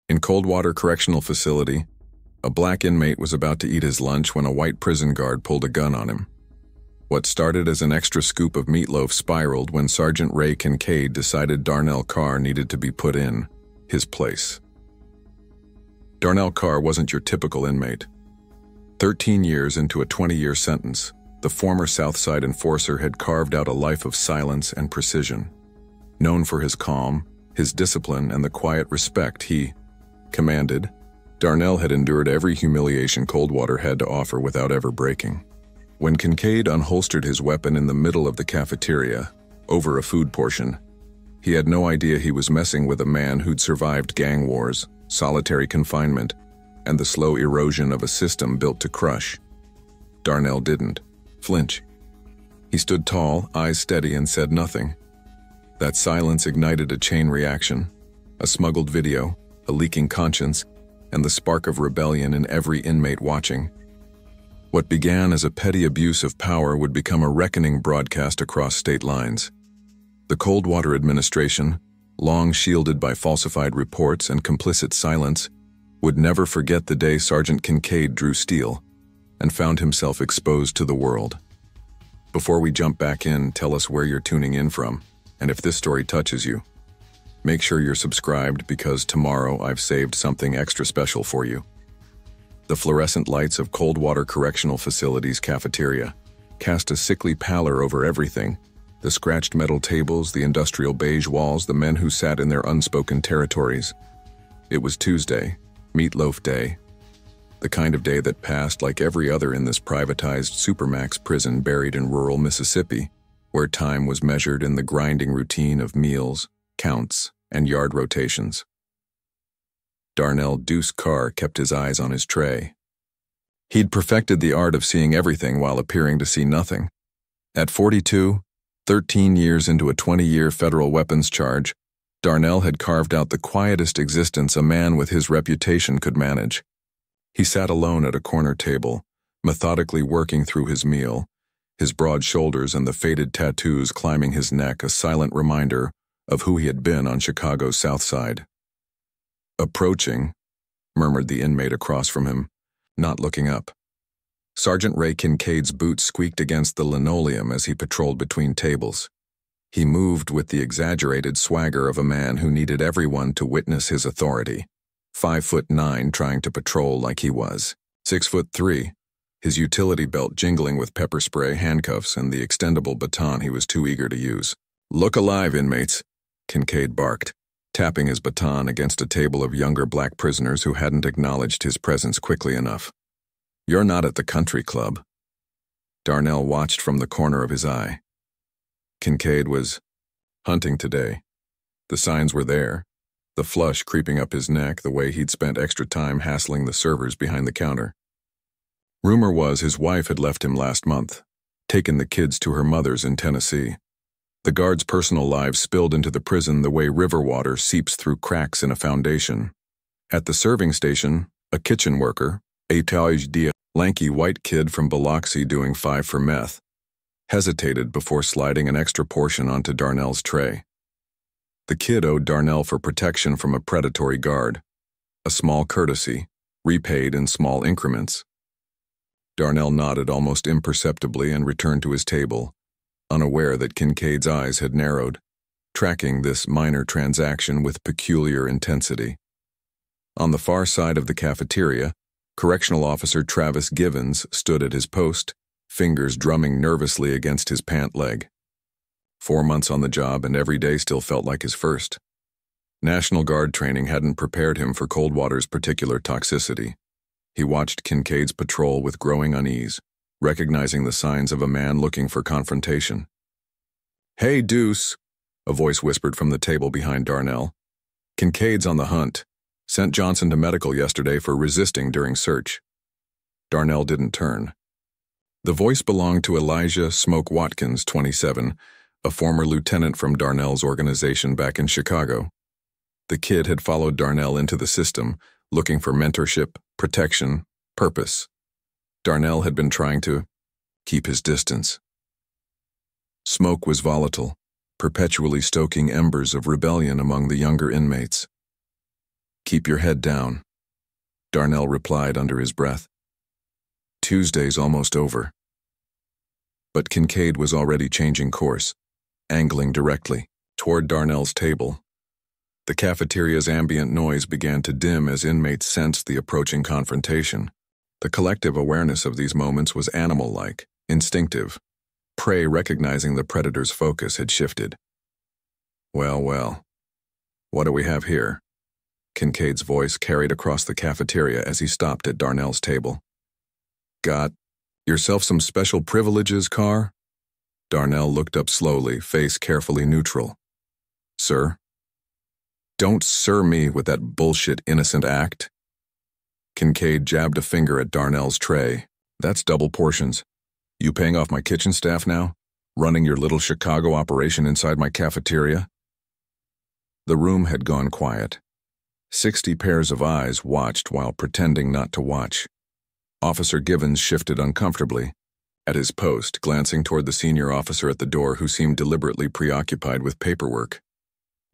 In Coldwater Correctional Facility, a black inmate was about to eat his lunch when a white prison guard pulled a gun on him. What started as an extra scoop of meatloaf spiraled when Sergeant Ray Kincaid decided Darnell Carr needed to be put in his place. Darnell Carr wasn't your typical inmate. 13 years into a 20-year sentence, the former Southside enforcer had carved out a life of silence and precision. Known for his calm, his discipline, and the quiet respect he commanded, Darnell had endured every humiliation Coldwater had to offer without ever breaking. When Kincaid unholstered his weapon in the middle of the cafeteria, over a food portion, he had no idea he was messing with a man who'd survived gang wars, solitary confinement, and the slow erosion of a system built to crush. Darnell didn't flinch. He stood tall, eyes steady, and said nothing. That silence ignited a chain reaction, a smuggled video, a leaking conscience, and the spark of rebellion in every inmate watching. What began as a petty abuse of power would become a reckoning broadcast across state lines. The Coldwater administration, long shielded by falsified reports and complicit silence, would never forget the day Sergeant Kincaid drew steel and found himself exposed to the world. Before we jump back in, tell us where you're tuning in from, and if this story touches you. Make sure you're subscribed because tomorrow I've saved something extra special for you. The fluorescent lights of Coldwater Correctional Facility's cafeteria cast a sickly pallor over everything. The scratched metal tables, the industrial beige walls, the men who sat in their unspoken territories. It was Tuesday, Meatloaf Day, the kind of day that passed like every other in this privatized supermax prison buried in rural Mississippi, where time was measured in the grinding routine of meals, counts, and yard rotations. Darnell "Deuce" Carr kept his eyes on his tray. He'd perfected the art of seeing everything while appearing to see nothing. At 42, 13 years into a 20-year federal weapons charge, Darnell had carved out the quietest existence a man with his reputation could manage. He sat alone at a corner table, methodically working through his meal, his broad shoulders and the faded tattoos climbing his neck a silent reminder of who he had been on Chicago's South Side. "Approaching," murmured the inmate across from him, not looking up. Sergeant Ray Kincaid's boots squeaked against the linoleum as he patrolled between tables. He moved with the exaggerated swagger of a man who needed everyone to witness his authority. 5'9", trying to patrol like he was 6'3", his utility belt jingling with pepper spray, handcuffs, and the extendable baton he was too eager to use. "Look alive, inmates," Kincaid barked, tapping his baton against a table of younger black prisoners who hadn't acknowledged his presence quickly enough. "You're not at the country club." Darnell watched from the corner of his eye. Kincaid was hunting today. The signs were there, the flush creeping up his neck the way he'd spent extra time hassling the servers behind the counter. Rumor was his wife had left him last month, taken the kids to her mother's in Tennessee. The guards' personal lives spilled into the prison the way river water seeps through cracks in a foundation. At the serving station, a kitchen worker, a lanky white kid from Biloxi doing 5 for meth, hesitated before sliding an extra portion onto Darnell's tray. The kid owed Darnell for protection from a predatory guard, a small courtesy, repaid in small increments. Darnell nodded almost imperceptibly and returned to his table, unaware that Kincaid's eyes had narrowed, tracking this minor transaction with peculiar intensity. On the far side of the cafeteria, Correctional Officer Travis Givens stood at his post, fingers drumming nervously against his pant leg. 4 months on the job and every day still felt like his first. National Guard training hadn't prepared him for Coldwater's particular toxicity. He watched Kincaid's patrol with growing unease, recognizing the signs of a man looking for confrontation. "Hey, Deuce," a voice whispered from the table behind Darnell. "Kincaid's on the hunt. Sent Johnson to medical yesterday for resisting during search." Darnell didn't turn. The voice belonged to Elijah "Smoke" Watkins, 27, a former lieutenant from Darnell's organization back in Chicago. The kid had followed Darnell into the system, looking for mentorship, protection, purpose. Darnell had been trying to keep his distance. Smoke was volatile, perpetually stoking embers of rebellion among the younger inmates. Keep your head down, Darnell replied under his breath. Tuesday's almost over. But Kincaid was already changing course, angling directly toward Darnell's table. The cafeteria's ambient noise began to dim as inmates sensed the approaching confrontation. The collective awareness of these moments was animal-like, instinctive. Prey recognizing the predator's focus had shifted. Well, what do we have here? Kincaid's voice carried across the cafeteria as he stopped at Darnell's table. Got yourself some special privileges, Carr? Darnell looked up slowly, face carefully neutral. Sir? Don't sir me with that bullshit innocent act. Kincaid jabbed a finger at Darnell's tray. That's double portions. You paying off my kitchen staff now? Running your little Chicago operation inside my cafeteria? The room had gone quiet. 60 pairs of eyes watched while pretending not to watch. Officer Givens shifted uncomfortably at his post, glancing toward the senior officer at the door who seemed deliberately preoccupied with paperwork.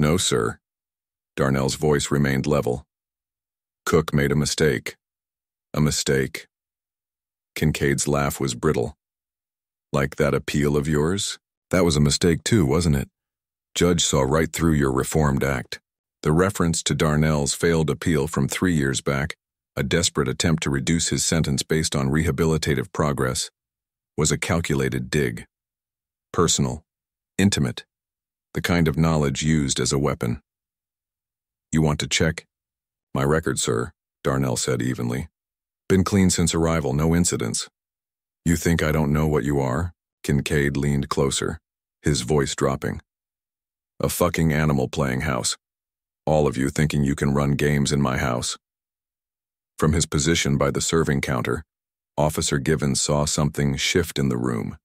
No, sir. Darnell's voice remained level. Cook made a mistake. A mistake. Kincaid's laugh was brittle. Like that appeal of yours? That was a mistake too, wasn't it? Judge saw right through your reformed act. The reference to Darnell's failed appeal from 3 years back, a desperate attempt to reduce his sentence based on rehabilitative progress, was a calculated dig. Personal, intimate, the kind of knowledge used as a weapon. You want to check? My record, sir, Darnell said evenly. Been clean since arrival, no incidents. You think I don't know what you are? Kincaid leaned closer, his voice dropping. A fucking animal playing house. All of you thinking you can run games in my house. From his position by the serving counter, Officer Givens saw something shift in the room.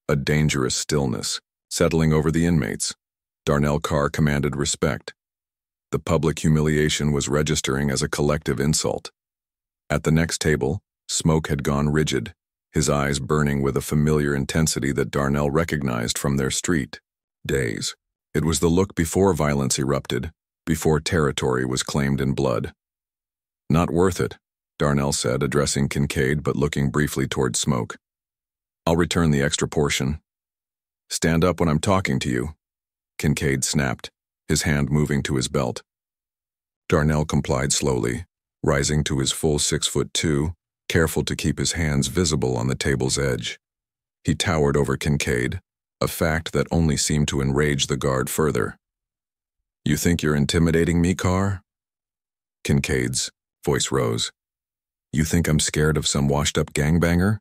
A dangerous stillness, settling over the inmates. Darnell Carr commanded respect. The public humiliation was registering as a collective insult. At the next table, Smoke had gone rigid, his eyes burning with a familiar intensity that Darnell recognized from their street days. It was the look before violence erupted, before territory was claimed in blood. Not worth it, Darnell said, addressing Kincaid but looking briefly toward Smoke. I'll return the extra portion. Stand up when I'm talking to you, Kincaid snapped, his hand moving to his belt. Darnell complied slowly, rising to his full 6'2", careful to keep his hands visible on the table's edge. He towered over Kincaid, a fact that only seemed to enrage the guard further. You think you're intimidating me, Carr? Kincaid's voice rose. You think I'm scared of some washed-up gangbanger?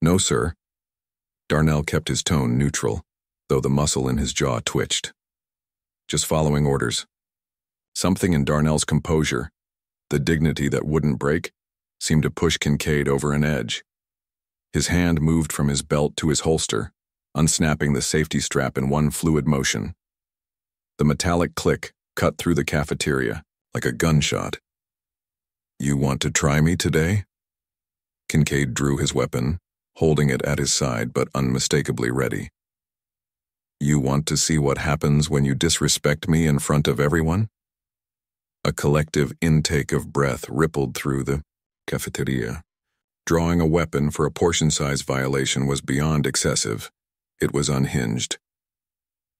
No, sir. Darnell kept his tone neutral, though the muscle in his jaw twitched. Just following orders. Something in Darnell's composure, the dignity that wouldn't break, seemed to push Kincaid over an edge. His hand moved from his belt to his holster, unsnapping the safety strap in one fluid motion. The metallic click cut through the cafeteria like a gunshot. You want to try me today? Kincaid drew his weapon, holding it at his side but unmistakably ready. You want to see what happens when you disrespect me in front of everyone? A collective intake of breath rippled through the cafeteria. Drawing a weapon for a portion-size violation was beyond excessive. It was unhinged.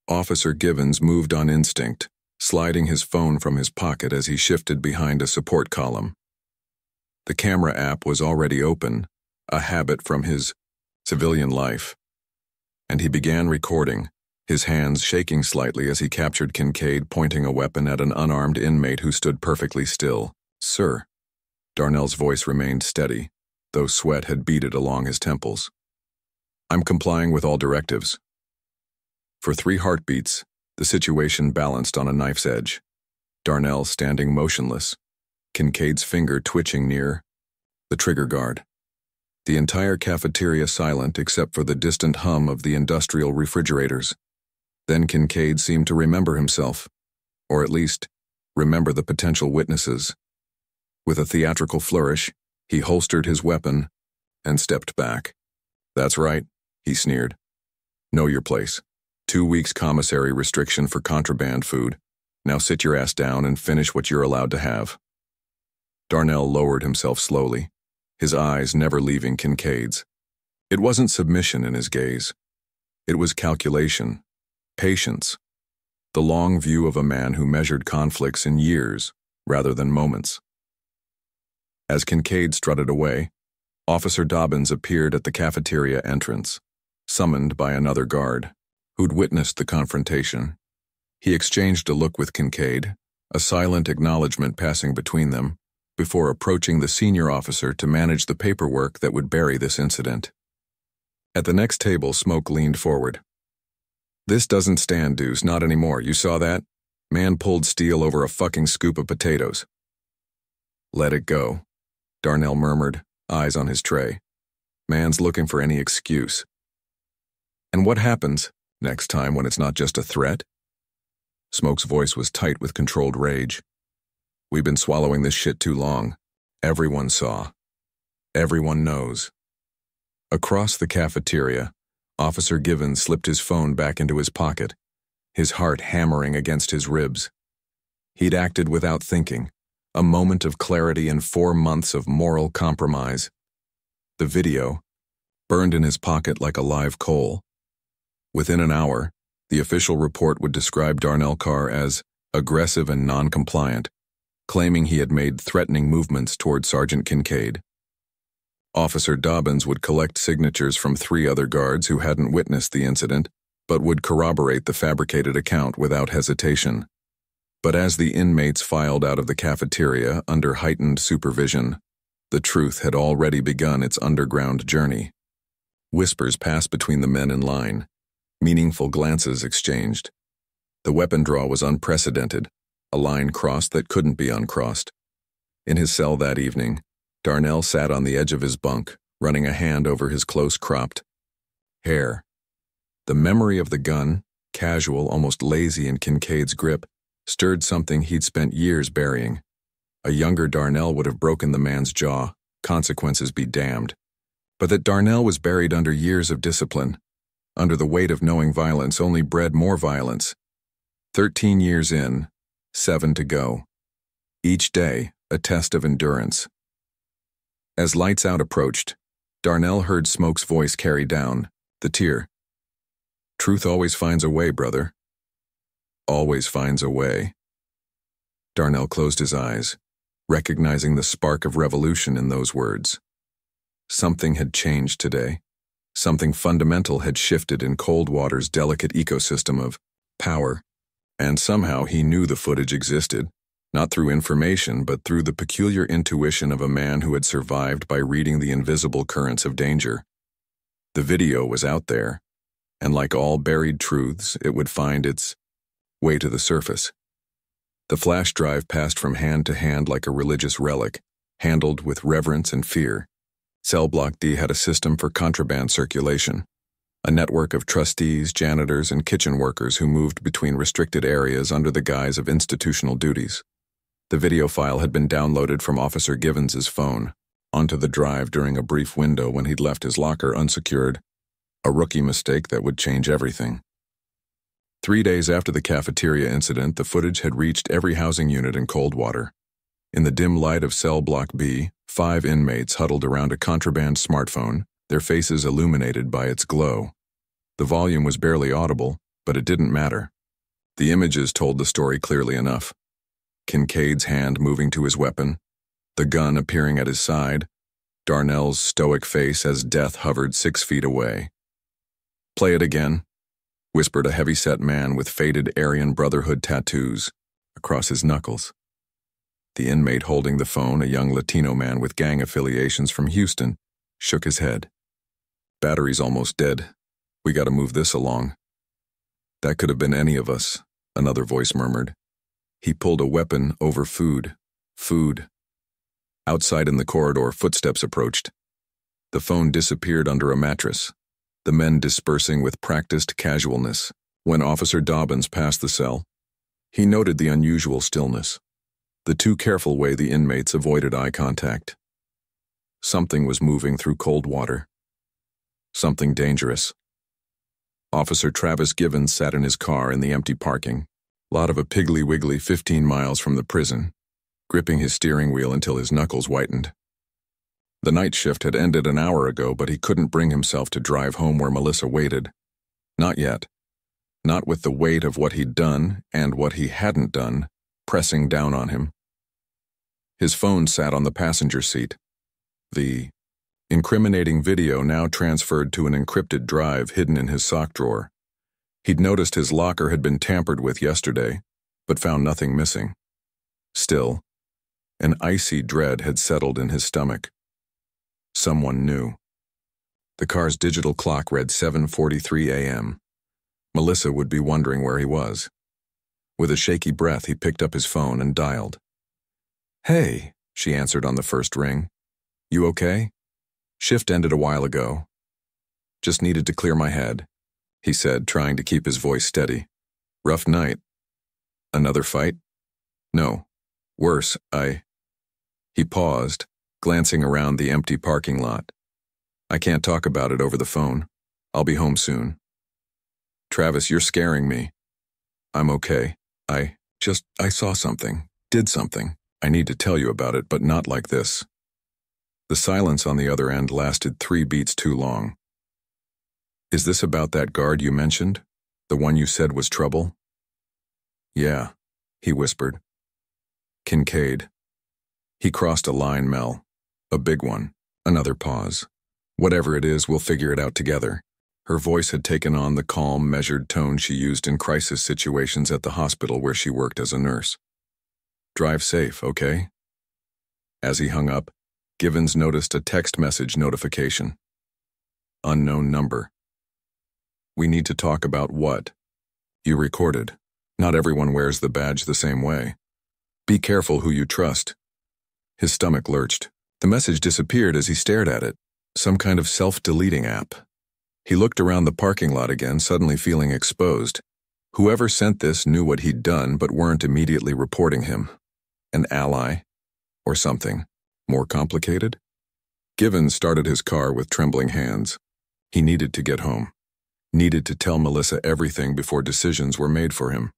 Officer Givens moved on instinct, sliding his phone from his pocket as he shifted behind a support column. The camera app was already open, a habit from his civilian life, and he began recording, his hands shaking slightly as he captured Kincaid pointing a weapon at an unarmed inmate who stood perfectly still. Sir. Darnell's voice remained steady, though sweat had beaded along his temples. I'm complying with all directives. For 3 heartbeats, the situation balanced on a knife's edge. Darnell standing motionless, Kincaid's finger twitching near the trigger guard. The entire cafeteria silent except for the distant hum of the industrial refrigerators. Then Kincaid seemed to remember himself, or at least remember the potential witnesses. With a theatrical flourish, he holstered his weapon and stepped back. That's right, he sneered. Know your place. 2 weeks commissary restriction for contraband food. Now sit your ass down and finish what you're allowed to have. Darnell lowered himself slowly, his eyes never leaving Kincaid's. It wasn't submission in his gaze. It was calculation, patience, the long view of a man who measured conflicts in years rather than moments. As Kincaid strutted away, Officer Dobbins appeared at the cafeteria entrance, summoned by another guard, who'd witnessed the confrontation. He exchanged a look with Kincaid, a silent acknowledgement passing between them, before approaching the senior officer to manage the paperwork that would bury this incident. At the next table, Smoke leaned forward. "This doesn't stand, Deuce, not anymore. You saw that? Man pulled steel over a fucking scoop of potatoes." "Let it go," Darnell murmured, eyes on his tray. "Man's looking for any excuse." "And what happens next time when it's not just a threat?" Smoke's voice was tight with controlled rage. "We've been swallowing this shit too long. Everyone saw. Everyone knows." Across the cafeteria, Officer Givens slipped his phone back into his pocket, his heart hammering against his ribs. He'd acted without thinking, a moment of clarity and 4 months of moral compromise. The video burned in his pocket like a live coal. Within an hour, the official report would describe Darnell Carr as aggressive and non-compliant, claiming he had made threatening movements toward Sergeant Kincaid. Officer Dobbins would collect signatures from 3 other guards who hadn't witnessed the incident, but would corroborate the fabricated account without hesitation. But as the inmates filed out of the cafeteria under heightened supervision, the truth had already begun its underground journey. Whispers passed between the men in line, meaningful glances exchanged. The weapon draw was unprecedented, a line crossed that couldn't be uncrossed. In his cell that evening, Darnell sat on the edge of his bunk, running a hand over his close-cropped hair. The memory of the gun, casual, almost lazy in Kincaid's grip, stirred something he'd spent years burying. A younger Darnell would have broken the man's jaw, consequences be damned. But that Darnell was buried under years of discipline, under the weight of knowing violence only bred more violence. 13 years in, 7 to go. Each day, a test of endurance. As lights out approached, Darnell heard Smoke's voice carry down, the tier. "Truth always finds a way, brother. Always finds a way." Darnell closed his eyes, recognizing the spark of revolution in those words. Something had changed today. Something fundamental had shifted in Coldwater's delicate ecosystem of power, and somehow he knew the footage existed. Not through information, but through the peculiar intuition of a man who had survived by reading the invisible currents of danger. The video was out there, and like all buried truths, it would find its way to the surface. The flash drive passed from hand to hand like a religious relic, handled with reverence and fear. Cell Block D had a system for contraband circulation, a network of trustees, janitors, and kitchen workers who moved between restricted areas under the guise of institutional duties. The video file had been downloaded from Officer Givens's phone onto the drive during a brief window when he'd left his locker unsecured, a rookie mistake that would change everything. 3 days after the cafeteria incident, the footage had reached every housing unit in Coldwater. In the dim light of Cell Block B, 5 inmates huddled around a contraband smartphone, their faces illuminated by its glow. The volume was barely audible, but it didn't matter. The images told the story clearly enough. Kincaid's hand moving to his weapon, the gun appearing at his side, Darnell's stoic face as death hovered 6 feet away. "Play it again," whispered a heavy-set man with faded Aryan Brotherhood tattoos across his knuckles. The inmate holding the phone, a young Latino man with gang affiliations from Houston, shook his head. "Battery's almost dead. We gotta move this along." "That could have been any of us," another voice murmured. He pulled a weapon over food. Food. Outside in the corridor, footsteps approached. The phone disappeared under a mattress, the men dispersing with practiced casualness. When Officer Dobbins passed the cell, he noted the unusual stillness, the too careful way the inmates avoided eye contact. Something was moving through Coldwater. Something dangerous. Officer Travis Givens sat in his car in the empty parking, Lot of a piggly-wiggly 15 miles from the prison, gripping his steering wheel until his knuckles whitened. The night shift had ended an hour ago, but he couldn't bring himself to drive home where Melissa waited. Not yet. Not with the weight of what he'd done and what he hadn't done pressing down on him. His phone sat on the passenger seat. The incriminating video now transferred to an encrypted drive hidden in his sock drawer. He'd noticed his locker had been tampered with yesterday, but found nothing missing. Still, an icy dread had settled in his stomach. Someone knew. The car's digital clock read 7:43 a.m. Melissa would be wondering where he was. With a shaky breath, he picked up his phone and dialed. "Hey," she answered on the first ring. "You okay? Shift ended a while ago. Just needed to clear my head," he said, trying to keep his voice steady. "Rough night. Another fight?" "No. Worse, He paused, glancing around the empty parking lot. "I can't talk about it over the phone. I'll be home soon." "Travis, you're scaring me." "I'm okay. I saw something, did something. I need to tell you about it, but not like this." The silence on the other end lasted 3 beats too long. "Is this about that guard you mentioned? The one you said was trouble?" "Yeah," he whispered. "Kincaid. He crossed a line, Mel. A big one." Another pause. "Whatever it is, we'll figure it out together." Her voice had taken on the calm, measured tone she used in crisis situations at the hospital where she worked as a nurse. "Drive safe, okay?" As he hung up, Givens noticed a text message notification. Unknown number. "We need to talk about what?" "You recorded. Not everyone wears the badge the same way. Be careful who you trust." His stomach lurched. The message disappeared as he stared at it. Some kind of self-deleting app. He looked around the parking lot again, suddenly feeling exposed. Whoever sent this knew what he'd done but weren't immediately reporting him. An ally? Or something more complicated? Givens started his car with trembling hands. He needed to get home. Needed to tell Melissa everything before decisions were made for him.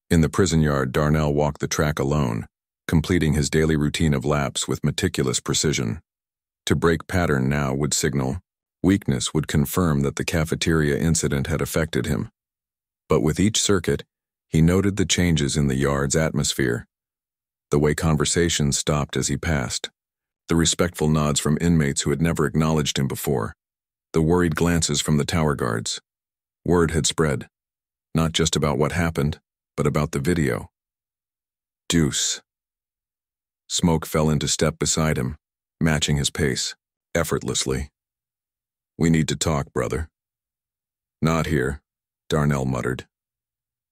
In the prison yard, Darnell walked the track alone, completing his daily routine of laps with meticulous precision. To break pattern now would signal. Weakness would confirm that the cafeteria incident had affected him. But with each circuit, he noted the changes in the yard's atmosphere. The way conversations stopped as he passed. The respectful nods from inmates who had never acknowledged him before. The worried glances from the tower guards. Word had spread. Not just about what happened, but about the video. Deuce. Smoke fell into step beside him, matching his pace, effortlessly. "We need to talk, brother." "Not here," Darnell muttered.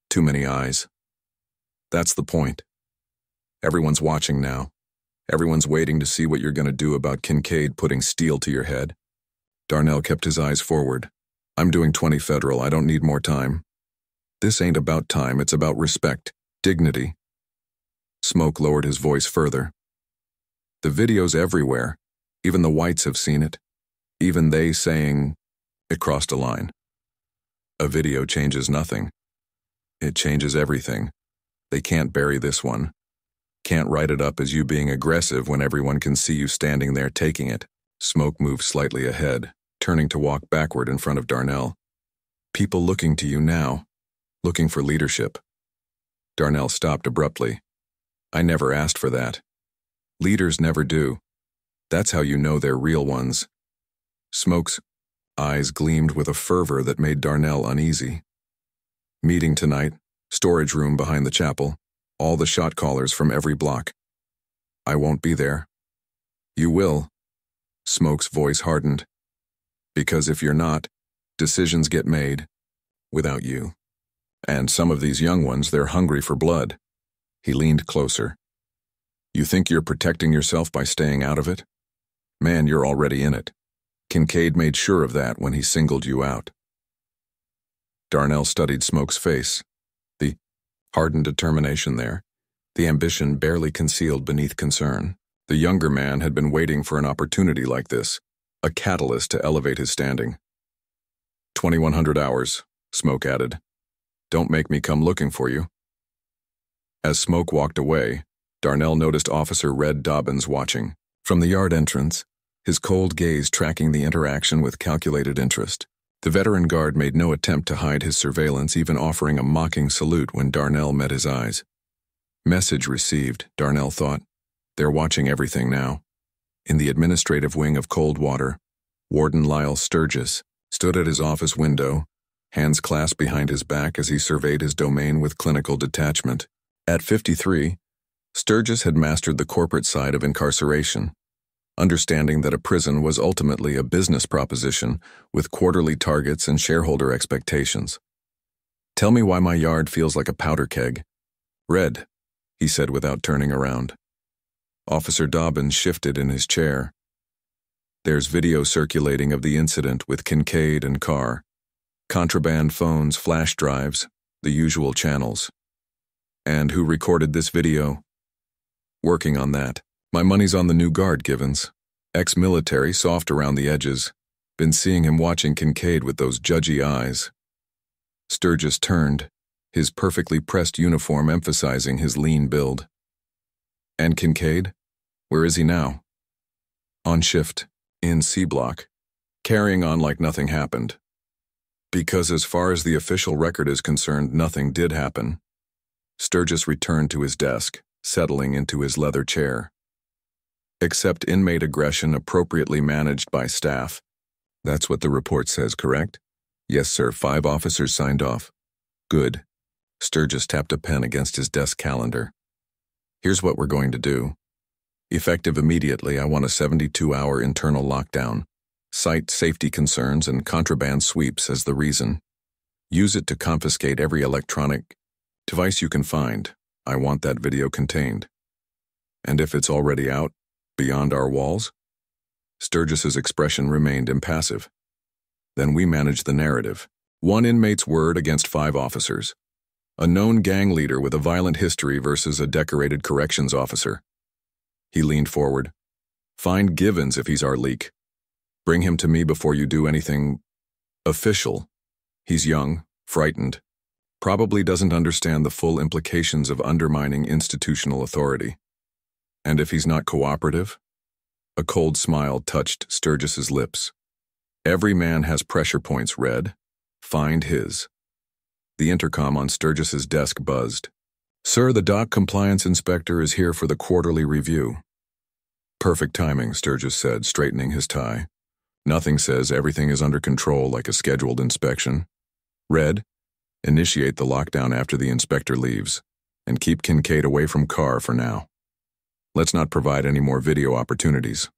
"Too many eyes." "That's the point. Everyone's watching now. Everyone's waiting to see what you're going to do about Kincaid putting steel to your head." Darnell kept his eyes forward. "I'm doing 20 federal. I don't need more time." "This ain't about time. It's about respect, dignity." Smoke lowered his voice further. "The video's everywhere. Even the whites have seen it. Even they saying it crossed a line. A video changes nothing. It changes everything. They can't bury this one. Can't write it up as you being aggressive when everyone can see you standing there taking it." Smoke moved slightly ahead, turning to walk backward in front of Darnell. "People looking to you now, looking for leadership." Darnell stopped abruptly. "I never asked for that. Leaders never do. That's how you know they're real ones." Smoke's eyes gleamed with a fervor that made Darnell uneasy. "Meeting tonight, storage room behind the chapel, all the shot callers from every block." "I won't be there." "You will." Smoke's voice hardened. "Because if you're not, decisions get made. Without you. And some of these young ones, they're hungry for blood." He leaned closer. "You think you're protecting yourself by staying out of it? Man, you're already in it. Kincaid made sure of that when he singled you out." Darnell studied Smoke's face. The hardened determination there. The ambition barely concealed beneath concern. The younger man had been waiting for an opportunity like this, a catalyst to elevate his standing. 2,100 hours, Smoke added. "Don't make me come looking for you." As Smoke walked away, Darnell noticed Officer Red Dobbins watching. From the yard entrance, his cold gaze tracking the interaction with calculated interest. The veteran guard made no attempt to hide his surveillance, even offering a mocking salute when Darnell met his eyes. Message received, Darnell thought. They're watching everything now. In the administrative wing of Coldwater, Warden Lyle Sturgis stood at his office window, hands clasped behind his back as he surveyed his domain with clinical detachment. At 53, Sturgis had mastered the corporate side of incarceration, understanding that a prison was ultimately a business proposition with quarterly targets and shareholder expectations. "Tell me why my yard feels like a powder keg." "Red," he said without turning around. Officer Dobbins shifted in his chair. "There's video circulating of the incident with Kincaid and Carr. Contraband phones, flash drives, the usual channels." "And who recorded this video?" "Working on that. My money's on the new guard, Givens. Ex-military, soft around the edges. Been seeing him watching Kincaid with those judgy eyes." Sturgis turned, his perfectly pressed uniform emphasizing his lean build. "And Kincaid? Where is he now?" "On shift, in C Block, carrying on like nothing happened." "Because as far as the official record is concerned, nothing did happen." Sturgis returned to his desk, settling into his leather chair. "Except inmate aggression appropriately managed by staff. That's what the report says, correct?" "Yes, sir. 5 officers signed off." "Good." Sturgis tapped a pen against his desk calendar. "Here's what we're going to do. Effective immediately, I want a 72-hour internal lockdown. Cite safety concerns and contraband sweeps as the reason. Use it to confiscate every electronic device you can find. I want that video contained. And if it's already out, beyond our walls?" Sturgis's expression remained impassive. "Then we manage the narrative. 1 inmate's word against 5 officers. A known gang leader with a violent history versus a decorated corrections officer." He leaned forward. "Find Givens if he's our leak. Bring him to me before you do anything official. He's young, frightened, probably doesn't understand the full implications of undermining institutional authority. And if he's not cooperative?" A cold smile touched Sturgis's lips. "Every man has pressure points, Red. Find his." The intercom on Sturgis's desk buzzed. "Sir, the dock compliance inspector is here for the quarterly review." "Perfect timing," Sturgis said, straightening his tie. "Nothing says everything is under control like a scheduled inspection. Red, initiate the lockdown after the inspector leaves, and keep Kincaid away from Carr for now. Let's not provide any more video opportunities."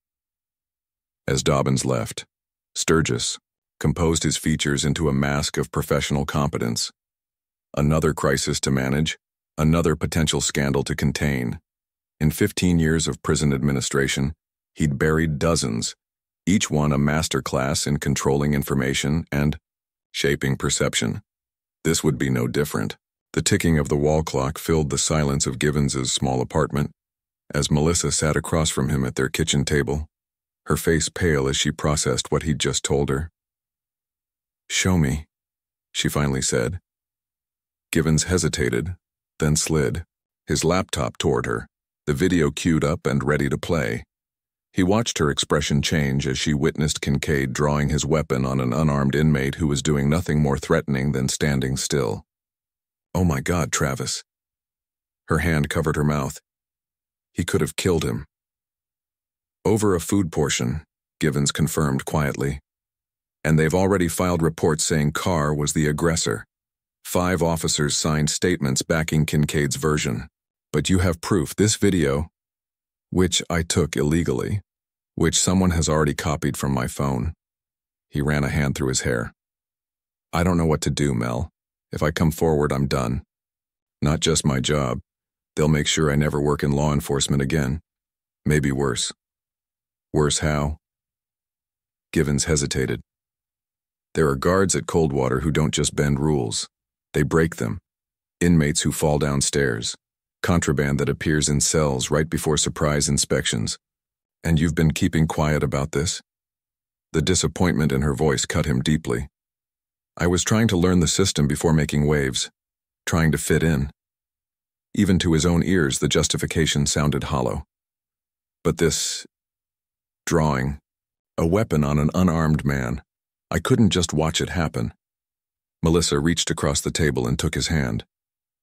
As Dobbins left, Sturgis composed his features into a mask of professional competence. Another crisis to manage, another potential scandal to contain. In 15 years of prison administration, he'd buried dozens, each one a master class in controlling information and shaping perception. This would be no different. The ticking of the wall clock filled the silence of Givens's small apartment, as Melissa sat across from him at their kitchen table, her face pale as she processed what he'd just told her. "Show me," she finally said. Givens hesitated, then slid, his laptop toward her, the video queued up and ready to play. He watched her expression change as she witnessed Kincaid drawing his weapon on an unarmed inmate who was doing nothing more threatening than standing still. "Oh my God, Travis." Her hand covered her mouth. He could have killed him. "Over a food portion," Givens confirmed quietly. "And they've already filed reports saying Carr was the aggressor. 5 officers signed statements backing Kincaid's version. But you have proof this video, which I took illegally, which someone has already copied from my phone." He ran a hand through his hair. "I don't know what to do, Mel. If I come forward, I'm done. Not just my job. They'll make sure I never work in law enforcement again. Maybe worse." "Worse how?" Givens hesitated. "There are guards at Coldwater who don't just bend rules. They break them. Inmates who fall downstairs. Contraband that appears in cells right before surprise inspections. And you've been keeping quiet about this?" The disappointment in her voice cut him deeply. "I was trying to learn the system before making waves. Trying to fit in." Even to his own ears, the justification sounded hollow. But this drawing, a weapon on an unarmed man, I couldn't just watch it happen. Melissa reached across the table and took his hand.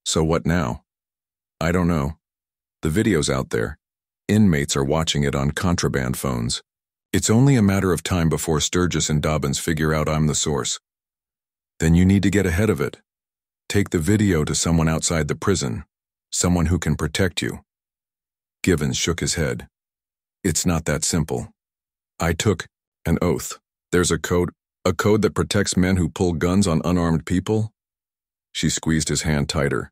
So what now? I don't know. The video's out there. Inmates are watching it on contraband phones. It's only a matter of time before Sturgis and Dobbins figure out I'm the source. Then you need to get ahead of it. Take the video to someone outside the prison, someone who can protect you. Givens shook his head. It's not that simple. I took an oath. There's a code that protects men who pull guns on unarmed people? She squeezed his hand tighter.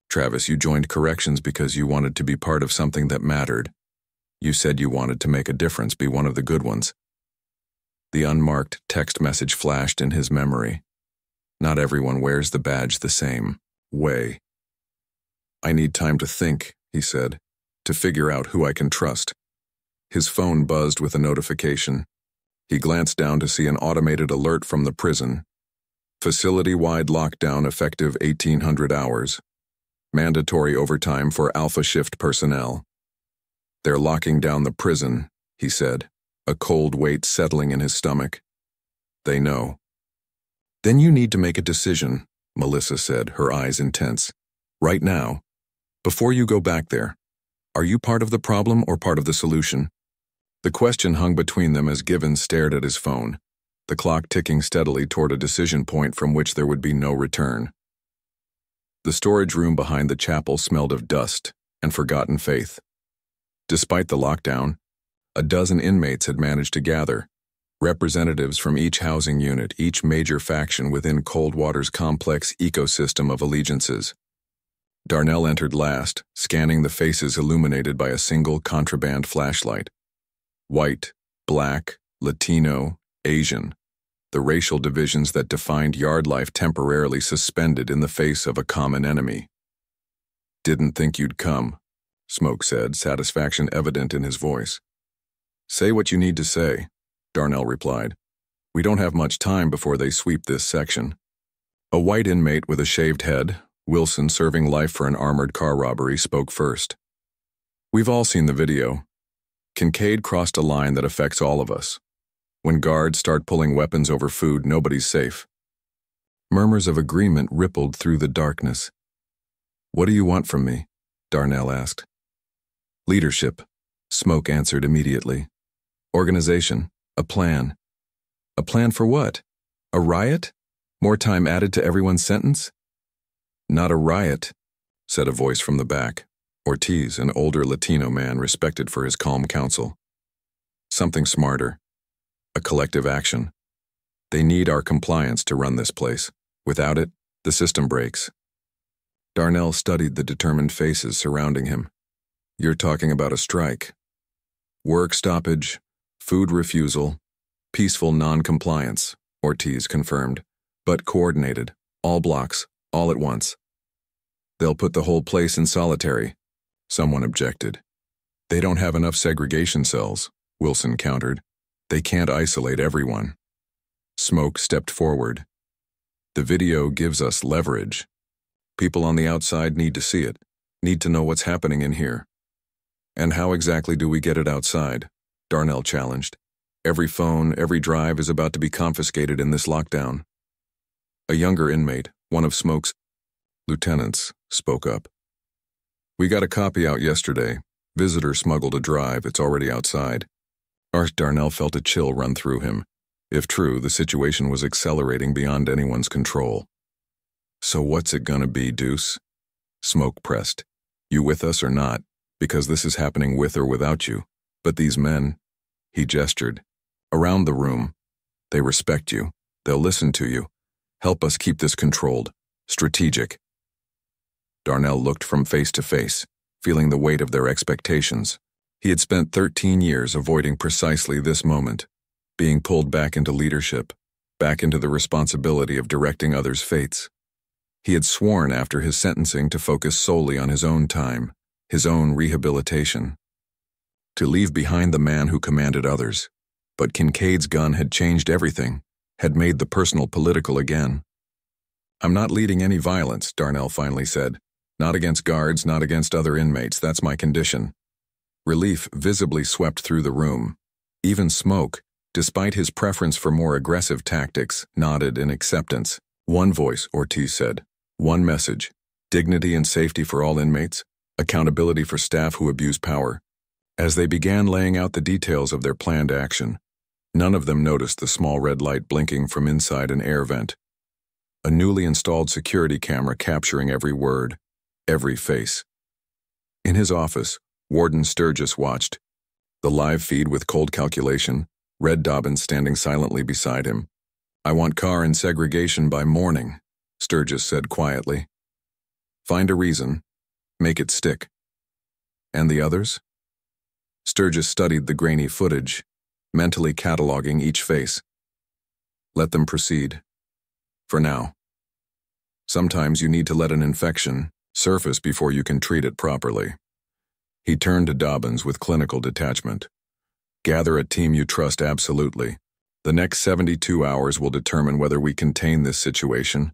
Travis, you joined corrections because you wanted to be part of something that mattered. You said you wanted to make a difference, be one of the good ones. The unmarked text message flashed in his memory. Not everyone wears the badge the same way. I need time to think, he said, to figure out who I can trust. His phone buzzed with a notification. He glanced down to see an automated alert from the prison. Facility-wide lockdown effective 1800 hours. Mandatory overtime for Alpha Shift personnel. They're locking down the prison, he said, a cold weight settling in his stomach. They know. Then you need to make a decision, Melissa said, her eyes intense. Right now, before you go back there, are you part of the problem or part of the solution? The question hung between them as Givens stared at his phone, the clock ticking steadily toward a decision point from which there would be no return. The storage room behind the chapel smelled of dust and forgotten faith. Despite the lockdown, a dozen inmates had managed to gather, representatives from each housing unit, each major faction within Coldwater's complex ecosystem of allegiances. Darnell entered last, scanning the faces illuminated by a single contraband flashlight. White, black, Latino, Asian, the racial divisions that defined yard life temporarily suspended in the face of a common enemy. Didn't think you'd come, Smoke said, satisfaction evident in his voice. Say what you need to say, Darnell replied. We don't have much time before they sweep this section. A white inmate with a shaved head, Wilson serving life for an armored car robbery, spoke first. We've all seen the video. Kincaid crossed a line that affects all of us. When guards start pulling weapons over food, nobody's safe. Murmurs of agreement rippled through the darkness. What do you want from me? Darnell asked. Leadership, Smoke answered immediately. Organization, a plan. A plan for what? A riot? More time added to everyone's sentence? Not a riot, said a voice from the back. Ortiz, an older Latino man respected for his calm counsel. Something smarter. A collective action. They need our compliance to run this place. Without it, the system breaks. Darnell studied the determined faces surrounding him. You're talking about a strike. Work stoppage, food refusal, peaceful non-compliance, Ortiz confirmed, but coordinated, all blocks, all at once. They'll put the whole place in solitary, someone objected. They don't have enough segregation cells, Wilson countered. They can't isolate everyone. Smoke stepped forward. The video gives us leverage. People on the outside need to see it, need to know what's happening in here. And how exactly do we get it outside? Darnell challenged. Every phone, every drive is about to be confiscated in this lockdown. A younger inmate, one of Smoke's lieutenants, spoke up. We got a copy out yesterday. Visitor smuggled a drive. It's already outside. Darnell felt a chill run through him. If true, the situation was accelerating beyond anyone's control. So what's it gonna be, Deuce? Smoke pressed. You with us or not? Because this is happening with or without you. But these men, he gestured, around the room, they respect you. They'll listen to you. Help us keep this controlled. Strategic. Darnell looked from face to face, feeling the weight of their expectations. He had spent 13 years avoiding precisely this moment, being pulled back into leadership, back into the responsibility of directing others' fates. He had sworn after his sentencing to focus solely on his own time, his own rehabilitation. To leave behind the man who commanded others. But Kincaid's gun had changed everything, had made the personal political again. I'm not leading any violence, Darnell finally said. Not against guards, not against other inmates, that's my condition. Relief visibly swept through the room. Even Smoke, despite his preference for more aggressive tactics, nodded in acceptance. One voice, Ortiz said. One message. Dignity and safety for all inmates. Accountability for staff who abuse power. As they began laying out the details of their planned action, none of them noticed the small red light blinking from inside an air vent. A newly installed security camera capturing every word, every face. In his office, Warden Sturgis watched. The live feed with cold calculation, Red Dobbins standing silently beside him. I want Carr in segregation by morning, Sturgis said quietly. Find a reason. Make it stick. And the others? Sturgis studied the grainy footage, mentally cataloging each face. Let them proceed. For now. Sometimes you need to let an infection surface before you can treat it properly. He turned to Dobbins with clinical detachment. Gather a team you trust absolutely. The next 72 hours will determine whether we contain this situation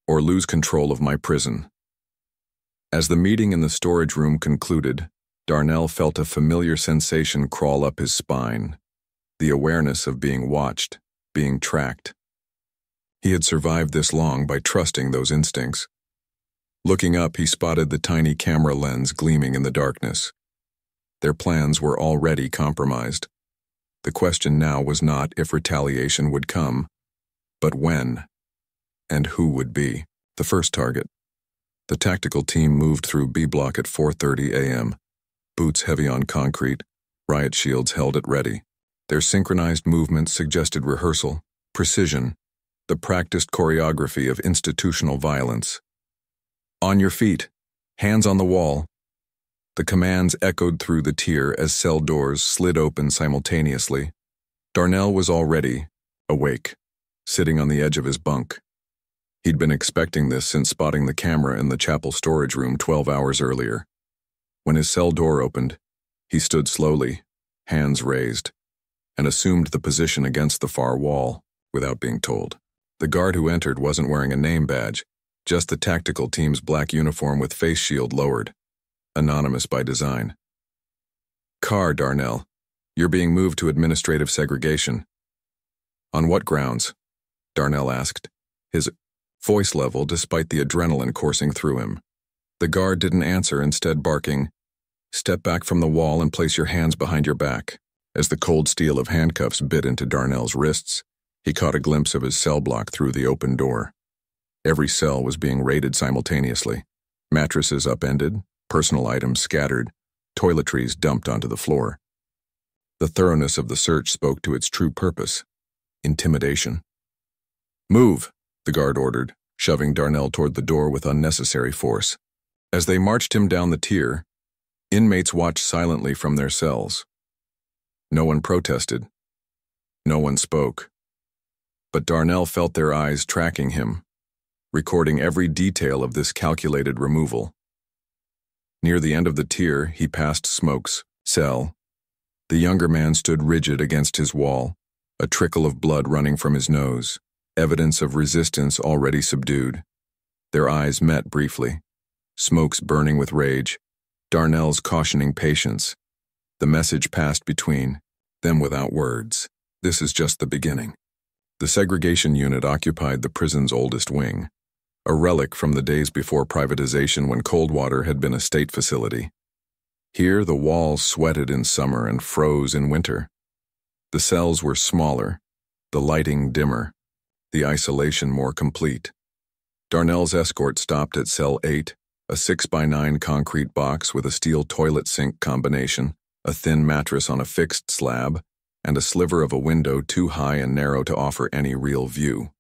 or lose control of my prison. As the meeting in the storage room concluded, Darnell felt a familiar sensation crawl up his spine, the awareness of being watched, being tracked. He had survived this long by trusting those instincts. Looking up, he spotted the tiny camera lens gleaming in the darkness. Their plans were already compromised. The question now was not if retaliation would come, but when, and who would be the first target. The tactical team moved through B Block at 4:30 a.m., boots heavy on concrete, riot shields held at ready. Their synchronized movements suggested rehearsal, precision, the practiced choreography of institutional violence. On your feet, hands on the wall. The commands echoed through the tier as cell doors slid open simultaneously. Darnell was already awake, sitting on the edge of his bunk. He'd been expecting this since spotting the camera in the chapel storage room 12 hours earlier. When his cell door opened, he stood slowly, hands raised, and assumed the position against the far wall without being told. The guard who entered wasn't wearing a name badge, just the tactical team's black uniform with face shield lowered, anonymous by design. Carr, Darnell, you're being moved to administrative segregation. On what grounds? Darnell asked, his voice level despite the adrenaline coursing through him. The guard didn't answer, instead barking, "Step back from the wall and place your hands behind your back." As the cold steel of handcuffs bit into Darnell's wrists, he caught a glimpse of his cell block through the open door. Every cell was being raided simultaneously. Mattresses upended, personal items scattered, toiletries dumped onto the floor. The thoroughness of the search spoke to its true purpose: intimidation. "Move," the guard ordered, shoving Darnell toward the door with unnecessary force. As they marched him down the tier, inmates watched silently from their cells. No one protested. No one spoke. But Darnell felt their eyes tracking him, recording every detail of this calculated removal. Near the end of the tier, he passed Smoke's cell. The younger man stood rigid against his wall, a trickle of blood running from his nose, evidence of resistance already subdued. Their eyes met briefly, Smoke's burning with rage, Darnell's cautioning patience. The message passed between them without words. This is just the beginning. The segregation unit occupied the prison's oldest wing, a relic from the days before privatization when Coldwater had been a state facility. Here the walls sweated in summer and froze in winter. The cells were smaller, the lighting dimmer, the isolation more complete. Darnell's escort stopped at cell 8, a 6x9 concrete box with a steel toilet sink combination, a thin mattress on a fixed slab, and a sliver of a window too high and narrow to offer any real view.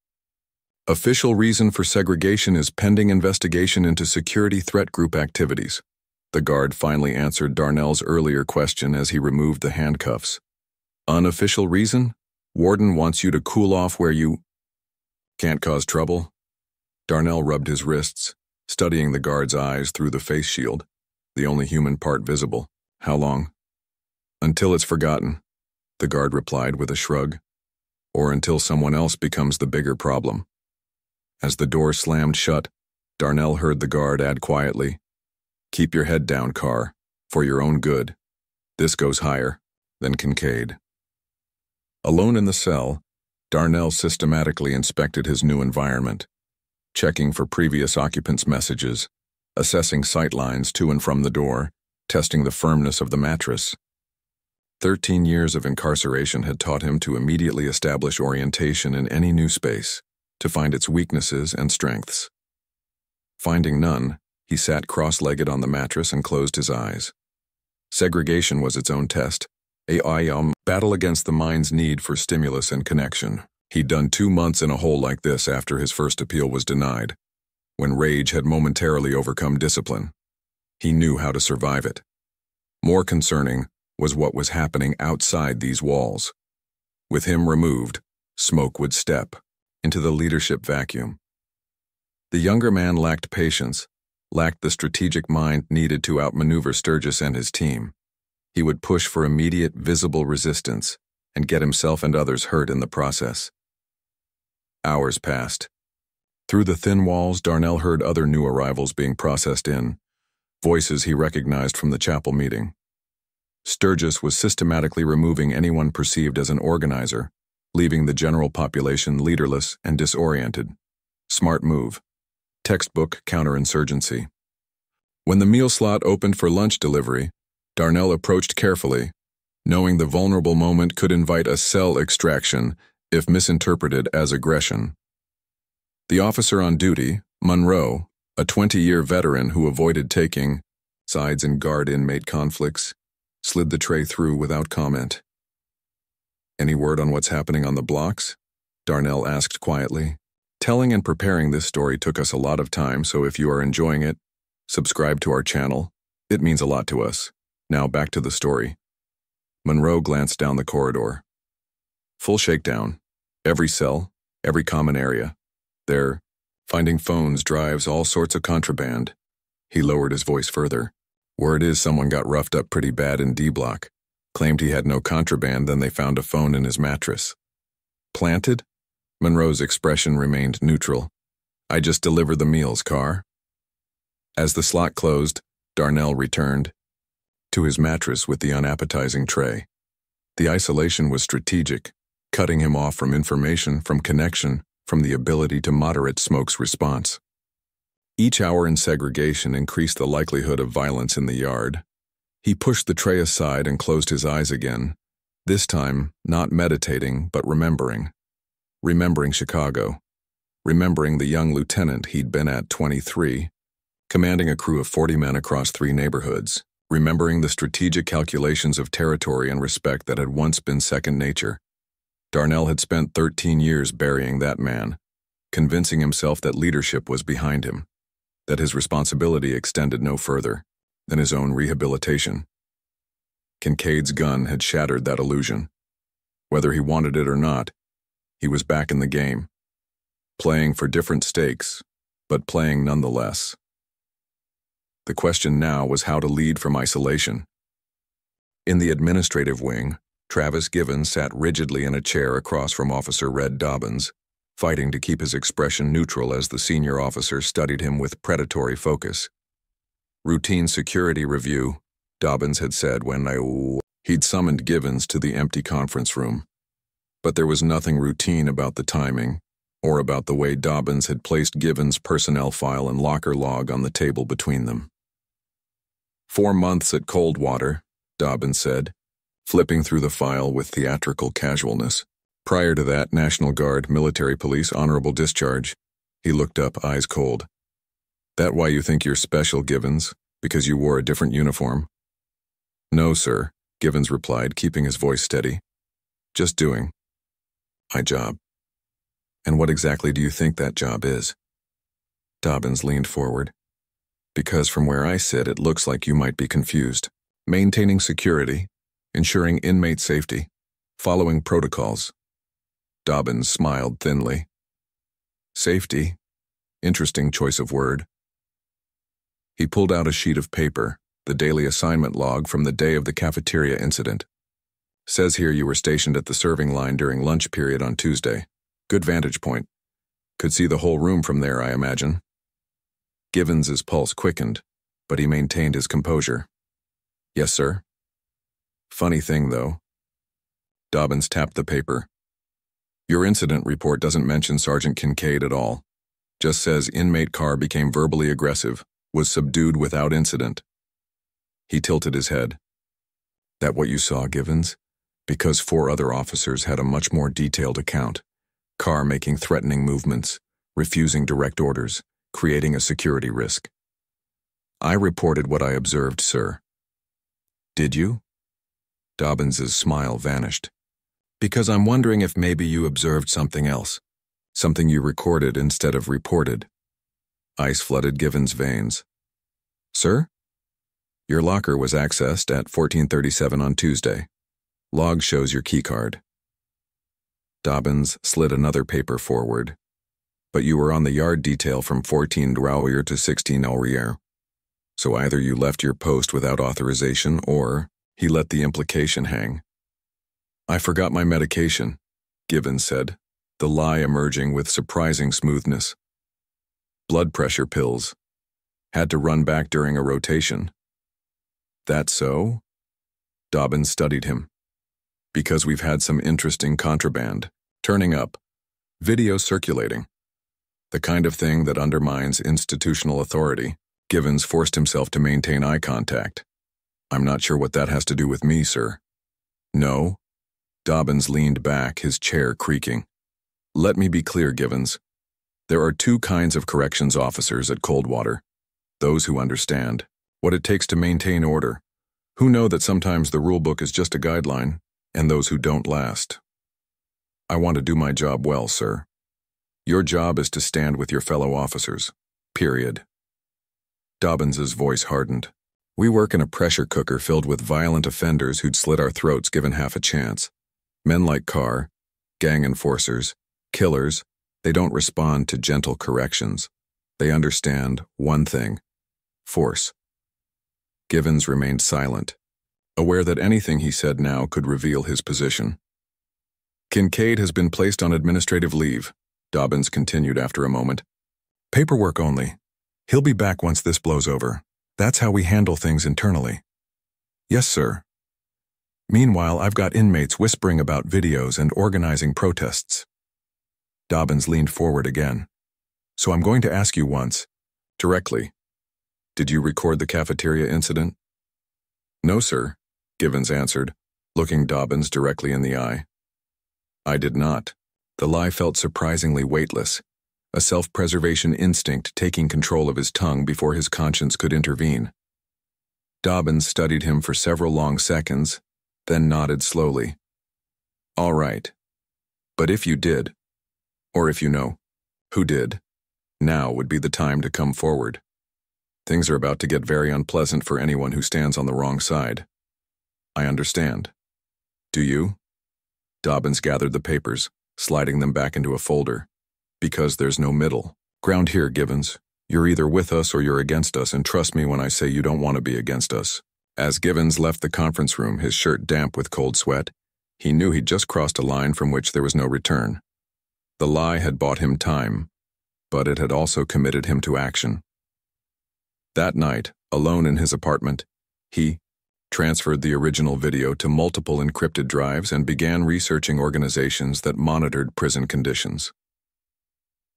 Official reason for segregation is pending investigation into security threat group activities. The guard finally answered Darnell's earlier question as he removed the handcuffs. Unofficial reason? Warden wants you to cool off where you can't cause trouble. Darnell rubbed his wrists, studying the guard's eyes through the face shield, the only human part visible. How long? Until it's forgotten, the guard replied with a shrug. Or until someone else becomes the bigger problem. As the door slammed shut, Darnell heard the guard add quietly, Keep your head down, Carr. For your own good. This goes higher than Kincaid. Alone in the cell, Darnell systematically inspected his new environment, checking for previous occupants' messages, assessing sight lines to and from the door, testing the firmness of the mattress. 13 years of incarceration had taught him to immediately establish orientation in any new space, to find its weaknesses and strengths. Finding none, he sat cross-legged on the mattress and closed his eyes. Segregation was its own test, a battle against the mind's need for stimulus and connection. He'd done 2 months in a hole like this after his first appeal was denied, when rage had momentarily overcome discipline. He knew how to survive it. More concerning was what was happening outside these walls. With him removed, Smoke would step into the leadership vacuum. The younger man lacked patience, lacked the strategic mind needed to outmaneuver Sturgis and his team. He would push for immediate, visible resistance and get himself and others hurt in the process. Hours passed. Through the thin walls, Darnell heard other new arrivals being processed in, voices he recognized from the chapel meeting. Sturgis was systematically removing anyone perceived as an organizer, leaving the general population leaderless and disoriented. Smart move. Textbook counterinsurgency. When the meal slot opened for lunch delivery, Darnell approached carefully, knowing the vulnerable moment could invite a cell extraction if misinterpreted as aggression. The officer on duty, Monroe, a 20-year veteran who avoided taking sides in guard-inmate conflicts, slid the tray through without comment. "Any word on what's happening on the blocks?" Darnell asked quietly. "Telling and preparing this story took us a lot of time, so if you are enjoying it, subscribe to our channel. It means a lot to us. Now back to the story." Monroe glanced down the corridor. Full shakedown. Every cell, every common area. They're finding phones, drives, all sorts of contraband. He lowered his voice further. "Word is someone got roughed up pretty bad in D block. Claimed he had no contraband, then they found a phone in his mattress." "Planted?" Monroe's expression remained neutral. "I just delivered the meals, Carr." As the slot closed, Darnell returned to his mattress with the unappetizing tray. The isolation was strategic, cutting him off from information, from connection, from the ability to moderate Smoke's response. Each hour in segregation increased the likelihood of violence in the yard. He pushed the tray aside and closed his eyes again, this time not meditating but remembering. Remembering Chicago. Remembering the young lieutenant he'd been at 23, commanding a crew of 40 men across 3 neighborhoods. Remembering the strategic calculations of territory and respect that had once been second nature. Darnell had spent 13 years burying that man, convincing himself that leadership was behind him, that his responsibility extended no further than his own rehabilitation. Kincaid's gun had shattered that illusion. Whether he wanted it or not, he was back in the game, playing for different stakes, but playing nonetheless. The question now was how to lead from isolation. In the administrative wing, Travis Givens sat rigidly in a chair across from Officer Red Dobbins, fighting to keep his expression neutral as the senior officer studied him with predatory focus. "Routine security review," Dobbins had said when he'd summoned Givens to the empty conference room. But there was nothing routine about the timing, or about the way Dobbins had placed Givens' personnel file and locker log on the table between them. 4 months at Coldwater, Dobbins said, flipping through the file with theatrical casualness. Prior to that, National Guard, military police, honorable discharge. He looked up, eyes cold. "That why you think you're special, Givens? Because you wore a different uniform?" "No, sir," Givens replied, keeping his voice steady. "Just doing my job." "And what exactly do you think that job is?" Dobbins leaned forward. "Because from where I sit, it looks like you might be confused. Maintaining security, ensuring inmate safety, following protocols." Dobbins smiled thinly. "Safety? Interesting choice of word." He pulled out a sheet of paper, the daily assignment log from the day of the cafeteria incident. "Says here you were stationed at the serving line during lunch period on Tuesday. Good vantage point. Could see the whole room from there, I imagine." Givens's pulse quickened, but he maintained his composure. Yes, sir. Funny thing, though. Dobbins tapped the paper. Your incident report doesn't mention Sergeant Kincaid at all. Just says inmate Carr became verbally aggressive, was subdued without incident. He tilted his head. That what you saw, Givens? Because 4 other officers had a much more detailed account. Carr making threatening movements, refusing direct orders, creating a security risk. I reported what I observed, sir. Did you? Dobbins's smile vanished. Because I'm wondering if maybe you observed something else. Something you recorded instead of reported. Ice flooded Givens' veins. Sir? Your locker was accessed at 14:37 on Tuesday. Log shows your keycard. Dobbins slid another paper forward. But you were on the yard detail from 14 Drouier to 16 Aurier. So either you left your post without authorization or he let the implication hang. I forgot my medication, Givens said, the lie emerging with surprising smoothness. Blood pressure pills. Had to run back during a rotation. That so? Dobbins studied him. Because we've had some interesting contraband, turning up, video circulating. The kind of thing that undermines institutional authority. Givens forced himself to maintain eye contact. I'm not sure what that has to do with me, sir. No? Dobbins leaned back, his chair creaking. Let me be clear, Givens. There are 2 kinds of corrections officers at Coldwater. Those who understand what it takes to maintain order, who know that sometimes the rulebook is just a guideline, and those who don't last. I want to do my job well, sir. Your job is to stand with your fellow officers. Period. Dobbins's voice hardened. We work in a pressure cooker filled with violent offenders who'd slit our throats given half a chance. Men like Carr, gang enforcers, killers, they don't respond to gentle corrections. They understand one thing: force. Givens remained silent, aware that anything he said now could reveal his position. Kincaid has been placed on administrative leave, Dobbins continued after a moment. Paperwork only. He'll be back once this blows over. That's how we handle things internally. Yes, sir. Meanwhile, I've got inmates whispering about videos and organizing protests. Dobbins leaned forward again. So I'm going to ask you once, directly. Did you record the cafeteria incident? No, sir, Givens answered, looking Dobbins directly in the eye. I did not. The lie felt surprisingly weightless, a self-preservation instinct taking control of his tongue before his conscience could intervene. Dobbins studied him for several long seconds, then nodded slowly. All right. But if you did, or if you know who did, now would be the time to come forward. Things are about to get very unpleasant for anyone who stands on the wrong side. I understand. Do you? Dobbins gathered the papers, sliding them back into a folder. Because there's no middle ground here, Givens. You're either with us or you're against us, and trust me when I say you don't want to be against us. As Givens left the conference room, his shirt damp with cold sweat, he knew he'd just crossed a line from which there was no return. The lie had bought him time, but it had also committed him to action. That night, alone in his apartment, he transferred the original video to multiple encrypted drives and began researching organizations that monitored prison conditions.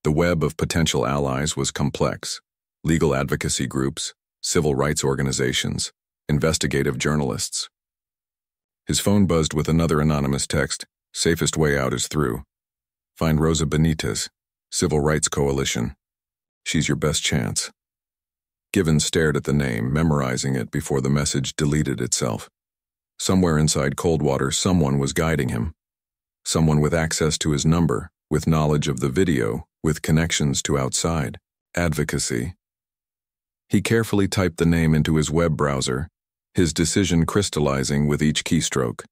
The web of potential allies was complex: legal advocacy groups, civil rights organizations, investigative journalists. His phone buzzed with another anonymous text: safest way out is through. Find Rosa Benitez, Civil Rights Coalition. She's your best chance. Givens stared at the name, memorizing it before the message deleted itself. Somewhere inside Coldwater, someone was guiding him. Someone with access to his number, with knowledge of the video, with connections to outside advocacy. He carefully typed the name into his web browser, his decision crystallizing with each keystroke.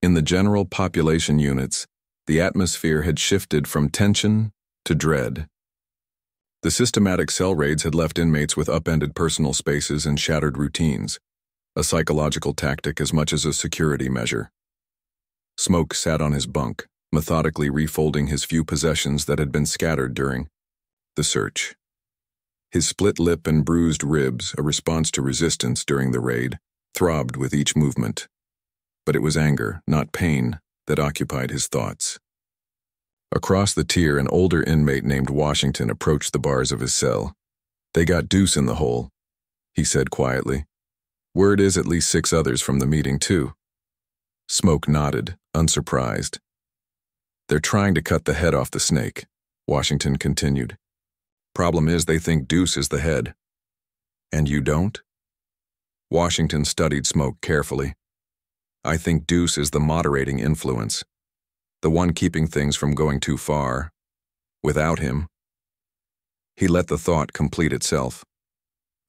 In the general population units, the atmosphere had shifted from tension to dread. The systematic cell raids had left inmates with upended personal spaces and shattered routines, a psychological tactic as much as a security measure. Smoke sat on his bunk, methodically refolding his few possessions that had been scattered during the search. His split lip and bruised ribs, a response to resistance during the raid, throbbed with each movement. But it was anger, not pain, that occupied his thoughts. Across the tier, an older inmate named Washington approached the bars of his cell. "They got Deuce in the hole," he said quietly. "Word is at least 6 others from the meeting, too." Smoke nodded, unsurprised. "They're trying to cut the head off the snake," Washington continued. "Problem is they think Deuce is the head." "And you don't?" Washington studied Smoke carefully. "I think Deuce is the moderating influence, the one keeping things from going too far. Without him..." He let the thought complete itself.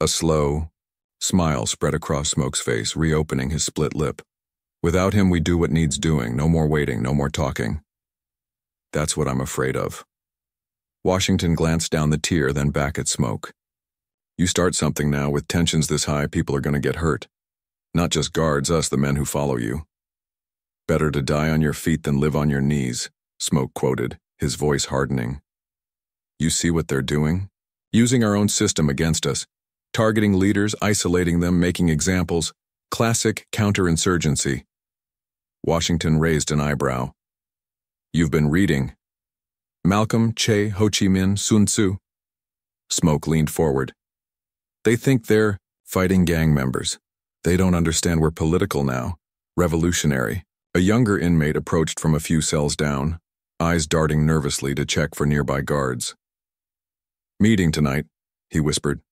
A slow smile spread across Smoke's face, reopening his split lip. "Without him, we do what needs doing. No more waiting, no more talking." "That's what I'm afraid of." Washington glanced down the tier, then back at Smoke. "You start something now, with tensions this high, people are going to get hurt. Not just guards, us, the men who follow you." "Better to die on your feet than live on your knees," Smoke quoted, his voice hardening. "You see what they're doing? Using our own system against us. Targeting leaders, isolating them, making examples. Classic counterinsurgency." Washington raised an eyebrow. "You've been reading. Malcolm, Che, Ho Chi Minh, Sun Tzu." Smoke leaned forward. "They think they're fighting gang members. They don't understand we're political now. Revolutionary." A younger inmate approached from a few cells down, eyes darting nervously to check for nearby guards. "Meeting tonight," he whispered.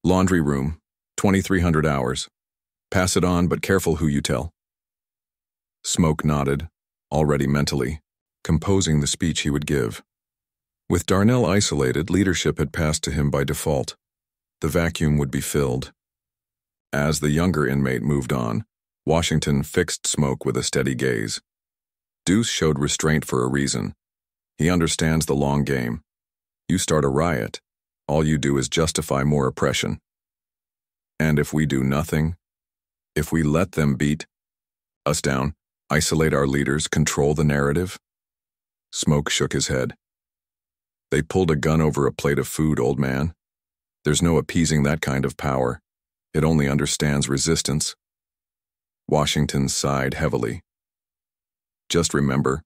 "Laundry room, 2300 hours. Pass it on, but careful who you tell." Smoke nodded, already mentally, composing the speech he would give. With Darnell isolated, leadership had passed to him by default. The vacuum would be filled. As the younger inmate moved on, Washington fixed Smoke with a steady gaze. Deuce showed restraint for a reason. He understands the long game. You start a riot, all you do is justify more oppression. And if we do nothing, if we let them beat us down, isolate our leaders, control the narrative? Smoke shook his head. "They pulled a gun over a plate of food, old man. There's no appeasing that kind of power. It only understands resistance." Washington sighed heavily. "Just remember,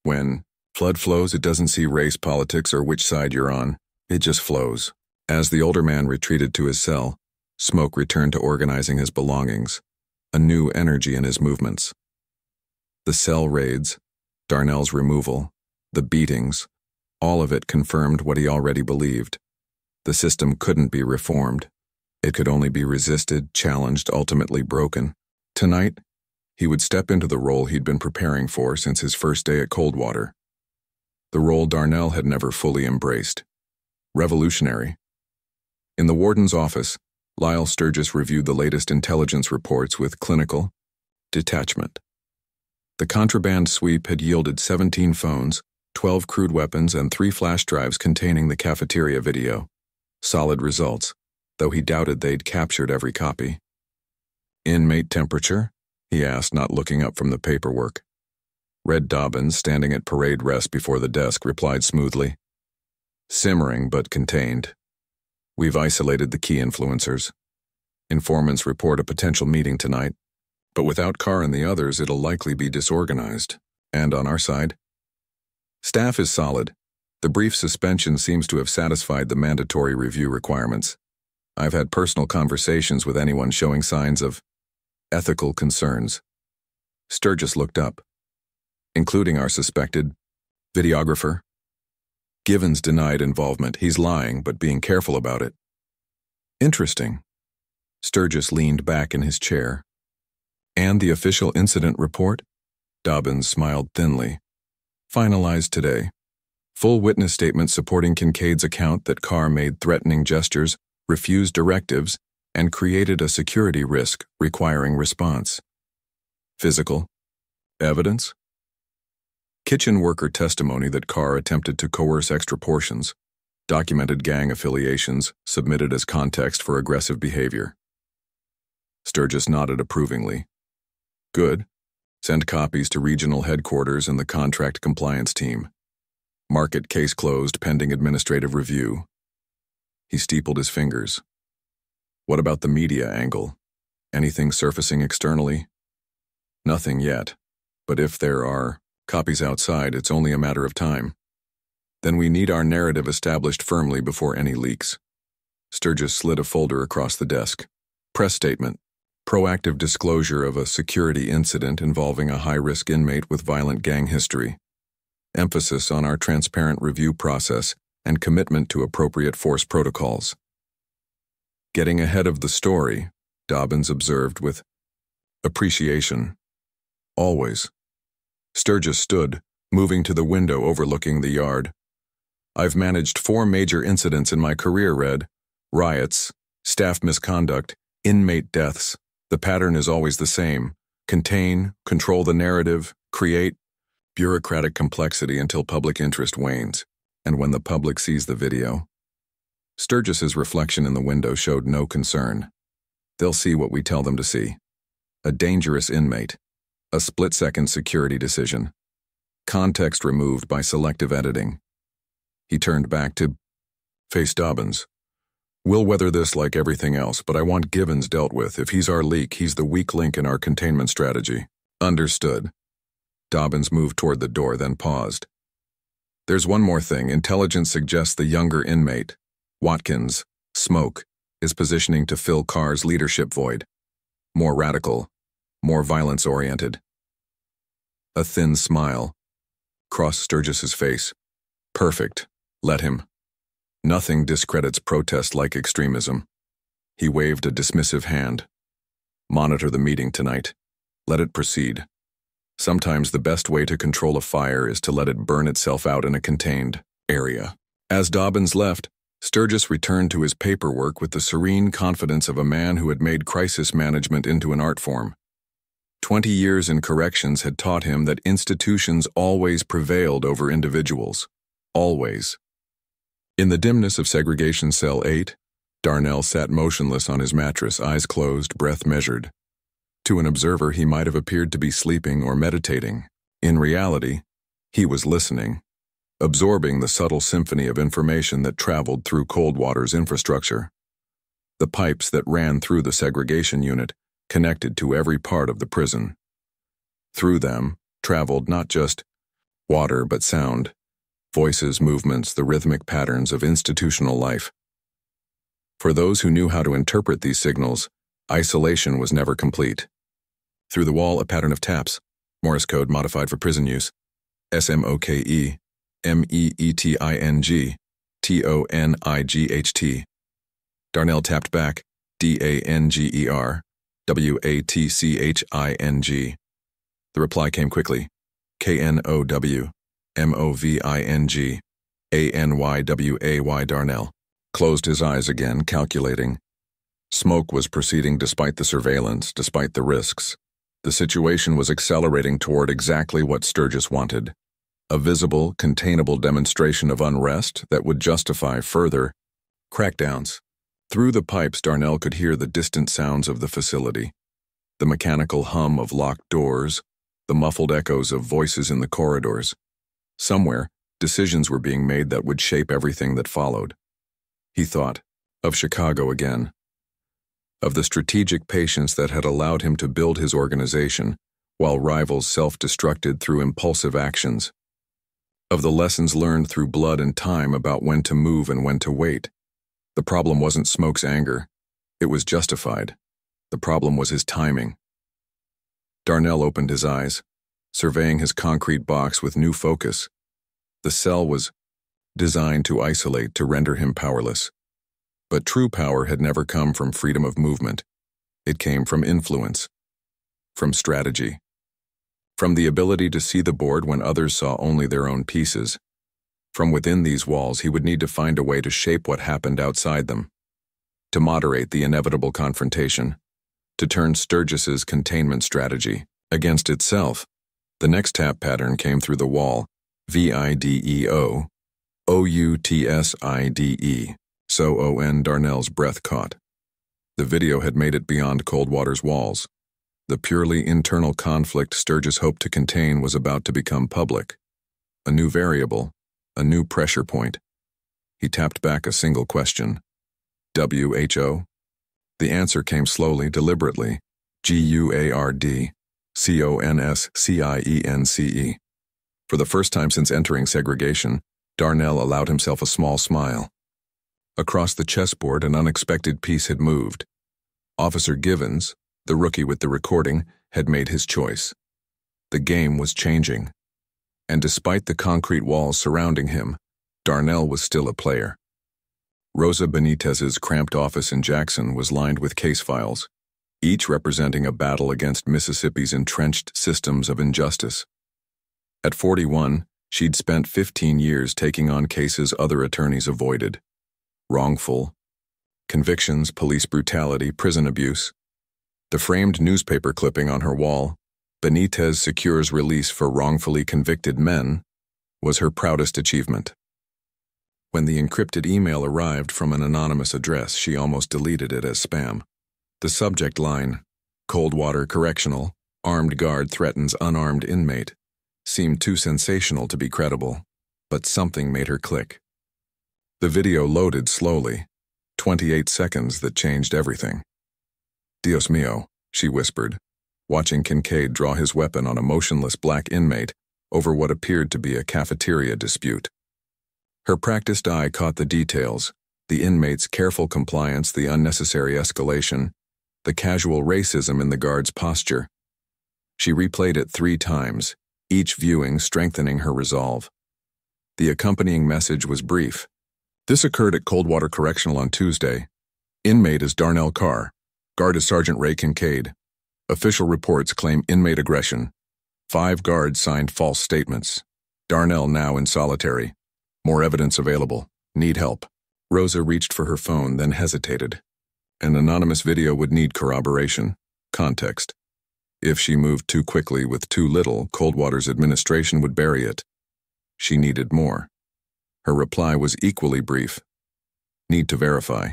when flood flows, it doesn't see race, politics, or which side you're on. It just flows." As the older man retreated to his cell, Smoke returned to organizing his belongings, a new energy in his movements. The cell raids, Darnell's removal, the beatings, all of it confirmed what he already believed. The system couldn't be reformed. It could only be resisted, challenged, ultimately broken. Tonight, he would step into the role he'd been preparing for since his first day at Coldwater. The role Darnell had never fully embraced. Revolutionary. In the warden's office, Lyle Sturgis reviewed the latest intelligence reports with clinical detachment. The contraband sweep had yielded 17 phones, 12 crude weapons, and 3 flash drives containing the cafeteria video. Solid results, though he doubted they'd captured every copy. "Inmate temperature?" he asked, not looking up from the paperwork. Red Dobbins, standing at parade rest before the desk, replied smoothly. "Simmering but contained. We've isolated the key influencers. Informants report a potential meeting tonight, but without Carr and the others, it'll likely be disorganized. And on our side, staff is solid. The brief suspension seems to have satisfied the mandatory review requirements. I've had personal conversations with anyone showing signs of ethical concerns." Sturgis looked up. "Including our suspected videographer?" "Givens denied involvement. He's lying, but being careful about it." "Interesting." Sturgis leaned back in his chair. "And the official incident report?" Dobbins smiled thinly. "Finalized today. Full witness statement supporting Kincaid's account that Carr made threatening gestures, refused directives, and created a security risk requiring response. Physical evidence? Kitchen worker testimony that Carr attempted to coerce extra portions. Documented gang affiliations submitted as context for aggressive behavior." Sturgis nodded approvingly. "Good. Send copies to regional headquarters and the contract compliance team. Mark it case closed pending administrative review." He steepled his fingers. What about the media angle? Anything surfacing externally? Nothing yet, but if there are copies outside, it's only a matter of time. Then we need our narrative established firmly before any leaks. Sturgis slid a folder across the desk. Press statement. Proactive disclosure of a security incident involving a high-risk inmate with violent gang history. Emphasis on our transparent review process and commitment to appropriate force protocols. Getting ahead of the story, Dobbins observed with appreciation. Always. Sturgis stood, moving to the window overlooking the yard. I've managed 4 major incidents in my career, Red. Riots, staff misconduct, inmate deaths. The pattern is always the same. Contain, control the narrative, create bureaucratic complexity until public interest wanes. And when the public sees the video, Sturgis's reflection in the window showed no concern. They'll see what we tell them to see. A dangerous inmate. A split-second security decision. Context removed by selective editing. He turned back to face Dobbins. We'll weather this like everything else, but I want Gibbons dealt with. If he's our leak, he's the weak link in our containment strategy. Understood. Dobbins moved toward the door, then paused. There's one more thing. Intelligence suggests the younger inmate, Watkins, Smoke, is positioning to fill Carr's leadership void. More radical, more violence-oriented. A thin smile crossed Sturgis's face. Perfect. Let him. Nothing discredits protest like extremism. He waved a dismissive hand. Monitor the meeting tonight. Let it proceed. Sometimes the best way to control a fire is to let it burn itself out in a contained area. As Dobbins left, Sturgis returned to his paperwork with the serene confidence of a man who had made crisis management into an art form. 20 years in corrections had taught him that institutions always prevailed over individuals. Always. In the dimness of segregation cell 8, Darnell sat motionless on his mattress, eyes closed, breath measured. To an observer, he might have appeared to be sleeping or meditating. In reality, he was listening, absorbing the subtle symphony of information that traveled through Coldwater's infrastructure. The pipes that ran through the segregation unit connected to every part of the prison. Through them traveled not just water but sound, voices, movements, the rhythmic patterns of institutional life. For those who knew how to interpret these signals, isolation was never complete. Through the wall, a pattern of taps, Morse code modified for prison use, SMOKE, MEETING, TONIGHT. Darnell tapped back, DANGER, WATCHING. The reply came quickly, KNOW, MOVING, ANYWAY. Darnell closed his eyes again, calculating. Smoke was proceeding despite the surveillance, despite the risks. The situation was accelerating toward exactly what Sturgis wanted. A visible, containable demonstration of unrest that would justify further crackdowns. Through the pipes, Darnell could hear the distant sounds of the facility. The mechanical hum of locked doors, the muffled echoes of voices in the corridors. Somewhere, decisions were being made that would shape everything that followed. He thought of Chicago again, of the strategic patience that had allowed him to build his organization while rivals self-destructed through impulsive actions, of the lessons learned through blood and time about when to move and when to wait. The problem wasn't Smoke's anger. It was justified. The problem was his timing. Darnell opened his eyes, surveying his concrete box with new focus. The cell was designed to isolate, to render him powerless. But true power had never come from freedom of movement. It came from influence, from strategy, from the ability to see the board when others saw only their own pieces. From within these walls, he would need to find a way to shape what happened outside them, to moderate the inevitable confrontation, to turn Sturgis's containment strategy against itself. The next tap pattern came through the wall, VIDEO, OUTSIDE. So Darnell's breath caught. The video had made it beyond Coldwater's walls. The purely internal conflict Sturgis hoped to contain was about to become public. A new variable, a new pressure point. He tapped back a single question. WHO? The answer came slowly, deliberately. GUARD-CONSCIENCE. For the first time since entering segregation, Darnell allowed himself a small smile. Across the chessboard, an unexpected piece had moved. Officer Givens, the rookie with the recording, had made his choice. The game was changing. And despite the concrete walls surrounding him, Darnell was still a player. Rosa Benitez's cramped office in Jackson was lined with case files, each representing a battle against Mississippi's entrenched systems of injustice. At 41, she'd spent 15 years taking on cases other attorneys avoided. Wrongful convictions, police brutality, prison abuse. The framed newspaper clipping on her wall, "Benitez secures release for wrongfully convicted men," was her proudest achievement. When the encrypted email arrived from an anonymous address, she almost deleted it as spam. The subject line, "Coldwater Correctional, armed guard threatens unarmed inmate," seemed too sensational to be credible, but something made her click. The video loaded slowly, 28 seconds that changed everything. "Dios mío," she whispered, watching Kincaid draw his weapon on a motionless black inmate over what appeared to be a cafeteria dispute. Her practiced eye caught the details, the inmate's careful compliance, the unnecessary escalation, the casual racism in the guard's posture. She replayed it 3 times, each viewing strengthening her resolve. The accompanying message was brief. "This occurred at Coldwater Correctional on Tuesday. Inmate is Darnell Carr. Guard is Sergeant Ray Kincaid. Official reports claim inmate aggression. 5 guards signed false statements. Darnell now in solitary. More evidence available. Need help." Rosa reached for her phone, then hesitated. An anonymous video would need corroboration, context. If she moved too quickly with too little, Coldwater's administration would bury it. She needed more. Her reply was equally brief. "Need to verify.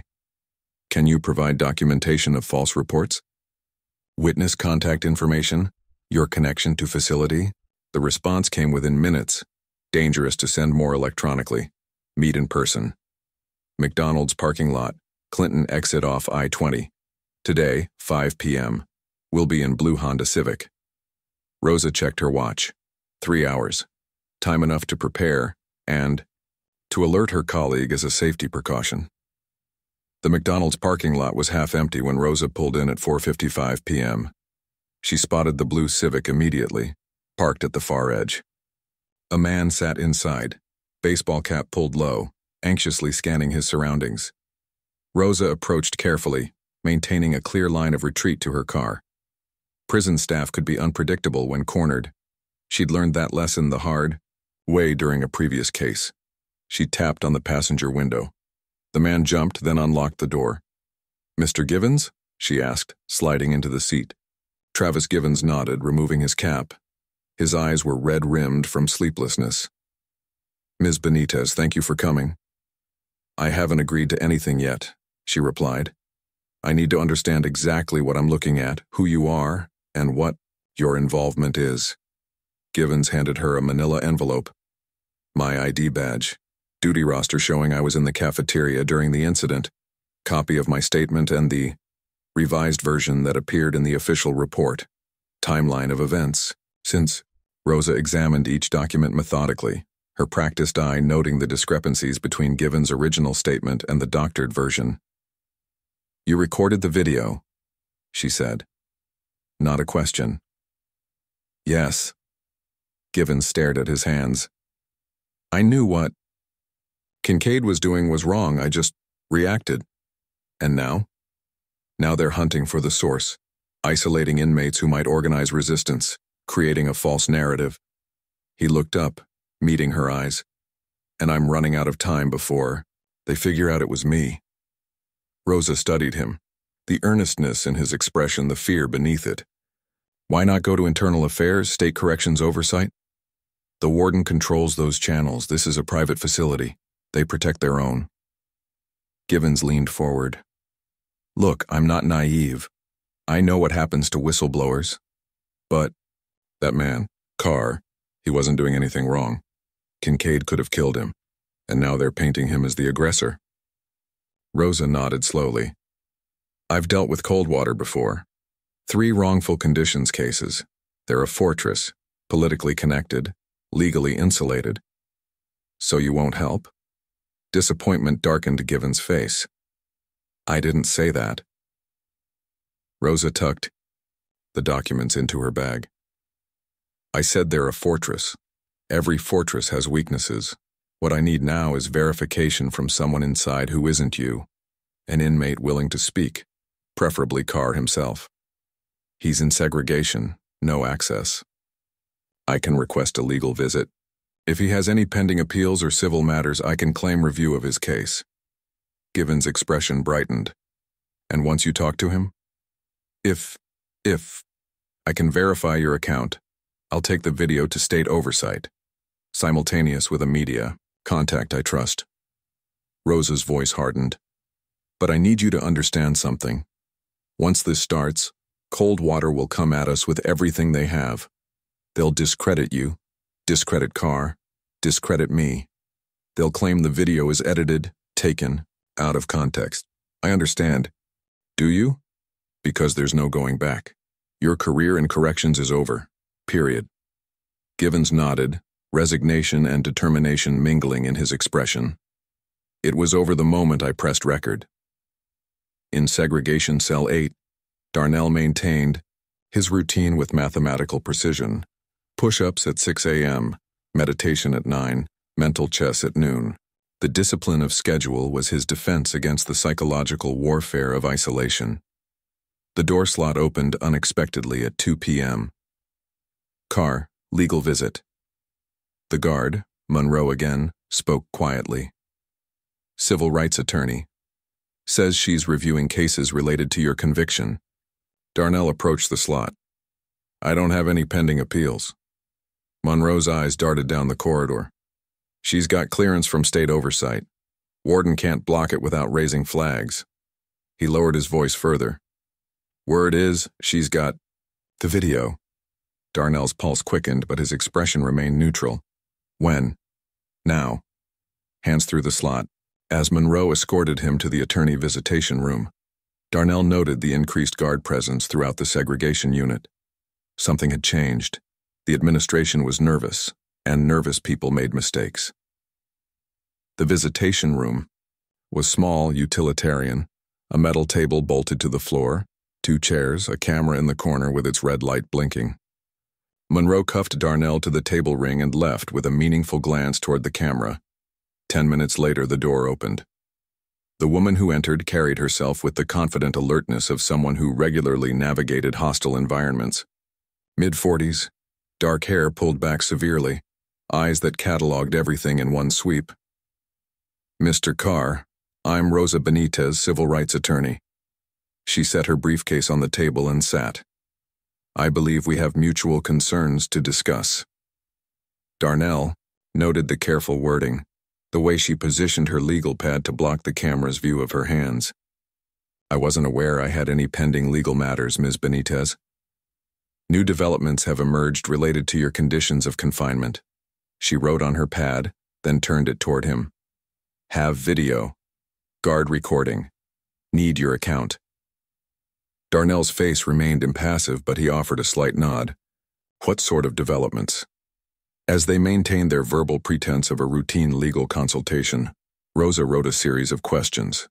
Can you provide documentation of false reports? Witness contact information? Your connection to facility?" The response came within minutes. "Dangerous to send more electronically. Meet in person. McDonald's parking lot, Clinton exit off I-20. Today, 5 p.m. We'll be in blue Honda Civic." Rosa checked her watch. 3 hours. Time enough to prepare and to alert her colleague as a safety precaution. The McDonald's parking lot was half empty when Rosa pulled in at 4:55 p.m. She spotted the blue Civic immediately, parked at the far edge. A man sat inside, baseball cap pulled low, anxiously scanning his surroundings. Rosa approached carefully, maintaining a clear line of retreat to her car. Prison staff could be unpredictable when cornered. She'd learned that lesson the hard way during a previous case. She tapped on the passenger window. The man jumped, then unlocked the door. "Mr. Givens?" she asked, sliding into the seat. Travis Givens nodded, removing his cap. His eyes were red-rimmed from sleeplessness. "Ms. Benitez, thank you for coming." "I haven't agreed to anything yet," she replied. "I need to understand exactly what I'm looking at, who you are, and what your involvement is." Givens handed her a manila envelope. "My ID badge. Duty roster showing I was in the cafeteria during the incident. Copy of my statement and the revised version that appeared in the official report. Timeline of events. Since Rosa examined each document methodically, her practiced eye noting the discrepancies between Givens' original statement and the doctored version. "You recorded the video," she said. Not a question. "Yes." Givens stared at his hands. "I knew what Kincaid was doing was wrong. I just reacted. And now? Now they're hunting for the source, isolating inmates who might organize resistance, creating a false narrative." He looked up, meeting her eyes. "And I'm running out of time before they figure out it was me." Rosa studied him, the earnestness in his expression, the fear beneath it. "Why not go to internal affairs, state corrections oversight? The warden controls those channels. This is a private facility. They protect their own." Givens leaned forward. "Look, I'm not naive. I know what happens to whistleblowers. But that man, Carr, he wasn't doing anything wrong. Kincaid could have killed him, and now they're painting him as the aggressor." Rosa nodded slowly. I've dealt with Coldwater before. 3 wrongful conditions cases. They're a fortress, politically connected, legally insulated. So you won't help? Disappointment darkened Given's face. I didn't say that. Rosa tucked the documents into her bag. I said they're a fortress. Every fortress has weaknesses. What I need now is verification from someone inside who isn't you. An inmate willing to speak, preferably Carr himself. He's in segregation, no access. I can request a legal visit. If he has any pending appeals or civil matters, I can claim review of his case. Given's expression brightened. And once you talk to him? If I can verify your account, I'll take the video to state oversight, simultaneous with a media contact I trust. Rosa's voice hardened. But I need you to understand something. Once this starts, Coldwater will come at us with everything they have. They'll discredit you, discredit Carr, discredit me. They'll claim the video is edited, taken, out of context. I understand. Do you? Because there's no going back. Your career in corrections is over. Period. Givens nodded, resignation and determination mingling in his expression. It was over the moment I pressed record. In segregation cell 8, Darnell maintained his routine with mathematical precision. Push-ups at 6 a.m., meditation at 9, mental chess at noon. The discipline of schedule was his defense against the psychological warfare of isolation. The door slot opened unexpectedly at 2 p.m. Carr, legal visit. The guard, Monroe again, spoke quietly. Civil rights attorney. Says she's reviewing cases related to your conviction. Darnell approached the slot. I don't have any pending appeals. Monroe's eyes darted down the corridor. She's got clearance from state oversight. Warden can't block it without raising flags. He lowered his voice further. Word is, she's got the video. Darnell's pulse quickened, but his expression remained neutral. When? Now. Hands through the slot. As Monroe escorted him to the attorney visitation room, Darnell noted the increased guard presence throughout the segregation unit. Something had changed. The administration was nervous, and nervous people made mistakes. The visitation room was small, utilitarian, a metal table bolted to the floor, 2 chairs, a camera in the corner with its red light blinking. Monroe cuffed Darnell to the table ring and left with a meaningful glance toward the camera. 10 minutes later, the door opened. The woman who entered carried herself with the confident alertness of someone who regularly navigated hostile environments. Mid-40s, dark hair pulled back severely, eyes that cataloged everything in one sweep. Mr. Carr, I'm Rosa Benitez, civil rights attorney. She set her briefcase on the table and sat. I believe we have mutual concerns to discuss. Darnell noted the careful wording, the way she positioned her legal pad to block the camera's view of her hands. I wasn't aware I had any pending legal matters, Ms. Benitez. New developments have emerged related to your conditions of confinement. She wrote on her pad, then turned it toward him. Have video. Guard recording. Need your account. Darnell's face remained impassive, but he offered a slight nod. What sort of developments? As they maintained their verbal pretense of a routine legal consultation, Rosa wrote a series of questions.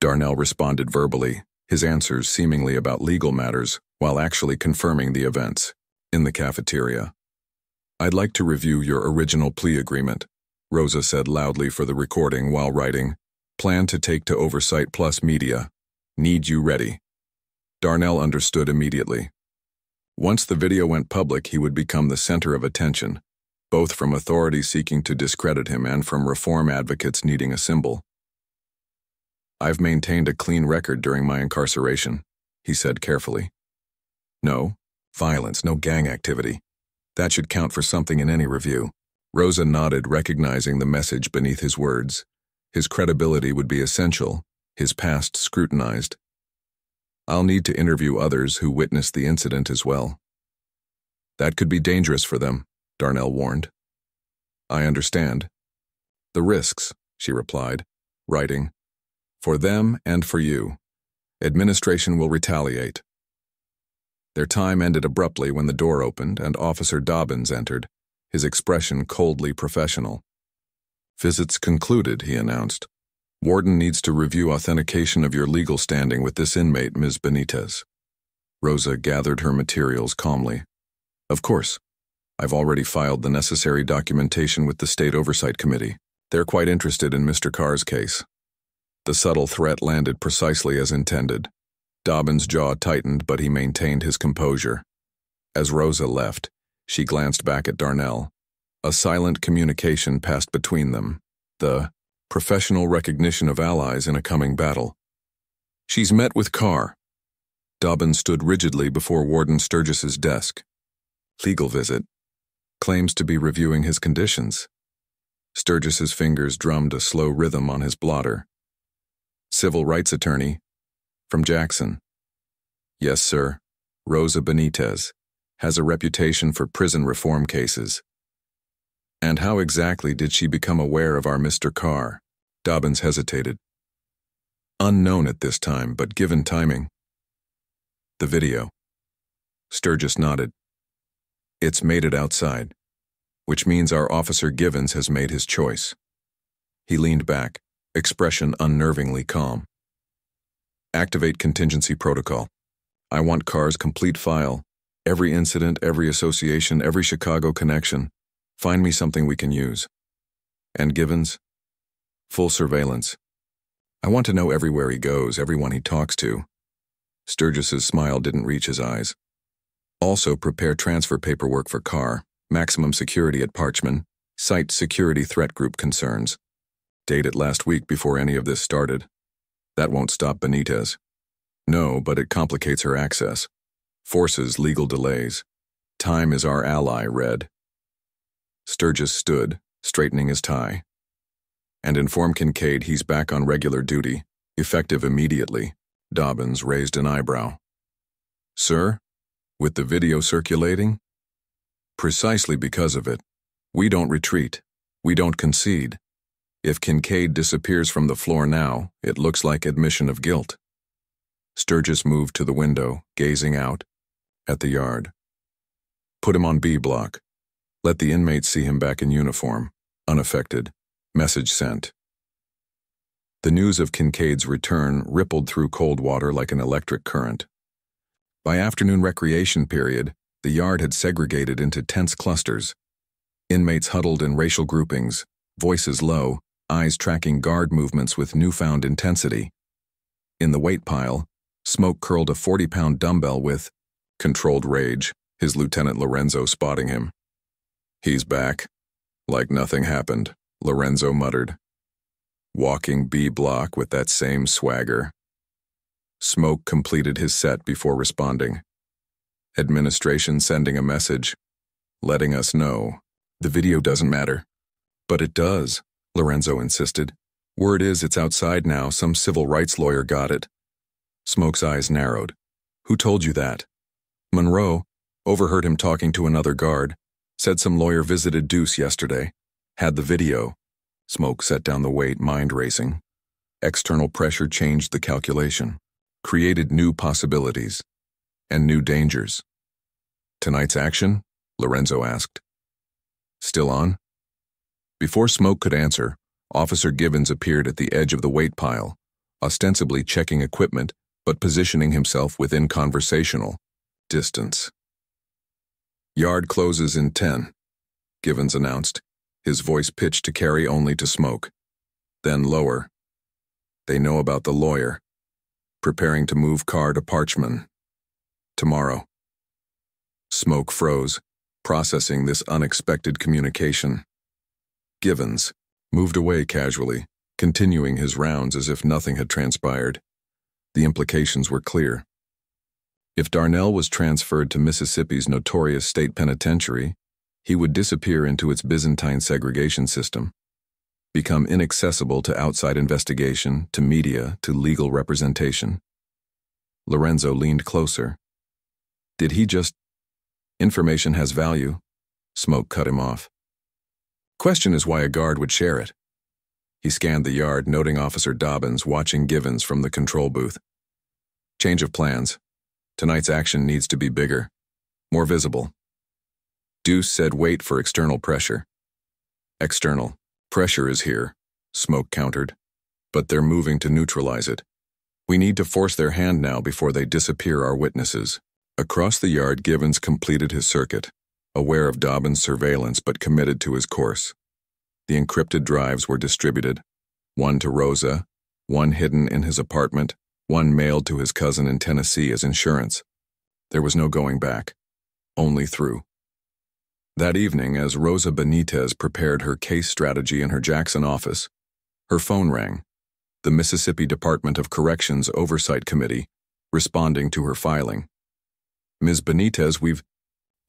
Darnell responded verbally, his answers seemingly about legal matters, while actually confirming the events. In the cafeteria. I'd like to review your original plea agreement, Rosa said loudly for the recording while writing. Plan to take to oversight plus media. Need you ready. Darnell understood immediately. Once the video went public, he would become the center of attention, both from authorities seeking to discredit him and from reform advocates needing a symbol. I've maintained a clean record during my incarceration, he said carefully. No violence, no gang activity. That should count for something in any review. Rosa nodded, recognizing the message beneath his words. His credibility would be essential, his past scrutinized. I'll need to interview others who witnessed the incident as well. That could be dangerous for them, Darnell warned. I understand. The risks, she replied, writing. For them and for you. Administration will retaliate. Their time ended abruptly when the door opened and Officer Dobbins entered, his expression coldly professional. Visits concluded, he announced. Warden needs to review authentication of your legal standing with this inmate, Ms. Benitez. Rosa gathered her materials calmly. Of course. I've already filed the necessary documentation with the State Oversight Committee. They're quite interested in Mr. Carr's case. The subtle threat landed precisely as intended. Dobbins' jaw tightened, but he maintained his composure. As Rosa left, she glanced back at Darnell. A silent communication passed between them. The professional recognition of allies in a coming battle. She's met with Carr. Dobbins stood rigidly before Warden Sturgis's desk. Legal visit. Claims to be reviewing his conditions. Sturgis's fingers drummed a slow rhythm on his blotter. Civil rights attorney. From Jackson. Yes, sir. Rosa Benitez. Has a reputation for prison reform cases. And how exactly did she become aware of our Mr. Carr? Dobbins hesitated. Unknown at this time, but given timing. The video. Sturgis nodded. It's made it outside, which means our Officer Givens has made his choice. He leaned back, expression unnervingly calm. Activate contingency protocol. I want Carr's complete file, every incident, every association, every Chicago connection. Find me something we can use. And Givens? Full surveillance. I want to know everywhere he goes, everyone he talks to. Sturgis's smile didn't reach his eyes. Also prepare transfer paperwork for Carr, maximum security at Parchman, cite security threat group concerns. Date it last week before any of this started. That won't stop Benitez. No, but it complicates her access. Forces legal delays. Time is our ally, Red. Sturgis stood, straightening his tie. And inform Kincaid he's back on regular duty, effective immediately. Dobbins raised an eyebrow. Sir? With the video circulating? Precisely because of it. We don't retreat. We don't concede. If Kincaid disappears from the floor now, it looks like admission of guilt. Sturgis moved to the window, gazing out at the yard. Put him on B block. Let the inmates see him back in uniform, unaffected. Message sent. The news of Kincaid's return rippled through Coldwater like an electric current. By afternoon recreation period, the yard had segregated into tense clusters. Inmates huddled in racial groupings, voices low, eyes tracking guard movements with newfound intensity. In the weight pile, Smoke curled a 40-pound dumbbell with controlled rage, his Lieutenant Lorenzo spotting him. He's back. Like nothing happened, Lorenzo muttered. Walking B block with that same swagger. Smoke completed his set before responding. Administration sending a message, letting us know. The video doesn't matter. But it does, Lorenzo insisted. Word is it's outside now, some civil rights lawyer got it. Smoke's eyes narrowed. Who told you that? Monroe. Overheard him talking to another guard. Said some lawyer visited Deuce yesterday. Had the video. Smoke set down the weight, mind racing. External pressure changed the calculation. Created new possibilities. And new dangers. Tonight's action? Lorenzo asked. Still on? Before Smoke could answer, Officer Givens appeared at the edge of the weight pile, ostensibly checking equipment, but positioning himself within conversational distance. Yard closes in 10, Givens announced, his voice pitched to carry only to Smoke. Then lower. They know about the lawyer. Preparing to move Carr to Parchman. Tomorrow. Smoke froze, processing this unexpected communication. Givens moved away casually, continuing his rounds as if nothing had transpired. The implications were clear. If Darnell was transferred to Mississippi's notorious state penitentiary, he would disappear into its Byzantine segregation system, become inaccessible to outside investigation, to media, to legal representation. Lorenzo leaned closer. Did he just... Information has value. Smoke cut him off. Question is why a guard would share it. He scanned the yard, noting Officer Dobbins watching Givens from the control booth. Change of plans. Tonight's action needs to be bigger, more visible. Deuce said wait for external pressure. External pressure is here, Smoke countered, but they're moving to neutralize it. We need to force their hand now before they disappear our witnesses. Across the yard, Givens completed his circuit, aware of Dobbins' surveillance but committed to his course. The encrypted drives were distributed, one to Rosa, one hidden in his apartment, one mailed to his cousin in Tennessee as insurance. There was no going back, only through. That evening, as Rosa Benitez prepared her case strategy in her Jackson office, her phone rang. The Mississippi Department of Corrections Oversight Committee, responding to her filing. Ms. Benitez, we've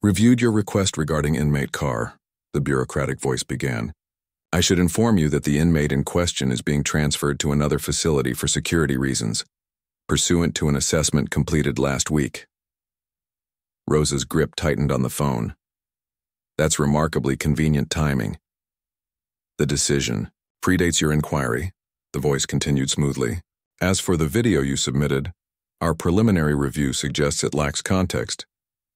reviewed your request regarding inmate Carr, the bureaucratic voice began. I should inform you that the inmate in question is being transferred to another facility for security reasons, pursuant to an assessment completed last week. Rosa's grip tightened on the phone. That's remarkably convenient timing. The decision predates your inquiry, the voice continued smoothly. As for the video you submitted, our preliminary review suggests it lacks context.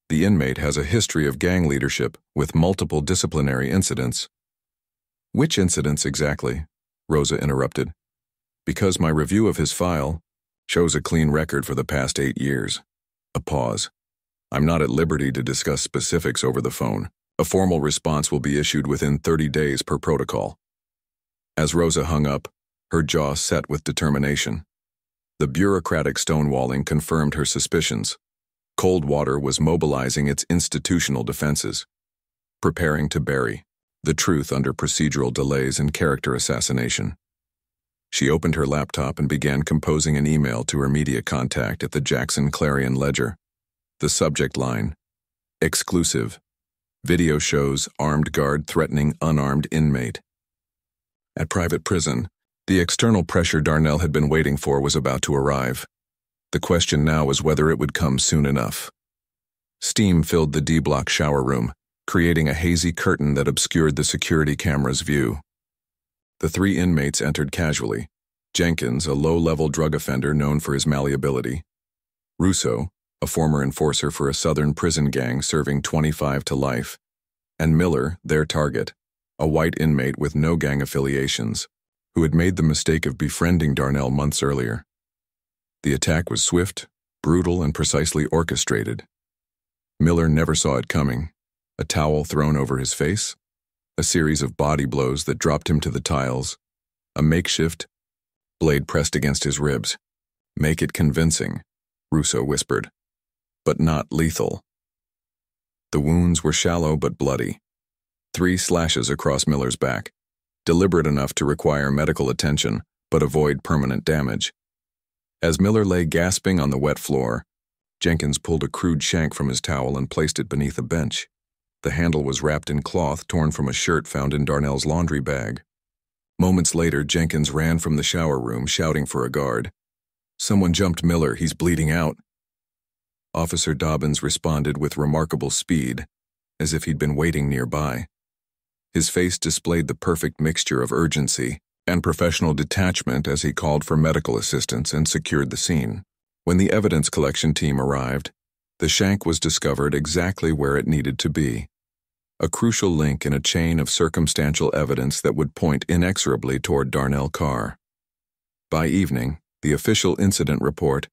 The inmate has a history of gang leadership with multiple disciplinary incidents. Which incidents exactly? Rosa interrupted. Because my review of his file shows a clean record for the past 8 years. A pause. I'm not at liberty to discuss specifics over the phone. A formal response will be issued within 30 days per protocol. As Rosa hung up, her jaw set with determination. The bureaucratic stonewalling confirmed her suspicions. Coldwater was mobilizing its institutional defenses, preparing to bury the truth under procedural delays and character assassination. She opened her laptop and began composing an email to her media contact at the Jackson Clarion Ledger. The subject line, exclusive. Video shows armed guard threatening unarmed inmate. At private prison, the external pressure Darnell had been waiting for was about to arrive. The question now was whether it would come soon enough. Steam filled the D-block shower room, creating a hazy curtain that obscured the security camera's view. The 3 inmates entered casually. Jenkins, a low-level drug offender known for his malleability. Russo, a former enforcer for a southern prison gang serving 25 to life. And Miller, their target, a white inmate with no gang affiliations, who had made the mistake of befriending Darnell months earlier. The attack was swift, brutal, and precisely orchestrated. Miller never saw it coming. A towel thrown over his face, a series of body blows that dropped him to the tiles, a makeshift blade pressed against his ribs. Make it convincing, Russo whispered, but not lethal. The wounds were shallow but bloody. 3 slashes across Miller's back, deliberate enough to require medical attention but avoid permanent damage. As Miller lay gasping on the wet floor, Jenkins pulled a crude shank from his towel and placed it beneath a bench. The handle was wrapped in cloth torn from a shirt found in Darnell's laundry bag. Moments later, Jenkins ran from the shower room, shouting for a guard. Someone jumped Miller, he's bleeding out. Officer Dobbins responded with remarkable speed, as if he'd been waiting nearby. His face displayed the perfect mixture of urgency and professional detachment as he called for medical assistance and secured the scene. When the evidence collection team arrived, the shank was discovered exactly where it needed to be. A crucial link in a chain of circumstantial evidence that would point inexorably toward Darnell Carr. By evening, the official incident report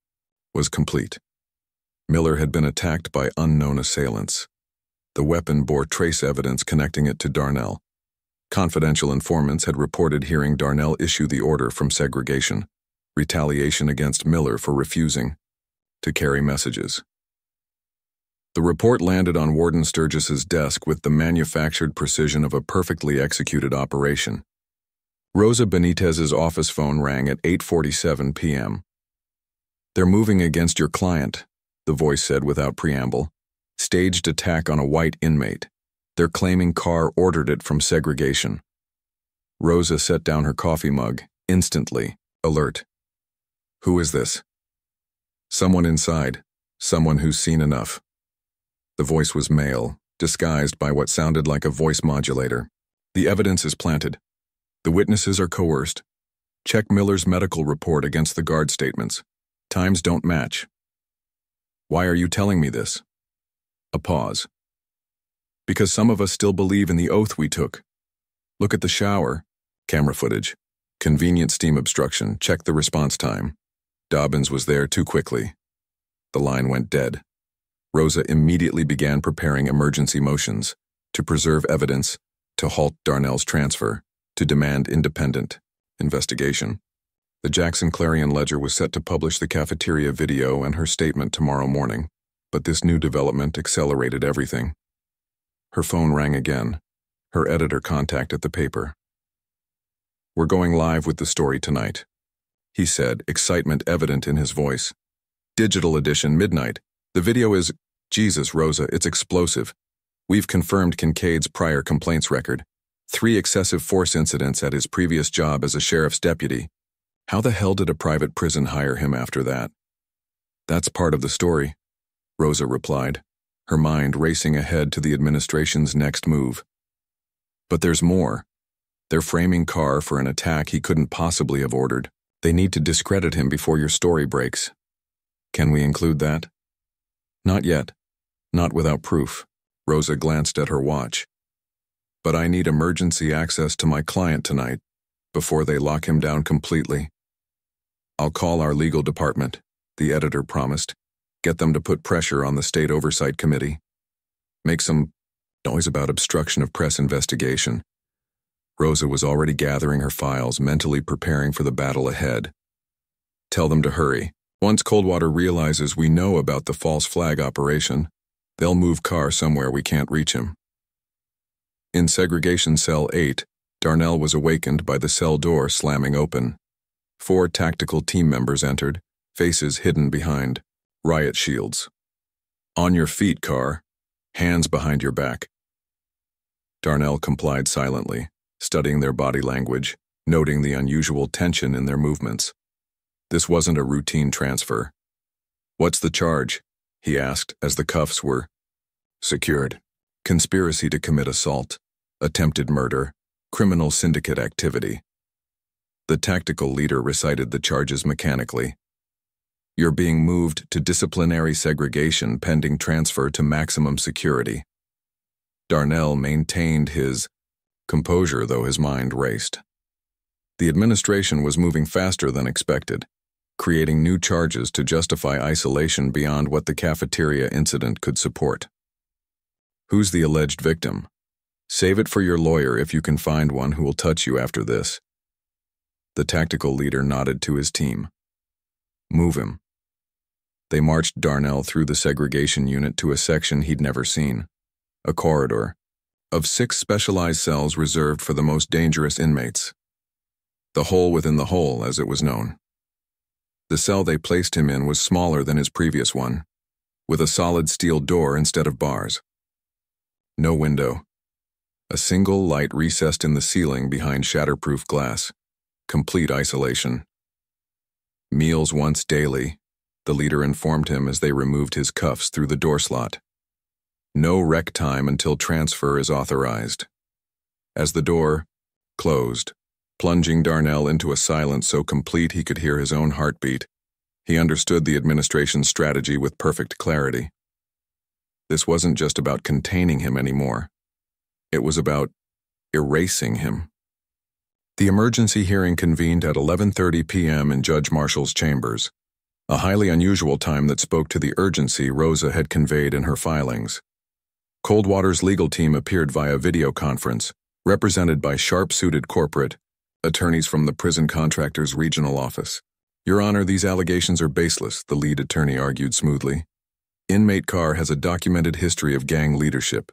was complete. Miller had been attacked by unknown assailants. The weapon bore trace evidence connecting it to Darnell. Confidential informants had reported hearing Darnell issue the order from segregation, retaliation against Miller for refusing to carry messages. The report landed on Warden Sturgis's desk with the manufactured precision of a perfectly executed operation. Rosa Benitez's office phone rang at 8:47 p.m. They're moving against your client, the voice said without preamble. Staged attack on a white inmate. They're claiming Carr ordered it from segregation. Rosa set down her coffee mug, instantly, alert. Who is this? Someone inside, someone who's seen enough. The voice was male, disguised by what sounded like a voice modulator. The evidence is planted. The witnesses are coerced. Check Miller's medical report against the guard statements. Times don't match. Why are you telling me this? A pause. Because some of us still believe in the oath we took. Look at the shower. Camera footage. Convenient steam obstruction. Check the response time. Dobbins was there too quickly. The line went dead. Rosa immediately began preparing emergency motions to preserve evidence, to halt Darnell's transfer, to demand independent investigation. The Jackson Clarion-Ledger was set to publish the cafeteria video and her statement tomorrow morning, but this new development accelerated everything. Her phone rang again. Her editor contacted the paper. "We're going live with the story tonight," he said, excitement evident in his voice. "Digital edition, midnight. The video is, Jesus, Rosa, it's explosive. We've confirmed Kincaid's prior complaints record. 3 excessive force incidents at his previous job as a sheriff's deputy. How the hell did a private prison hire him after that?" "That's part of the story," Rosa replied, her mind racing ahead to the administration's next move. "But there's more. They're framing Carr for an attack he couldn't possibly have ordered. They need to discredit him before your story breaks. Can we include that?" "Not yet. Not without proof." Rosa glanced at her watch. "But I need emergency access to my client tonight, before they lock him down completely." "I'll call our legal department," the editor promised. "Get them to put pressure on the State Oversight Committee. Make some noise about obstruction of press investigation." Rosa was already gathering her files, mentally preparing for the battle ahead. "Tell them to hurry. Once Coldwater realizes we know about the false flag operation, they'll move Carr somewhere we can't reach him." In segregation cell 8, Darnell was awakened by the cell door slamming open. 4 tactical team members entered, faces hidden behind riot shields. "On your feet, Carr. Hands behind your back." Darnell complied silently, studying their body language, noting the unusual tension in their movements. This wasn't a routine transfer. "What's the charge?" he asked as the cuffs were secured. "Conspiracy to commit assault, attempted murder, criminal syndicate activity." The tactical leader recited the charges mechanically. "You're being moved to disciplinary segregation pending transfer to maximum security." Darnell maintained his composure, though his mind raced. The administration was moving faster than expected, creating new charges to justify isolation beyond what the cafeteria incident could support. "Who's the alleged victim? Save it for your lawyer if you can find one who will touch you after this." The tactical leader nodded to his team. "Move him." They marched Darnell through the segregation unit to a section he'd never seen, a corridor of 6 specialized cells reserved for the most dangerous inmates. The hole within the hole, as it was known. The cell they placed him in was smaller than his previous one, with a solid steel door instead of bars. No window. A single light recessed in the ceiling behind shatterproof glass. Complete isolation. Meals once daily, the leader informed him as they removed his cuffs through the door slot. No rec time until transfer is authorized. As the door closed, plunging Darnell into a silence so complete he could hear his own heartbeat, he understood the administration's strategy with perfect clarity. This wasn't just about containing him anymore. It was about erasing him. The emergency hearing convened at 11:30 p.m. in Judge Marshall's chambers, a highly unusual time that spoke to the urgency Rosa had conveyed in her filings. Coldwater's legal team appeared via video conference, represented by sharp-suited corporate attorneys from the prison contractor's regional office. "Your Honor, these allegations are baseless," the lead attorney argued smoothly. "Inmate Carr has a documented history of gang leadership.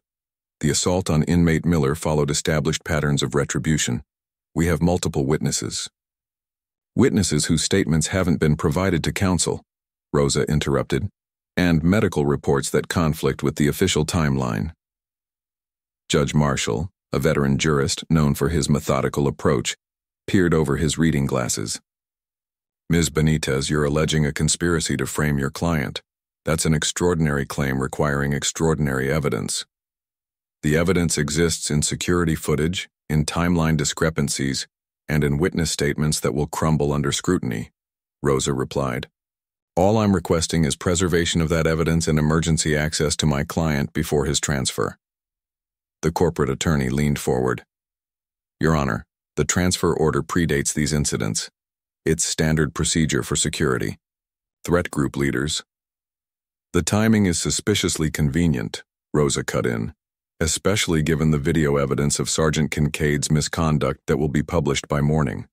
The assault on inmate Miller followed established patterns of retribution. We have multiple witnesses." "Witnesses whose statements haven't been provided to counsel," Rosa interrupted, "and medical reports that conflict with the official timeline." Judge Marshall, a veteran jurist known for his methodical approach, peered over his reading glasses. "Ms. Benitez, you're alleging a conspiracy to frame your client. That's an extraordinary claim requiring extraordinary evidence. The evidence exists in security footage, in timeline discrepancies, and in witness statements that will crumble under scrutiny, Rosa replied. All I'm requesting is preservation of that evidence and emergency access to my client before his transfer. The corporate attorney leaned forward. Your Honor, the transfer order predates these incidents. It's standard procedure for security. Threat group leaders. The timing is suspiciously convenient, Rosa cut in, especially given the video evidence of Sergeant Kincaid's misconduct that will be published by morning.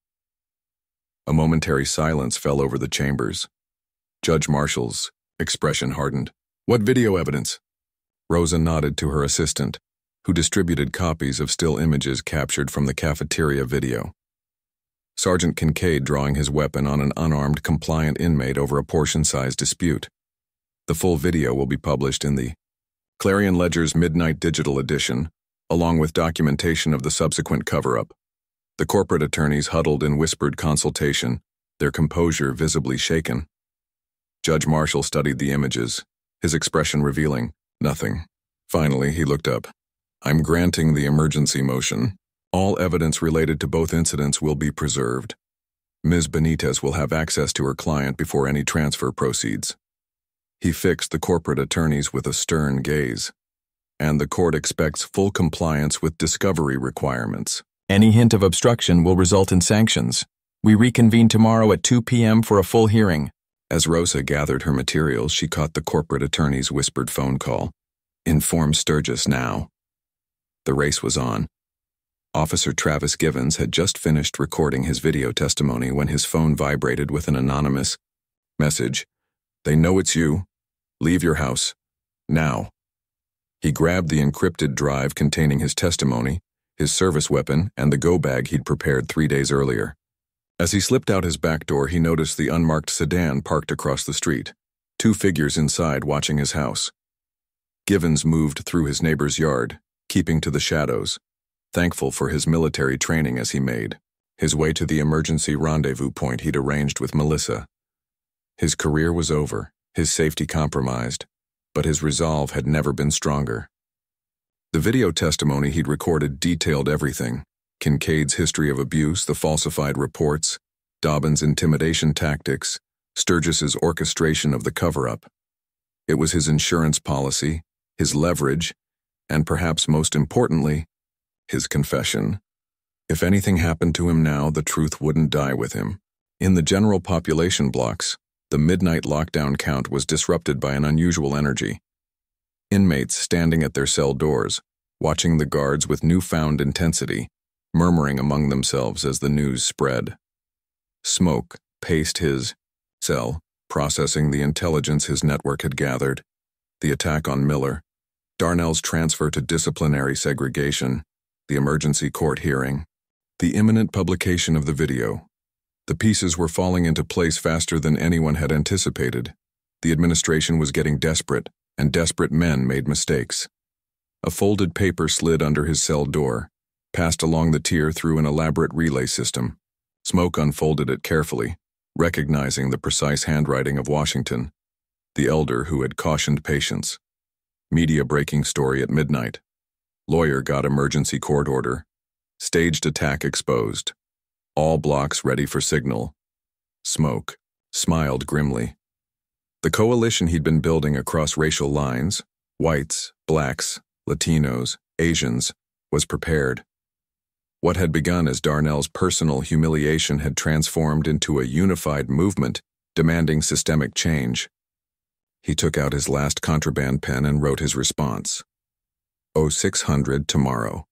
A momentary silence fell over the chambers. Judge Marshall's expression hardened. What video evidence? Rosa nodded to her assistant, who distributed copies of still images captured from the cafeteria video. Sergeant Kincaid drawing his weapon on an unarmed, compliant inmate over a portion-size dispute. The full video will be published in the Clarion Ledger's Midnight Digital Edition, along with documentation of the subsequent cover-up. The corporate attorneys huddled in whispered consultation, their composure visibly shaken. Judge Marshall studied the images, his expression revealing nothing. Finally, he looked up. I'm granting the emergency motion. All evidence related to both incidents will be preserved. Ms. Benitez will have access to her client before any transfer proceeds. He fixed the corporate attorneys with a stern gaze. And the court expects full compliance with discovery requirements. Any hint of obstruction will result in sanctions. We reconvene tomorrow at 2 p.m. for a full hearing. As Rosa gathered her materials, she caught the corporate attorney's whispered phone call. Inform Sturgis now. The race was on. Officer Travis Givens had just finished recording his video testimony when his phone vibrated with an anonymous message. They know it's you. Leave your house. Now. He grabbed the encrypted drive containing his testimony, his service weapon, and the go-bag he'd prepared 3 days earlier. As he slipped out his back door, he noticed the unmarked sedan parked across the street, 2 figures inside watching his house. Givens moved through his neighbor's yard, keeping to the shadows, thankful for his military training as he made his way to the emergency rendezvous point he'd arranged with Melissa. His career was over, his safety compromised, but his resolve had never been stronger. The video testimony he'd recorded detailed everything: Kincaid's history of abuse, the falsified reports, Dobbin's intimidation tactics, Sturgis's orchestration of the cover-up. It was his insurance policy, his leverage, and perhaps most importantly, his confession. If anything happened to him now, the truth wouldn't die with him. In the general population blocks, the midnight lockdown count was disrupted by an unusual energy. Inmates standing at their cell doors, watching the guards with newfound intensity, murmuring among themselves as the news spread. Smoke paced his cell, processing the intelligence his network had gathered. The attack on Miller, Darnell's transfer to disciplinary segregation, the emergency court hearing, the imminent publication of the video. The pieces were falling into place faster than anyone had anticipated. The administration was getting desperate, and desperate men made mistakes. A folded paper slid under his cell door, passed along the tier through an elaborate relay system. Smoke unfolded it carefully, recognizing the precise handwriting of Washington, the elder who had cautioned patience. Media breaking story at midnight. Lawyer got emergency court order. Staged attack exposed. All blocks ready for signal. Smoke smiled grimly. The coalition he'd been building across racial lines, whites, blacks, Latinos, Asians, was prepared. What had begun as Darnell's personal humiliation had transformed into a unified movement demanding systemic change. He took out his last contraband pen and wrote his response. 0600 tomorrow.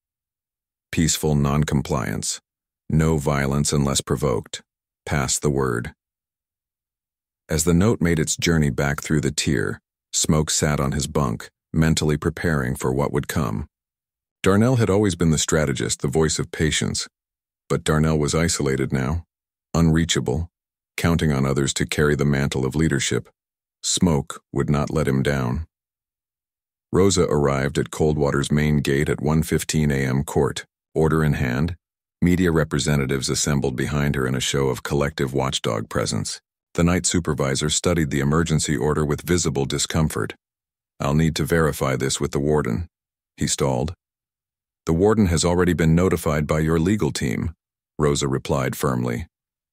Peaceful non-compliance. No violence unless provoked. Pass the word. As the note made its journey back through the tier, Smoke sat on his bunk, mentally preparing for what would come. Darnell had always been the strategist, the voice of patience, but Darnell was isolated now, unreachable, counting on others to carry the mantle of leadership. Smoke would not let him down. Rosa arrived at Coldwater's main gate at 1:15 a.m. court, order in hand. Media representatives assembled behind her in a show of collective watchdog presence. The night supervisor studied the emergency order with visible discomfort. I'll need to verify this with the warden, he stalled. The warden has already been notified by your legal team, Rosa replied firmly.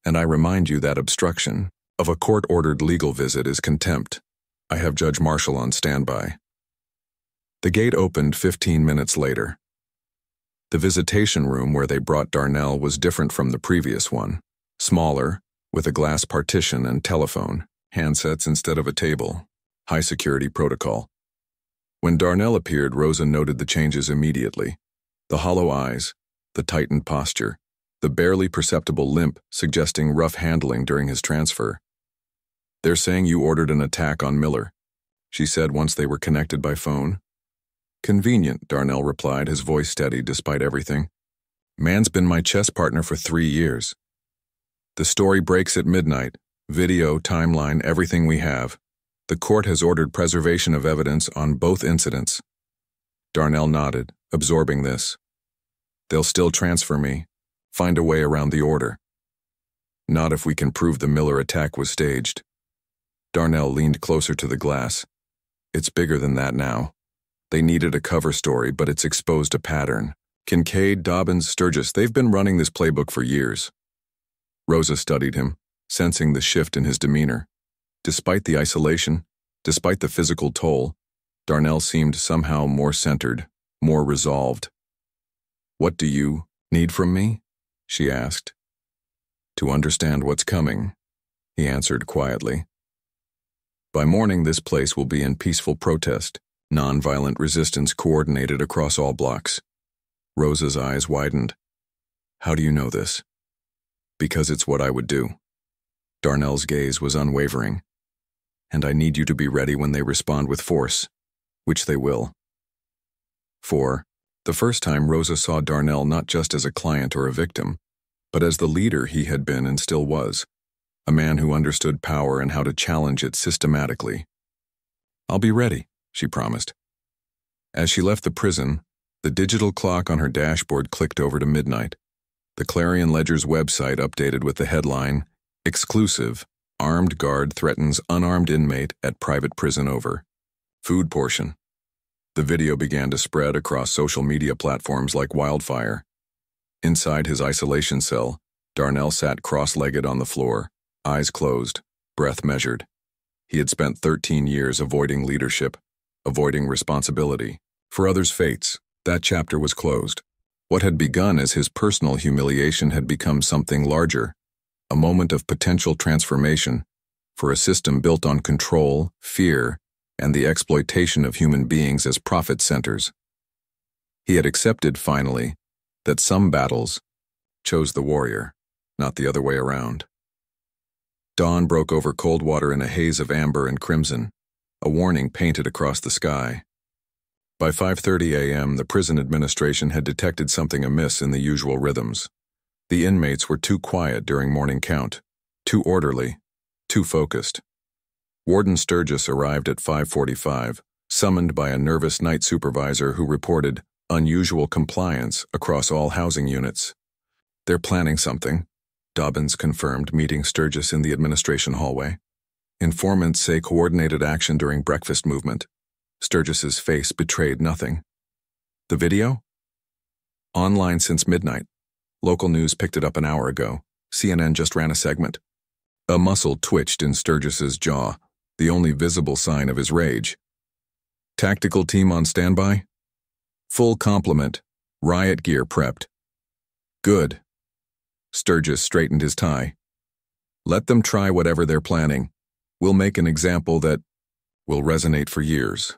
"And I remind you that obstruction of a court-ordered legal visit is contempt. I have Judge Marshall on standby." The gate opened 15 minutes later. The visitation room where they brought Darnell was different from the previous one. Smaller, with a glass partition and telephone, handsets instead of a table. High security protocol. When Darnell appeared, Rosa noted the changes immediately. The hollow eyes, the tightened posture, the barely perceptible limp suggesting rough handling during his transfer. "They're saying you ordered an attack on Miller," she said once they were connected by phone. "Convenient," Darnell replied, his voice steady despite everything. "Man's been my chess partner for 3 years. The story breaks at midnight. Video, timeline, everything we have. The court has ordered preservation of evidence on both incidents." Darnell nodded, absorbing this. "They'll still transfer me. Find a way around the order." "Not if we can prove the Miller attack was staged." Darnell leaned closer to the glass. "It's bigger than that now. They needed a cover story, but it's exposed a pattern. Kincaid, Dobbins, Sturgis, they've been running this playbook for years." Rosa studied him, sensing the shift in his demeanor. Despite the isolation, despite the physical toll, Darnell seemed somehow more centered, more resolved. "What do you need from me?" she asked. "To understand what's coming," he answered quietly. "By morning, this place will be in peaceful protest, nonviolent resistance coordinated across all blocks." Rosa's eyes widened. "How do you know this?" "Because it's what I would do." Darnell's gaze was unwavering. "And I need you to be ready when they respond with force, which they will." For the first time, Rosa saw Darnell not just as a client or a victim, but as the leader he had been and still was, a man who understood power and how to challenge it systematically. "I'll be ready," she promised. As she left the prison, the digital clock on her dashboard clicked over to midnight. The Clarion Ledger's website updated with the headline, "Exclusive, Armed Guard Threatens Unarmed Inmate at Private Prison Over. Food Portion." The video began to spread across social media platforms like wildfire. Inside his isolation cell, Darnell sat cross-legged on the floor, eyes closed, breath measured. He had spent 13 years avoiding leadership, avoiding responsibility. For others' fates, that chapter was closed. What had begun as his personal humiliation had become something larger, a moment of potential transformation for a system built on control, fear, and the exploitation of human beings as profit centers. He had accepted, finally, that some battles chose the warrior, not the other way around. Dawn broke over Coldwater in a haze of amber and crimson, a warning painted across the sky. By 5:30 a.m., the prison administration had detected something amiss in the usual rhythms. The inmates were too quiet during morning count, too orderly, too focused. Warden Sturgis arrived at 5:45, summoned by a nervous night supervisor who reported unusual compliance across all housing units. "They're planning something," Dobbins confirmed, meeting Sturgis in the administration hallway. "Informants say coordinated action during breakfast movement." Sturgis's face betrayed nothing. "The video?" "Online since midnight. Local news picked it up an hour ago. CNN just ran a segment." A muscle twitched in Sturgis's jaw, the only visible sign of his rage. "Tactical team on standby?" "Full complement. Riot gear prepped." "Good." Sturgis straightened his tie. "Let them try whatever they're planning. We'll make an example that will resonate for years."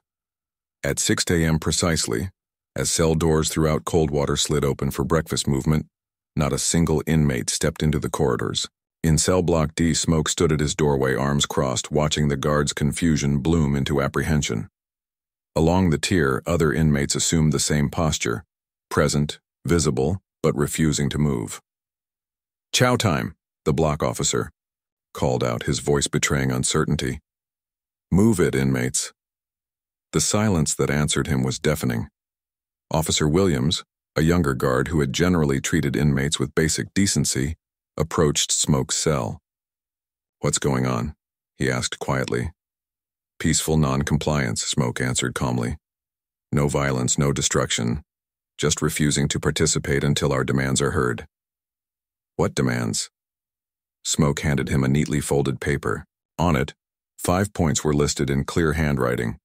At 6 a.m. precisely, as cell doors throughout Coldwater slid open for breakfast movement, not a single inmate stepped into the corridors. In cell block D, Smoke stood at his doorway, arms crossed, watching the guards' confusion bloom into apprehension. Along the tier, other inmates assumed the same posture, present, visible, but refusing to move. "Chow time," the block officer called out, his voice betraying uncertainty. "Move it, inmates." The silence that answered him was deafening. Officer Williams, a younger guard who had generally treated inmates with basic decency, approached Smoke's cell. "What's going on?" he asked quietly. "Peaceful non-compliance," Smoke answered calmly. "No violence, no destruction. Just refusing to participate until our demands are heard." What demands? Smoke handed him a neatly folded paper. On it, 5 points were listed in clear handwriting.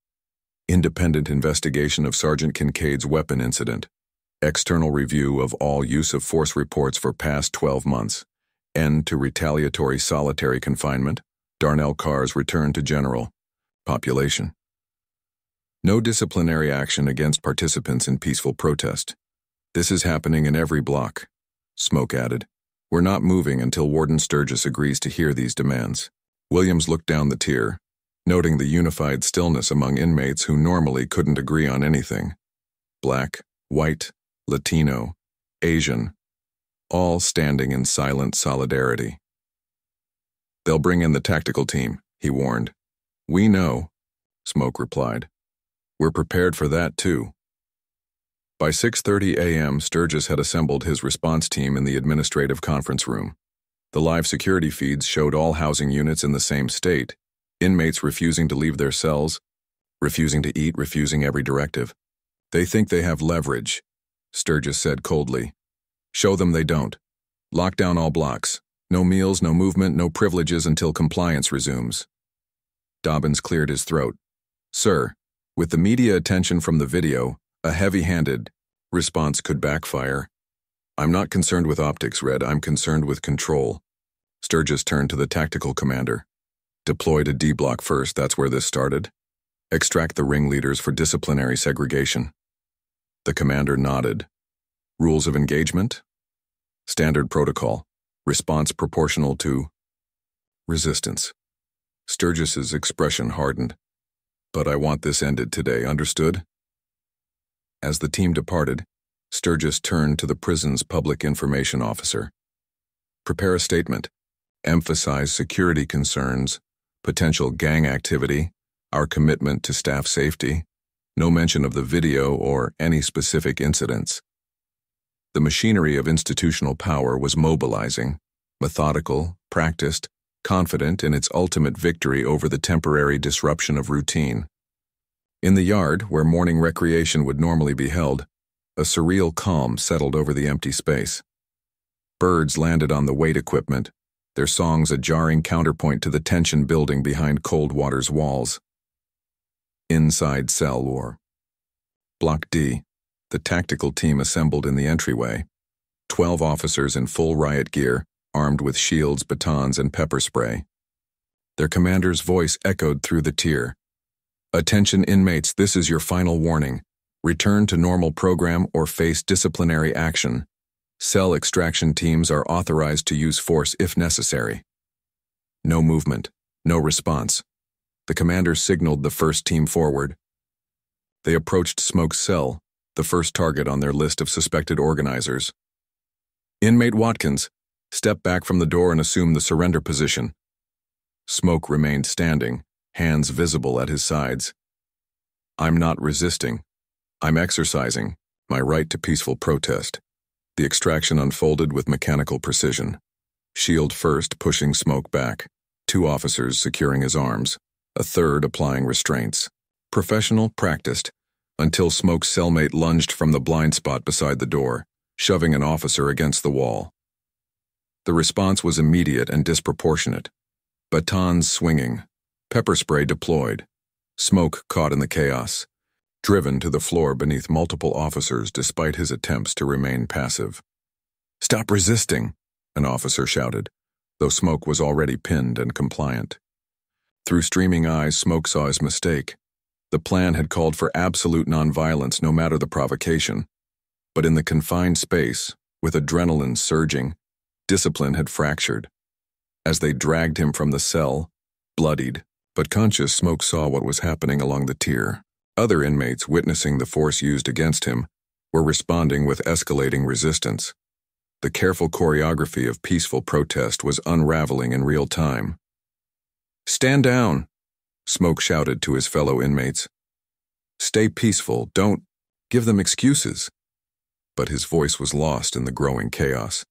Independent investigation of Sergeant Kincaid's weapon incident. External review of all use of force reports for past 12 months. End to retaliatory solitary confinement. Darnell Carr's return to general population. No disciplinary action against participants in peaceful protest. This is happening in every block, Smoke added. We're not moving until Warden Sturgis agrees to hear these demands. Williams looked down the tier, noting the unified stillness among inmates who normally couldn't agree on anything. Black, white, Latino, Asian, all standing in silent solidarity. They'll bring in the tactical team, he warned. We know, Smoke replied. We're prepared for that too. By 6:30 a.m., Sturgis had assembled his response team in the administrative conference room. The live security feeds showed all housing units in the same state, inmates refusing to leave their cells, refusing to eat, refusing every directive. They think they have leverage, Sturgis said coldly. Show them they don't. Lock down all blocks. No meals, no movement, no privileges until compliance resumes. Dobbins cleared his throat. Sir, with the media attention from the video, a heavy-handed response could backfire. I'm not concerned with optics, Red. I'm concerned with control. Sturgis turned to the tactical commander. Deploy to D block first, that's where this started. Extract the ringleaders for disciplinary segregation. The commander nodded. Rules of engagement? Standard protocol. Response proportional to resistance. Sturgis's expression hardened. But I want this ended today, understood? As the team departed, Sturgis turned to the prison's public information officer. Prepare a statement. Emphasize security concerns, potential gang activity, our commitment to staff safety, no mention of the video or any specific incidents. The machinery of institutional power was mobilizing, methodical, practiced, confident in its ultimate victory over the temporary disruption of routine. In the yard, where morning recreation would normally be held, a surreal calm settled over the empty space. Birds landed on the weight equipment, their songs a jarring counterpoint to the tension building behind Coldwater's walls. Inside cell war. Block D, the tactical team assembled in the entryway. 12 officers in full riot gear, armed with shields, batons, and pepper spray. Their commander's voice echoed through the tier. Attention inmates, this is your final warning. Return to normal program or face disciplinary action. Cell extraction teams are authorized to use force if necessary. No movement, no response. The commander signaled the first team forward. They approached Smoke's cell, the first target on their list of suspected organizers. Inmate Watkins, step back from the door and assume the surrender position. Smoke remained standing, hands visible at his sides. I'm not resisting. I'm exercising my right to peaceful protest. The extraction unfolded with mechanical precision. Shield first pushing Smoke back, 2 officers securing his arms, a third applying restraints. Professional, practiced, until Smoke's cellmate lunged from the blind spot beside the door, shoving an officer against the wall. The response was immediate and disproportionate. Batons swinging, pepper spray deployed, Smoke caught in the chaos, driven to the floor beneath multiple officers despite his attempts to remain passive. Stop resisting, an officer shouted, though Smoke was already pinned and compliant. Through streaming eyes, Smoke saw his mistake. The plan had called for absolute nonviolence no matter the provocation. But in the confined space, with adrenaline surging, discipline had fractured. As they dragged him from the cell, bloodied, but conscious, Smoke saw what was happening along the tier. Other inmates, witnessing the force used against him, were responding with escalating resistance. The careful choreography of peaceful protest was unraveling in real time. Stand down, Smoke shouted to his fellow inmates. Stay peaceful, don't give them excuses. But his voice was lost in the growing chaos.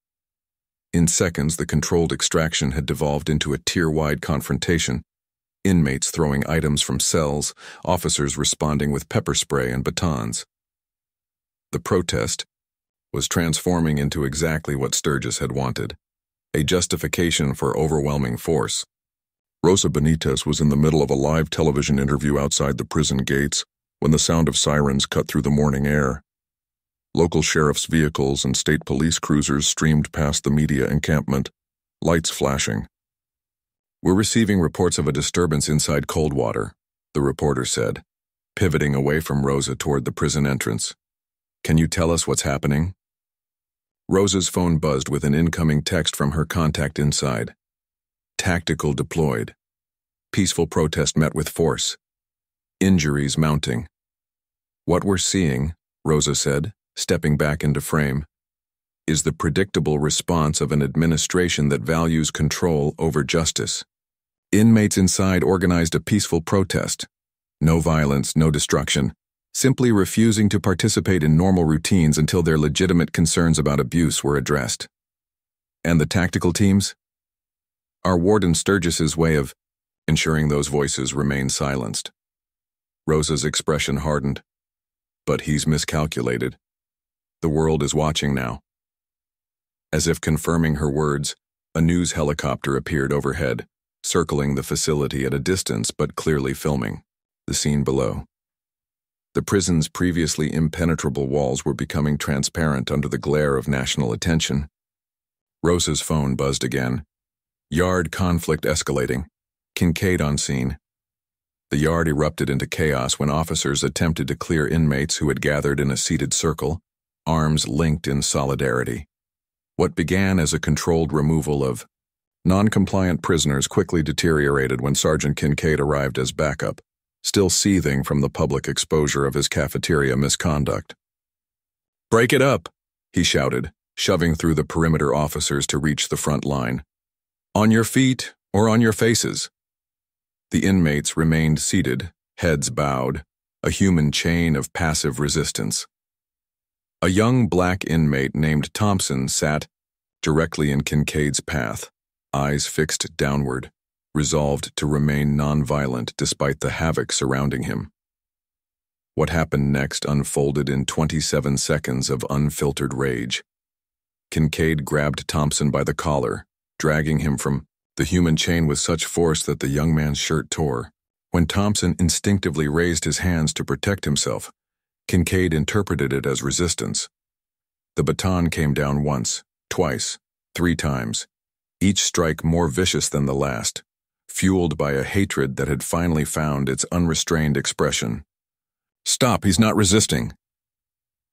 In seconds, the controlled extraction had devolved into a tier-wide confrontation. Inmates throwing items from cells, officers responding with pepper spray and batons. The protest was transforming into exactly what Sturgis had wanted. a justification for overwhelming force. Rosa Benitez was in the middle of a live television interview outside the prison gates when the sound of sirens cut through the morning air. Local sheriff's vehicles and state police cruisers streamed past the media encampment, lights flashing. "We're receiving reports of a disturbance inside Coldwater," the reporter said, pivoting away from Rosa toward the prison entrance. "Can you tell us what's happening?" Rosa's phone buzzed with an incoming text from her contact inside. "Tactical deployed. Peaceful protest met with force. Injuries mounting." "What we're seeing," Rosa said, stepping back into frame, "is the predictable response of an administration that values control over justice. Inmates inside organized a peaceful protest. No violence, no destruction, simply refusing to participate in normal routines until their legitimate concerns about abuse were addressed." "And the tactical teams?" "Our Warden Sturgis's way of ensuring those voices remain silenced." Rosa's expression hardened. "But he's miscalculated. The world is watching now." As if confirming her words, a news helicopter appeared overhead, circling the facility at a distance but clearly filming the scene below. The prison's previously impenetrable walls were becoming transparent under the glare of national attention. Rosa's phone buzzed again. "Yard conflict escalating. Kincaid on scene." The yard erupted into chaos when officers attempted to clear inmates who had gathered in a seated circle, arms linked in solidarity. What began as a controlled removal of non-compliant prisoners quickly deteriorated when Sergeant Kincaid arrived as backup, still seething from the public exposure of his cafeteria misconduct. "Break it up," he shouted, shoving through the perimeter officers to reach the front line. "On your feet or on your faces." The inmates remained seated, heads bowed, a human chain of passive resistance. A young black inmate named Thompson sat directly in Kincaid's path, eyes fixed downward, resolved to remain nonviolent despite the havoc surrounding him. What happened next unfolded in 27 seconds of unfiltered rage. Kincaid grabbed Thompson by the collar, dragging him from the human chain with such force that the young man's shirt tore. When Thompson instinctively raised his hands to protect himself, Kincaid interpreted it as resistance. The baton came down once, twice, 3 times, each strike more vicious than the last, fueled by a hatred that had finally found its unrestrained expression. "Stop, he's not resisting."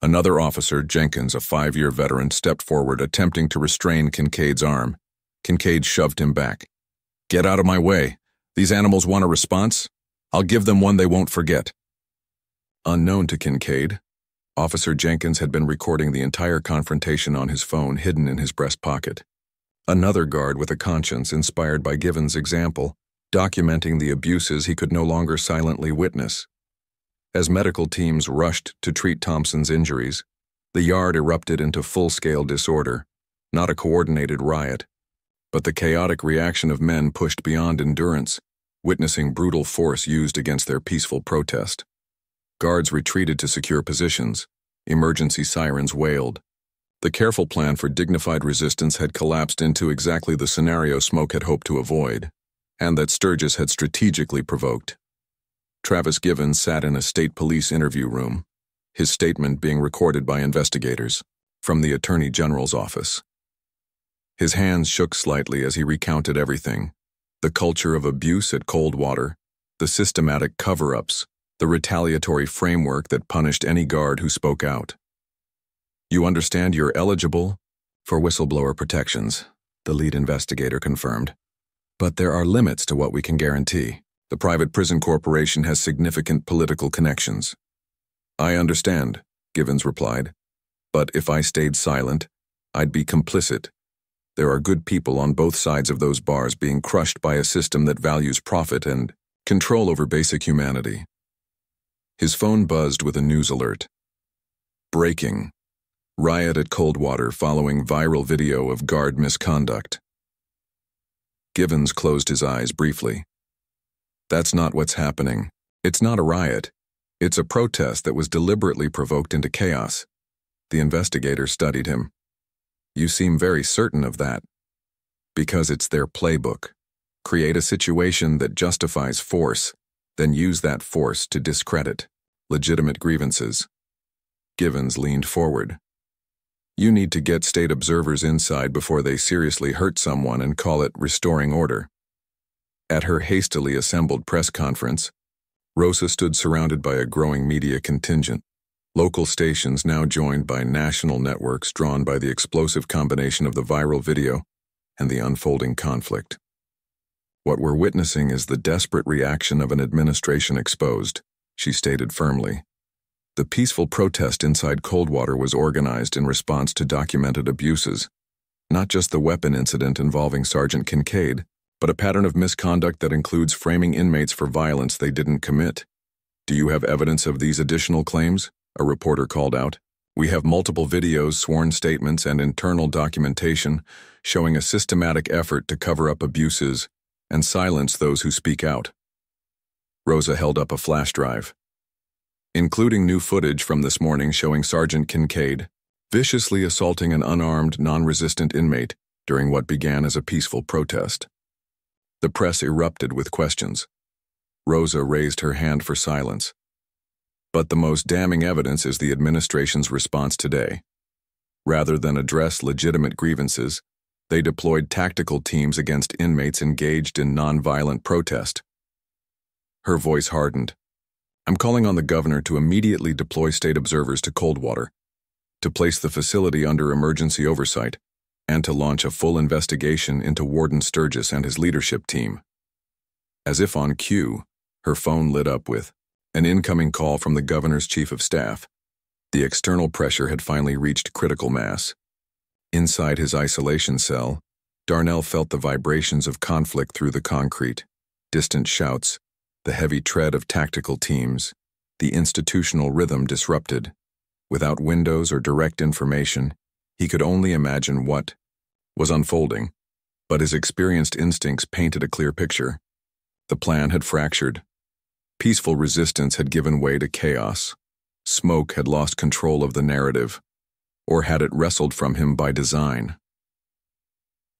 Another officer, Jenkins, a 5-year veteran, stepped forward, attempting to restrain Kincaid's arm. Kincaid shoved him back. "Get out of my way. These animals want a response. I'll give them one they won't forget." Unknown to Kincaid, Officer Jenkins had been recording the entire confrontation on his phone hidden in his breast pocket. Another guard with a conscience inspired by Given's example, documenting the abuses he could no longer silently witness. As medical teams rushed to treat Thompson's injuries, the yard erupted into full-scale disorder, not a coordinated riot, but the chaotic reaction of men pushed beyond endurance, witnessing brutal force used against their peaceful protest. Guards retreated to secure positions. Emergency sirens wailed. The careful plan for dignified resistance had collapsed into exactly the scenario Smoke had hoped to avoid, and that Sturgis had strategically provoked. Travis Given sat in a state police interview room, his statement being recorded by investigators from the Attorney General's office. His hands shook slightly as he recounted everything: the culture of abuse at Coldwater, the systematic cover-ups, the retaliatory framework that punished any guard who spoke out. "You understand you're eligible for whistleblower protections," the lead investigator confirmed. "But there are limits to what we can guarantee. The private prison corporation has significant political connections." "I understand," Givens replied. "But if I stayed silent, I'd be complicit. There are good people on both sides of those bars being crushed by a system that values profit and control over basic humanity." His phone buzzed with a news alert. Breaking. Riot at Coldwater following viral video of guard misconduct. Givens closed his eyes briefly. "That's not what's happening. It's not a riot. It's a protest that was deliberately provoked into chaos." The investigator studied him. "You seem very certain of that." Because it's their playbook. Create a situation that justifies force, then use that force to discredit legitimate grievances. Givens leaned forward. You need to get state observers inside before they seriously hurt someone and call it restoring order. At her hastily assembled press conference, Rosa stood surrounded by a growing media contingent, local stations now joined by national networks drawn by the explosive combination of the viral video and the unfolding conflict. What we're witnessing is the desperate reaction of an administration exposed, she stated firmly. The peaceful protest inside Coldwater was organized in response to documented abuses, not just the weapon incident involving Sergeant Kincaid, but a pattern of misconduct that includes framing inmates for violence they didn't commit. Do you have evidence of these additional claims? A reporter called out. We have multiple videos, sworn statements, and internal documentation showing a systematic effort to cover up abuses and silence those who speak out. Rosa held up a flash drive, including new footage from this morning showing Sergeant Kincaid viciously assaulting an unarmed, non-resistant inmate during what began as a peaceful protest. The press erupted with questions. Rosa raised her hand for silence. But the most damning evidence is the administration's response today. Rather than address legitimate grievances, they deployed tactical teams against inmates engaged in nonviolent protest. Her voice hardened. I'm calling on the governor to immediately deploy state observers to Coldwater, to place the facility under emergency oversight, and to launch a full investigation into Warden Sturgis and his leadership team. As if on cue, her phone lit up with an incoming call from the governor's chief of staff. The external pressure had finally reached critical mass. Inside his isolation cell, Darnell felt the vibrations of conflict through the concrete, distant shouts, the heavy tread of tactical teams, the institutional rhythm disrupted. Without windows or direct information, he could only imagine what was unfolding, but his experienced instincts painted a clear picture. The plan had fractured. Peaceful resistance had given way to chaos. Smoke had lost control of the narrative, or had it wrestled from him by design?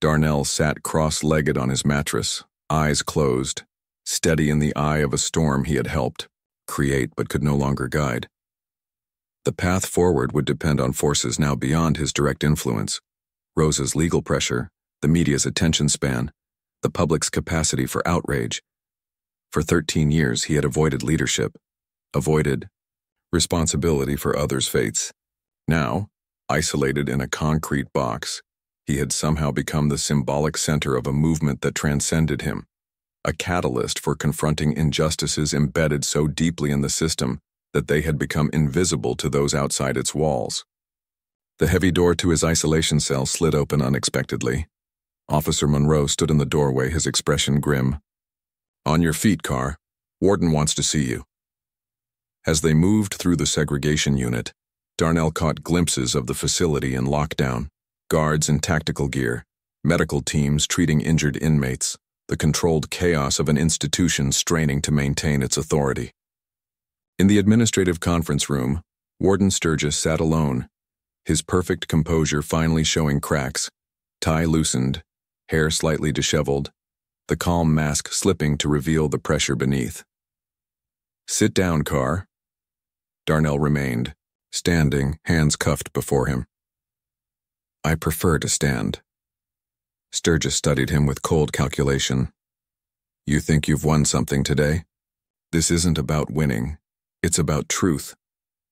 Darnell sat cross-legged on his mattress, eyes closed, steady in the eye of a storm he had helped create but could no longer guide. The path forward would depend on forces now beyond his direct influence: Rosa's legal pressure, the media's attention span, the public's capacity for outrage. For 13 years he had avoided leadership, avoided responsibility for others' fates. Now, isolated in a concrete box, he had somehow become the symbolic center of a movement that transcended him, a catalyst for confronting injustices embedded so deeply in the system that they had become invisible to those outside its walls. The heavy door to his isolation cell slid open unexpectedly. Officer Monroe stood in the doorway, his expression grim. On your feet, Carr. Warden wants to see you. As they moved through the segregation unit, Darnell caught glimpses of the facility in lockdown, guards in tactical gear, medical teams treating injured inmates, the controlled chaos of an institution straining to maintain its authority. In the administrative conference room, Warden Sturgis sat alone, his perfect composure finally showing cracks, tie loosened, hair slightly disheveled, the calm mask slipping to reveal the pressure beneath. Sit down, Carr. Darnell remained, standing, hands cuffed before him. I prefer to stand. Sturgis studied him with cold calculation. You think you've won something today? This isn't about winning. It's about truth,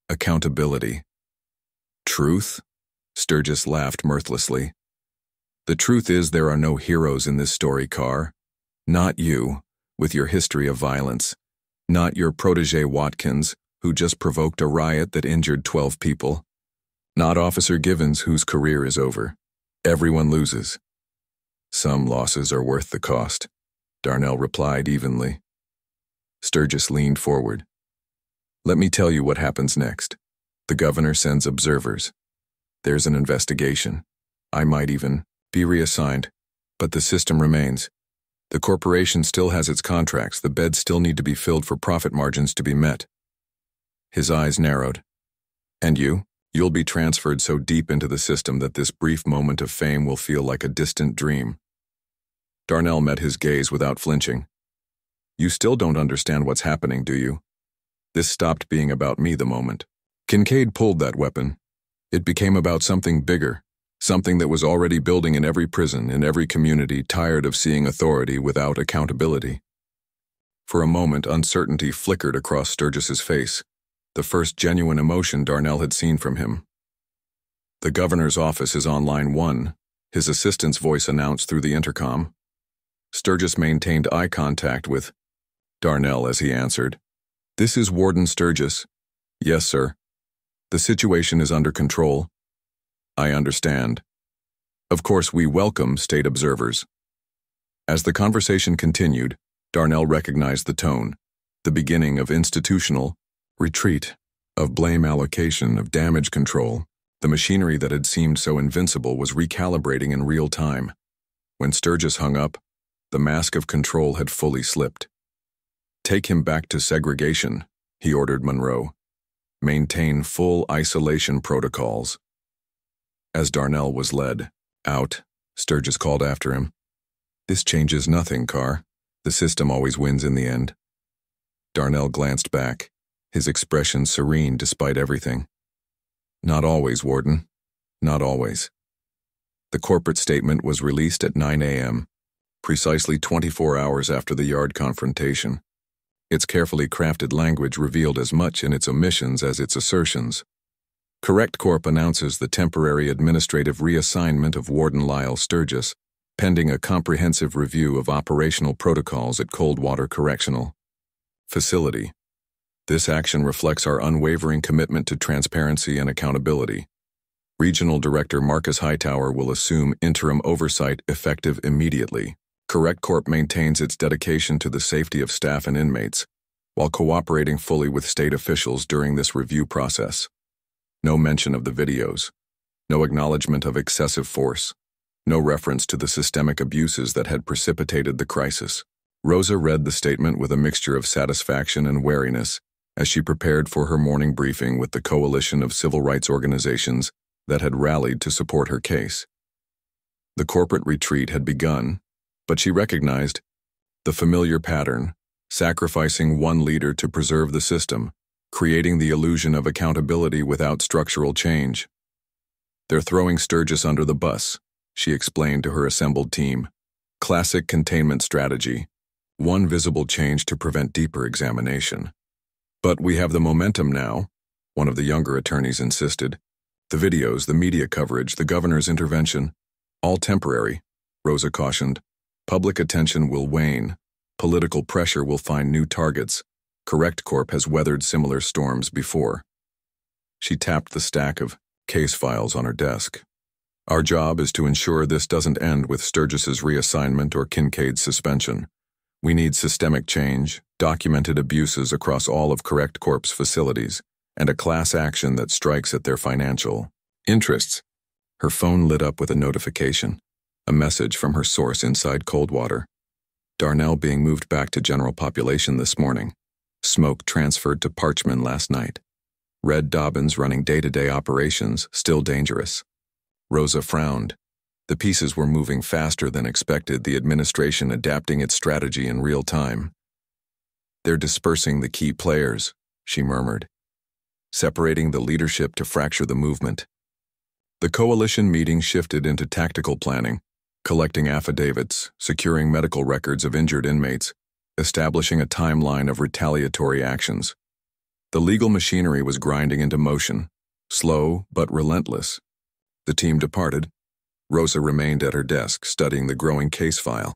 accountability. Truth? Sturgis laughed mirthlessly. The truth is there are no heroes in this story, Carr. Not you, with your history of violence. Not your protege Watkins, who just provoked a riot that injured 12 people. Not Officer Givens, whose career is over. Everyone loses. Some losses are worth the cost, Darnell replied evenly. Sturgis leaned forward. Let me tell you what happens next. The governor sends observers. There's an investigation. I might even be reassigned, but the system remains. The corporation still has its contracts. The beds still need to be filled for profit margins to be met. His eyes narrowed. And you? You'll be transferred so deep into the system that this brief moment of fame will feel like a distant dream. Darnell met his gaze without flinching. You still don't understand what's happening, do you? This stopped being about me the moment Kincaid pulled that weapon. It became about something bigger, something that was already building in every prison, in every community, tired of seeing authority without accountability. For a moment, uncertainty flickered across Sturgis's face, the first genuine emotion Darnell had seen from him. The governor's office is on line 1, his assistant's voice announced through the intercom. Sturgis maintained eye contact with Darnell as he answered. This is Warden Sturgis. Yes, sir. The situation is under control. I understand. Of course, we welcome state observers. As the conversation continued, Darnell recognized the tone, the beginning of institutional retreat, of blame allocation, of damage control. The machinery that had seemed so invincible was recalibrating in real time. When Sturgis hung up, the mask of control had fully slipped. Take him back to segregation, he ordered Monroe. Maintain full isolation protocols. As Darnell was led out, Sturgis called after him. This changes nothing, Carr. The system always wins in the end. Darnell glanced back, his expression serene despite everything. Not always, Warden. Not always. The corporate statement was released at 9 a.m., precisely 24 hours after the yard confrontation. Its carefully crafted language revealed as much in its omissions as its assertions. Correct Corp announces the temporary administrative reassignment of Warden Lyle Sturgis, pending a comprehensive review of operational protocols at Coldwater Correctional Facility. This action reflects our unwavering commitment to transparency and accountability. Regional Director Marcus Hightower will assume interim oversight effective immediately. Correct Corp maintains its dedication to the safety of staff and inmates, while cooperating fully with state officials during this review process. No mention of the videos, no acknowledgement of excessive force, no reference to the systemic abuses that had precipitated the crisis. Rosa read the statement with a mixture of satisfaction and wariness as she prepared for her morning briefing with the coalition of civil rights organizations that had rallied to support her case. The corporate retreat had begun, but she recognized the familiar pattern, sacrificing one leader to preserve the system, creating the illusion of accountability without structural change. They're throwing Sturgis under the bus, she explained to her assembled team. Classic containment strategy, one visible change to prevent deeper examination. But we have the momentum now, one of the younger attorneys insisted. The videos, the media coverage, the governor's intervention, all temporary, Rosa cautioned. Public attention will wane. Political pressure will find new targets. Correct Corp has weathered similar storms before. She tapped the stack of case files on her desk. Our job is to ensure this doesn't end with Sturgis's reassignment or Kincaid's suspension. We need systemic change, documented abuses across all of Correct Corp's facilities, and a class action that strikes at their financial interests. Her phone lit up with a notification, a message from her source inside Coldwater. Darnell being moved back to general population this morning. Smoke transferred to Parchman last night. Red Dobbins running day-to-day operations, still dangerous. Rosa frowned. The pieces were moving faster than expected, the administration adapting its strategy in real time. They're dispersing the key players, she murmured, separating the leadership to fracture the movement. The coalition meeting shifted into tactical planning, collecting affidavits, securing medical records of injured inmates, establishing a timeline of retaliatory actions. The legal machinery was grinding into motion, slow but relentless. The team departed. Rosa remained at her desk, studying the growing case file.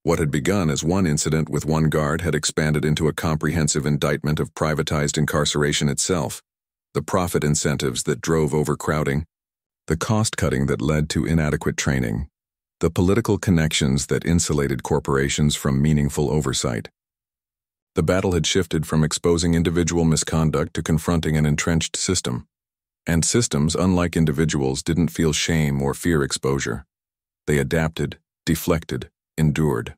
What had begun as one incident with one guard had expanded into a comprehensive indictment of privatized incarceration itself, the profit incentives that drove overcrowding, the cost-cutting that led to inadequate training, the political connections that insulated corporations from meaningful oversight. The battle had shifted from exposing individual misconduct to confronting an entrenched system. And systems, unlike individuals, didn't feel shame or fear exposure. They adapted, deflected, endured.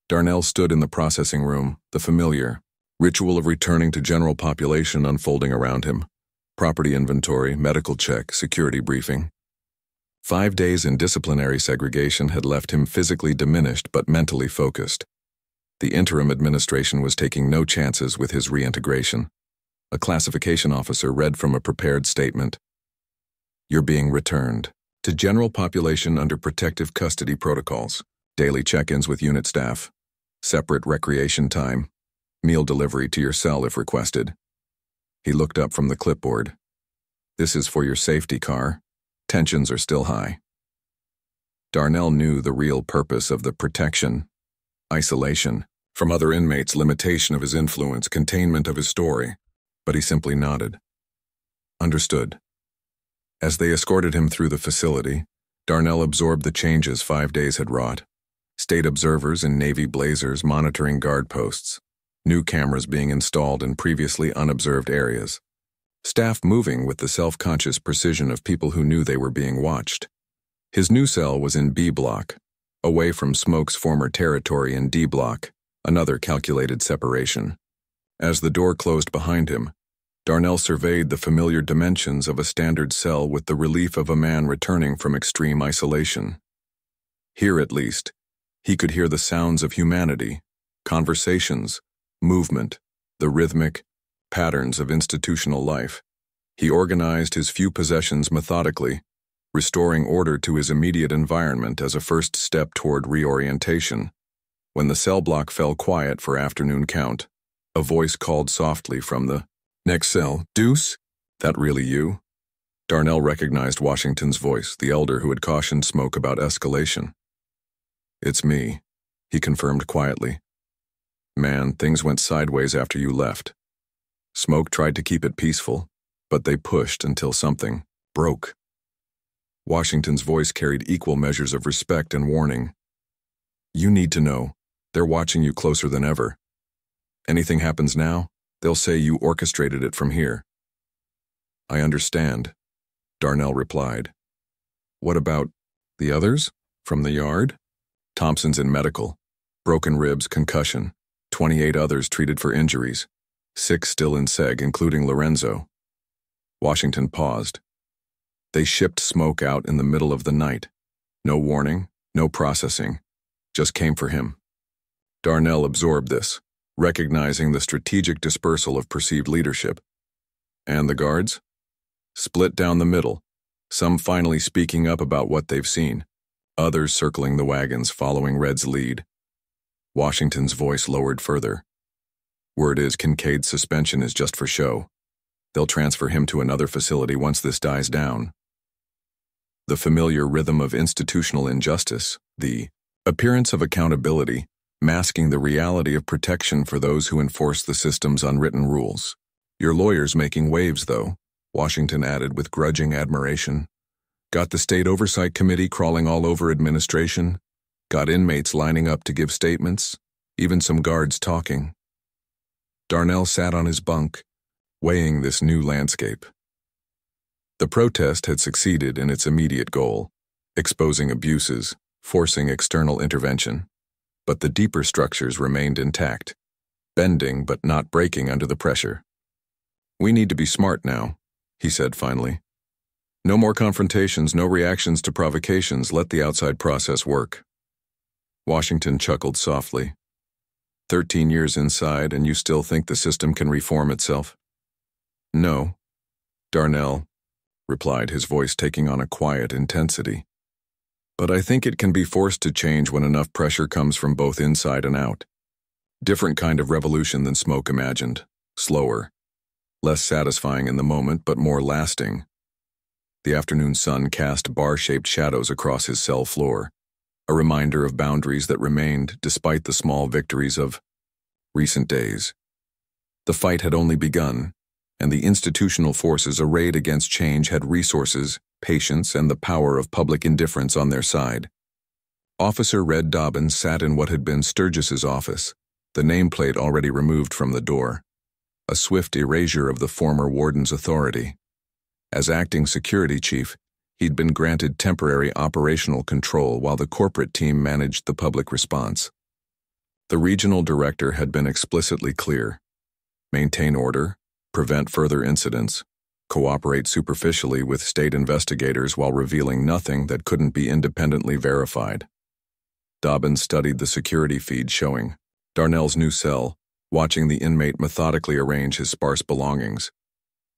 Darnell stood in the processing room, the familiar ritual of returning to general population unfolding around him. Property inventory, medical check, security briefing. 5 days in disciplinary segregation had left him physically diminished but mentally focused. The interim administration was taking no chances with his reintegration. A classification officer read from a prepared statement. You're being returned to general population under protective custody protocols, daily check-ins with unit staff, separate recreation time, meal delivery to your cell if requested. He looked up from the clipboard. This is for your safety, Carr. Tensions are still high. Darnell knew the real purpose of the protection, isolation from other inmates, limitation of his influence, containment of his story, but he simply nodded. Understood. As they escorted him through the facility, Darnell absorbed the changes 5 days had wrought. State observers in navy blazers monitoring guard posts, new cameras being installed in previously unobserved areas, staff moving with the self-conscious precision of people who knew they were being watched. His new cell was in B block, away from Smoke's former territory in D block, another calculated separation. As the door closed behind him, Darnell surveyed the familiar dimensions of a standard cell with the relief of a man returning from extreme isolation. Here, at least, he could hear the sounds of humanity, conversations, movement, the rhythmic patterns of institutional life. He organized his few possessions methodically, restoring order to his immediate environment as a first step toward reorientation. When the cell block fell quiet for afternoon count, a voice called softly from the next cell, "Deuce? That really you?" Darnell recognized Washington's voice, the elder who had cautioned Smoke about escalation. "It's me," he confirmed quietly. "Man, things went sideways after you left." Smoke tried to keep it peaceful, but they pushed until something broke. Washington's voice carried equal measures of respect and warning. "You need to know. They're watching you closer than ever. Anything happens now, they'll say you orchestrated it from here." "I understand," Darnell replied. "What about the others? From the yard?" "Thompson's in medical. Broken ribs, concussion. 28 others treated for injuries. 6 still in seg, including Lorenzo." Washington paused. They shipped Smoke out in the middle of the night. No warning, no processing. Just came for him. Darnell absorbed this, recognizing the strategic dispersal of perceived leadership. And the guards? Split down the middle, some finally speaking up about what they've seen, others circling the wagons following Red's lead. Washington's voice lowered further. "Word is Kincaid's suspension is just for show. They'll transfer him to another facility once this dies down." The familiar rhythm of institutional injustice, the appearance of accountability, masking the reality of protection for those who enforce the system's unwritten rules. "Your lawyer's making waves, though," Washington added with grudging admiration. "Got the State Oversight Committee crawling all over administration, got inmates lining up to give statements, even some guards talking." Darnell sat on his bunk, weighing this new landscape. The protest had succeeded in its immediate goal, exposing abuses, forcing external intervention. But the deeper structures remained intact, bending but not breaking under the pressure. "We need to be smart now," he said finally. "No more confrontations, no reactions to provocations, let the outside process work." Washington chuckled softly. 13 years inside and you still think the system can reform itself?" "No," Darnell replied, his voice taking on a quiet intensity. "But I think it can be forced to change when enough pressure comes from both inside and out. Different kind of revolution than Smoke imagined. Slower. Less satisfying in the moment, but more lasting." The afternoon sun cast bar-shaped shadows across his cell floor, a reminder of boundaries that remained despite the small victories of recent days. The fight had only begun, and the institutional forces arrayed against change had resources, patience, and the power of public indifference on their side. Officer Red Dobbins sat in what had been Sturgis's office, the nameplate already removed from the door, a swift erasure of the former warden's authority. As acting security chief, he'd been granted temporary operational control while the corporate team managed the public response. The regional director had been explicitly clear: maintain order, prevent further incidents, cooperate superficially with state investigators while revealing nothing that couldn't be independently verified. Dobbins studied the security feed showing Darnell's new cell, watching the inmate methodically arrange his sparse belongings.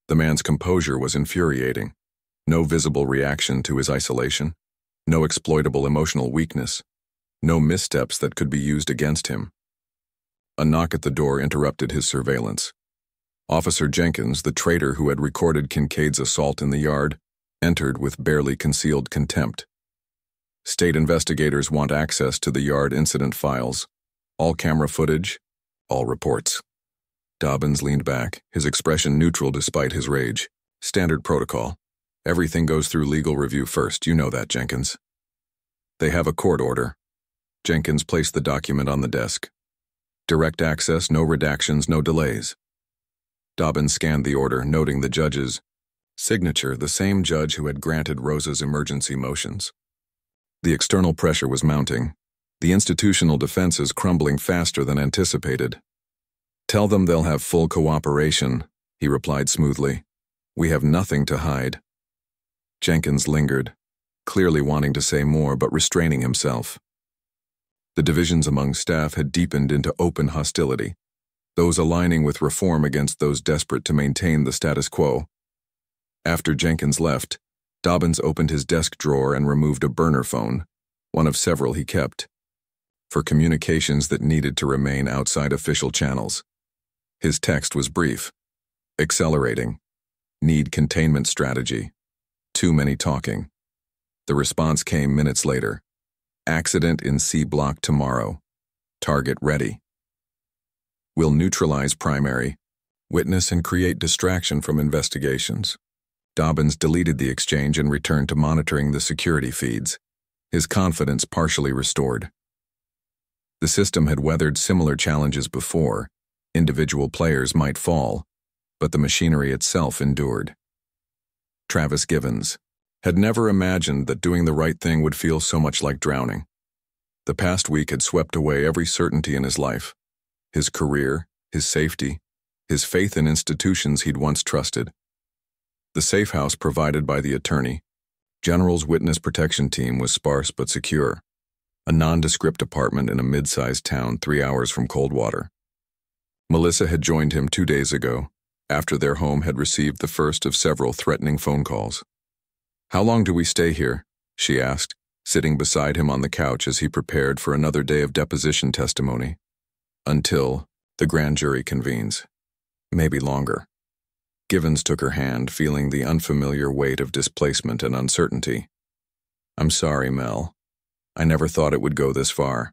The man's composure was infuriating. No visible reaction to his isolation, no exploitable emotional weakness, no missteps that could be used against him. A knock at the door interrupted his surveillance. Officer Jenkins, the traitor who had recorded Kincaid's assault in the yard, entered with barely concealed contempt. State investigators want access to the yard incident files, all camera footage, all reports. Dobbins leaned back, his expression neutral despite his rage. Standard protocol. Everything goes through legal review first, you know that, Jenkins. They have a court order. Jenkins placed the document on the desk. Direct access, no redactions, no delays. Dobbins scanned the order, noting the judge's signature, the same judge who had granted Rosa's emergency motions. The external pressure was mounting, the institutional defenses crumbling faster than anticipated. Tell them they'll have full cooperation, he replied smoothly. We have nothing to hide. Jenkins lingered, clearly wanting to say more but restraining himself. The divisions among staff had deepened into open hostility, those aligning with reform against those desperate to maintain the status quo. After Jenkins left, Dobbins opened his desk drawer and removed a burner phone, one of several he kept, for communications that needed to remain outside official channels. His text was brief. Accelerating. Need containment strategy. Too many talking. The response came minutes later. Accident in C block tomorrow. Target ready. Will neutralize primary. Witness and create distraction from investigations. Dobbins deleted the exchange and returned to monitoring the security feeds, his confidence partially restored. The system had weathered similar challenges before. Individual players might fall, but the machinery itself endured. Travis Givens had never imagined that doing the right thing would feel so much like drowning. The past week had swept away every certainty in his life, his career, his safety, his faith in institutions he'd once trusted. The safe house provided by the attorney general's witness protection team was sparse but secure, a nondescript apartment in a mid-sized town 3 hours from Coldwater. Melissa had joined him 2 days ago, after their home had received the first of several threatening phone calls. How long do we stay here? She asked, sitting beside him on the couch as he prepared for another day of deposition testimony. Until the grand jury convenes. Maybe longer. Givens took her hand, feeling the unfamiliar weight of displacement and uncertainty. I'm sorry, Mel. I never thought it would go this far.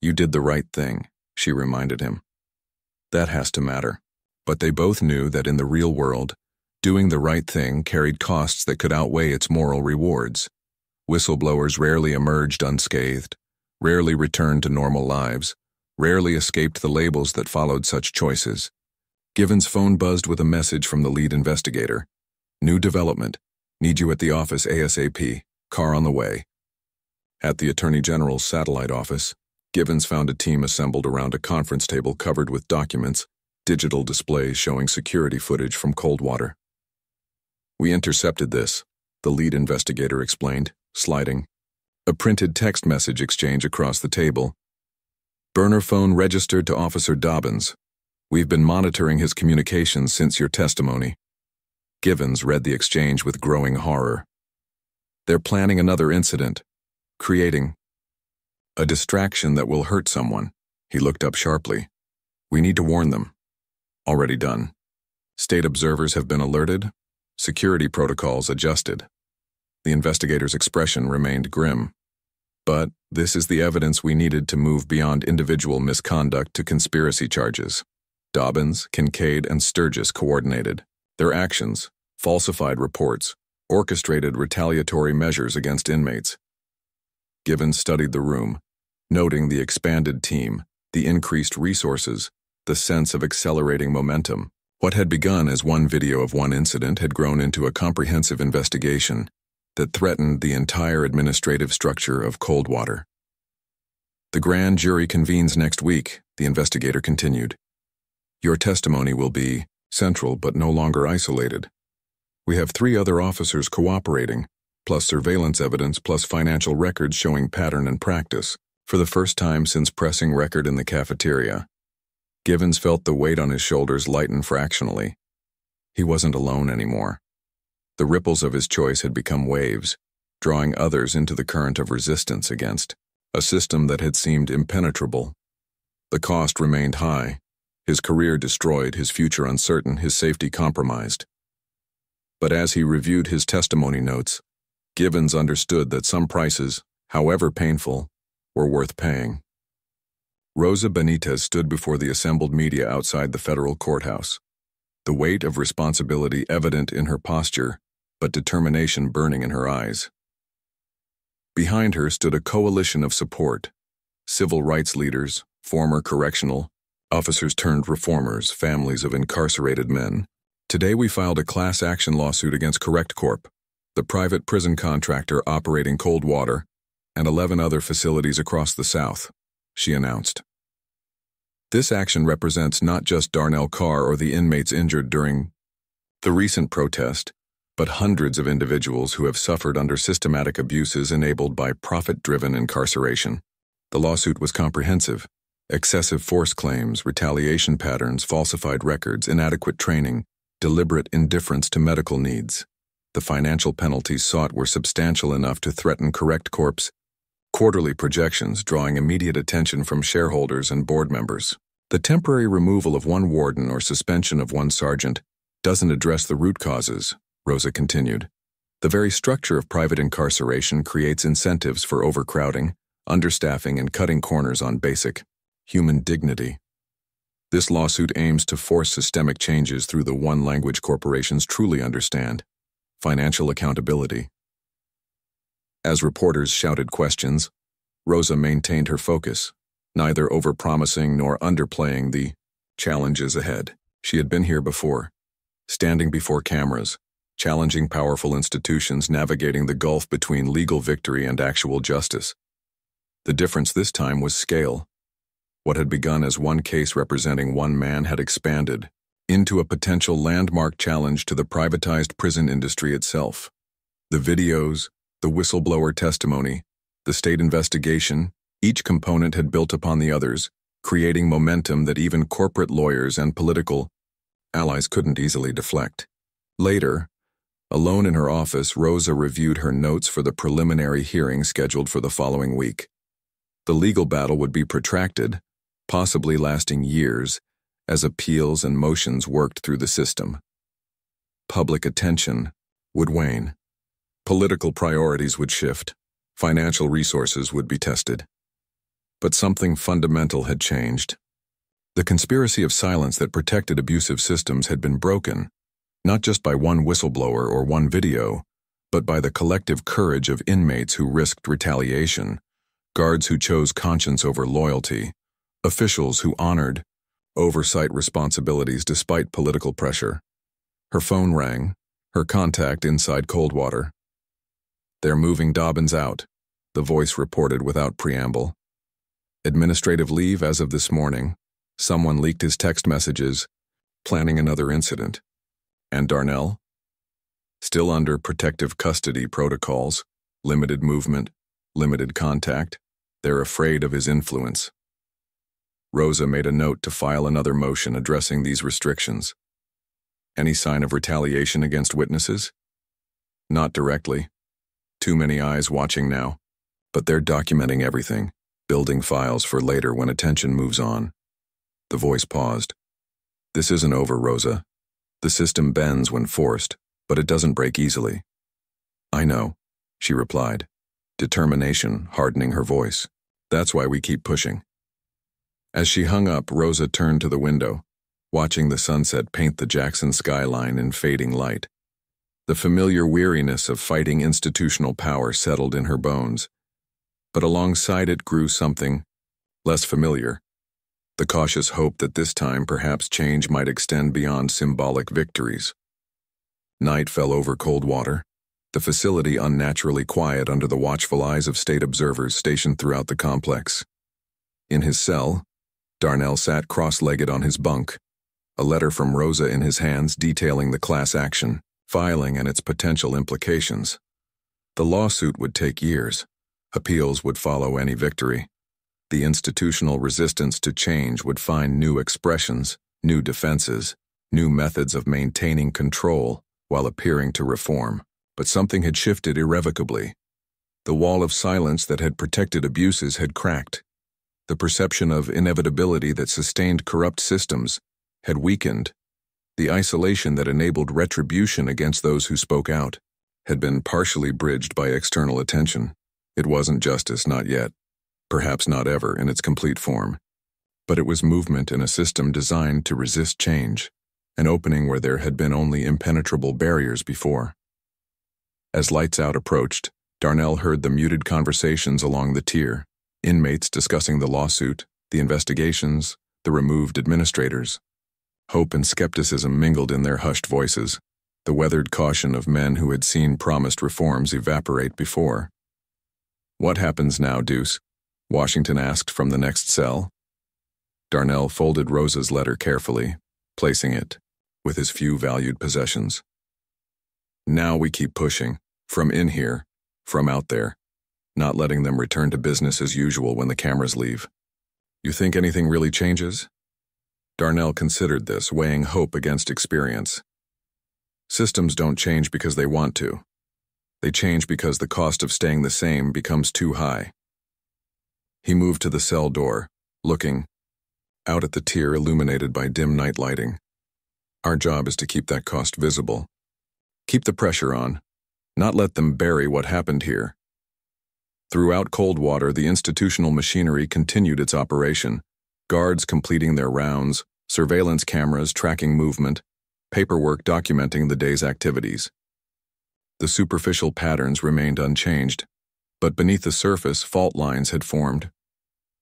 You did the right thing, she reminded him. That has to matter. But they both knew that in the real world, doing the right thing carried costs that could outweigh its moral rewards. Whistleblowers rarely emerged unscathed, rarely returned to normal lives, rarely escaped the labels that followed such choices. Givens' phone buzzed with a message from the lead investigator. New development. Need you at the office ASAP. Car on the way. At the Attorney General's satellite office, Givens found a team assembled around a conference table covered with documents, digital displays showing security footage from Coldwater. We intercepted this, the lead investigator explained, sliding a printed text message exchange across the table. Burner phone registered to Officer Dobbins. We've been monitoring his communications since your testimony. Givens read the exchange with growing horror. They're planning another incident, creating a distraction that will hurt someone. He looked up sharply. We need to warn them. Already done. State observers have been alerted, security protocols adjusted. The investigator's expression remained grim. But this is the evidence we needed to move beyond individual misconduct to conspiracy charges. Dobbins, Kincaid, and Sturgis coordinated. Their actions, falsified reports, orchestrated retaliatory measures against inmates. Givens studied the room, noting the expanded team, the increased resources, the sense of accelerating momentum. What had begun as one video of one incident had grown into a comprehensive investigation that threatened the entire administrative structure of Coldwater. The grand jury convenes next week, the investigator continued. Your testimony will be central but no longer isolated. We have 3 other officers cooperating, plus surveillance evidence, plus financial records showing pattern and practice. For the first time since pressing record in the cafeteria, Givens felt the weight on his shoulders lighten fractionally. He wasn't alone anymore. The ripples of his choice had become waves, drawing others into the current of resistance against a system that had seemed impenetrable. The cost remained high, his career destroyed, his future uncertain, his safety compromised. But as he reviewed his testimony notes, Givens understood that some prices, however painful, were worth paying. Rosa Benitez stood before the assembled media outside the federal courthouse, the weight of responsibility evident in her posture, but determination burning in her eyes. Behind her stood a coalition of support, civil rights leaders, former correctional officers turned reformers, families of incarcerated men. Today we filed a class action lawsuit against Correct Corp, the private prison contractor operating Coldwater, and 11 other facilities across the South, she announced. This action represents not just Darnell Carr or the inmates injured during the recent protest, but hundreds of individuals who have suffered under systematic abuses enabled by profit-driven incarceration. The lawsuit was comprehensive. Excessive force claims, retaliation patterns, falsified records, inadequate training, deliberate indifference to medical needs. The financial penalties sought were substantial enough to threaten Correct Corp's quarterly projections, drawing immediate attention from shareholders and board members. The temporary removal of one warden or suspension of one sergeant doesn't address the root causes, Rosa continued. The very structure of private incarceration creates incentives for overcrowding, understaffing, and cutting corners on basic human dignity. This lawsuit aims to force systemic changes through the one language corporations truly understand: financial accountability. As reporters shouted questions, Rosa maintained her focus, neither overpromising nor underplaying the challenges ahead. She had been here before, standing before cameras, challenging powerful institutions, navigating the gulf between legal victory and actual justice. The difference this time was scale. What had begun as one case representing one man had expanded into a potential landmark challenge to the privatized prison industry itself. The videos, the whistleblower testimony, the state investigation, each component had built upon the others, creating momentum that even corporate lawyers and political allies couldn't easily deflect. Later, alone in her office, Rosa reviewed her notes for the preliminary hearing scheduled for the following week. The legal battle would be protracted, possibly lasting years, as appeals and motions worked through the system. Public attention would wane. Political priorities would shift. Financial resources would be tested. But something fundamental had changed. The conspiracy of silence that protected abusive systems had been broken, not just by one whistleblower or one video, but by the collective courage of inmates who risked retaliation, guards who chose conscience over loyalty, officials who honored oversight responsibilities despite political pressure. Her phone rang, her contact inside Coldwater. "They're moving Dobbins out," the voice reported without preamble. "Administrative leave as of this morning. Someone leaked his text messages, planning another incident. And Darnell? Still under protective custody protocols, limited movement, limited contact. They're afraid of his influence." Rosa made a note to file another motion addressing these restrictions. Any sign of retaliation against witnesses? Not directly. Too many eyes watching now. But they're documenting everything, building files for later when attention moves on. The voice paused. "This isn't over, Rosa. The system bends when forced, but it doesn't break easily." "I know," she replied, determination hardening her voice. "That's why we keep pushing." As she hung up, Rosa turned to the window, watching the sunset paint the Jackson skyline in fading light. The familiar weariness of fighting institutional power settled in her bones, but alongside it grew something less familiar, the cautious hope that this time perhaps change might extend beyond symbolic victories. Night fell over Coldwater, the facility unnaturally quiet under the watchful eyes of state observers stationed throughout the complex. In his cell, Darnell sat cross-legged on his bunk, a letter from Rosa in his hands detailing the class action. filing and its potential implications. The lawsuit would take years. Appeals would follow any victory. The institutional resistance to change would find new expressions, new defenses, new methods of maintaining control while appearing to reform. But something had shifted irrevocably. The wall of silence that had protected abuses had cracked. The perception of inevitability that sustained corrupt systems had weakened. The isolation that enabled retribution against those who spoke out had been partially bridged by external attention. It wasn't justice, not yet. Perhaps not ever in its complete form. But it was movement in a system designed to resist change, an opening where there had been only impenetrable barriers before. As lights out approached, Darnell heard the muted conversations along the tier, inmates discussing the lawsuit, the investigations, the removed administrators. Hope and skepticism mingled in their hushed voices, the weathered caution of men who had seen promised reforms evaporate before. "What happens now, Deuce?" Washington asked from the next cell. Darnell folded Rosa's letter carefully, placing it with his few valued possessions. "Now we keep pushing, from in here, from out there, not letting them return to business as usual when the cameras leave. You think anything really changes?" Darnell considered this, weighing hope against experience. Systems don't change because they want to. They change because the cost of staying the same becomes too high. He moved to the cell door, looking out at the tier illuminated by dim night lighting. Our job is to keep that cost visible. Keep the pressure on, not let them bury what happened here. Throughout Coldwater, the institutional machinery continued its operation, guards completing their rounds, surveillance cameras tracking movement, paperwork documenting the day's activities. The superficial patterns remained unchanged, but beneath the surface, fault lines had formed.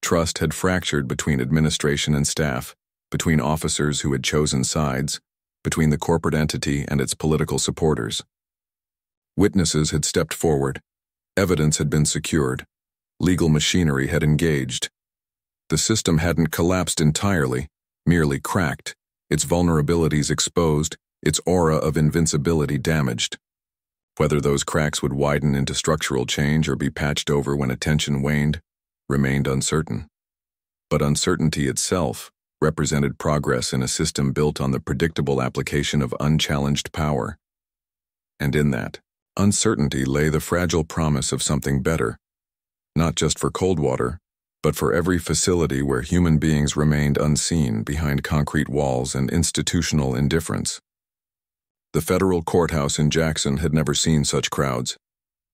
Trust had fractured between administration and staff, between officers who had chosen sides, between the corporate entity and its political supporters. Witnesses had stepped forward. Evidence had been secured. Legal machinery had engaged. The system hadn't collapsed entirely, merely cracked, its vulnerabilities exposed, its aura of invincibility damaged. Whether those cracks would widen into structural change or be patched over when attention waned remained uncertain. But uncertainty itself represented progress in a system built on the predictable application of unchallenged power. And in that uncertainty lay the fragile promise of something better, not just for Coldwater, but for every facility where human beings remained unseen behind concrete walls and institutional indifference. The federal courthouse in Jackson had never seen such crowds.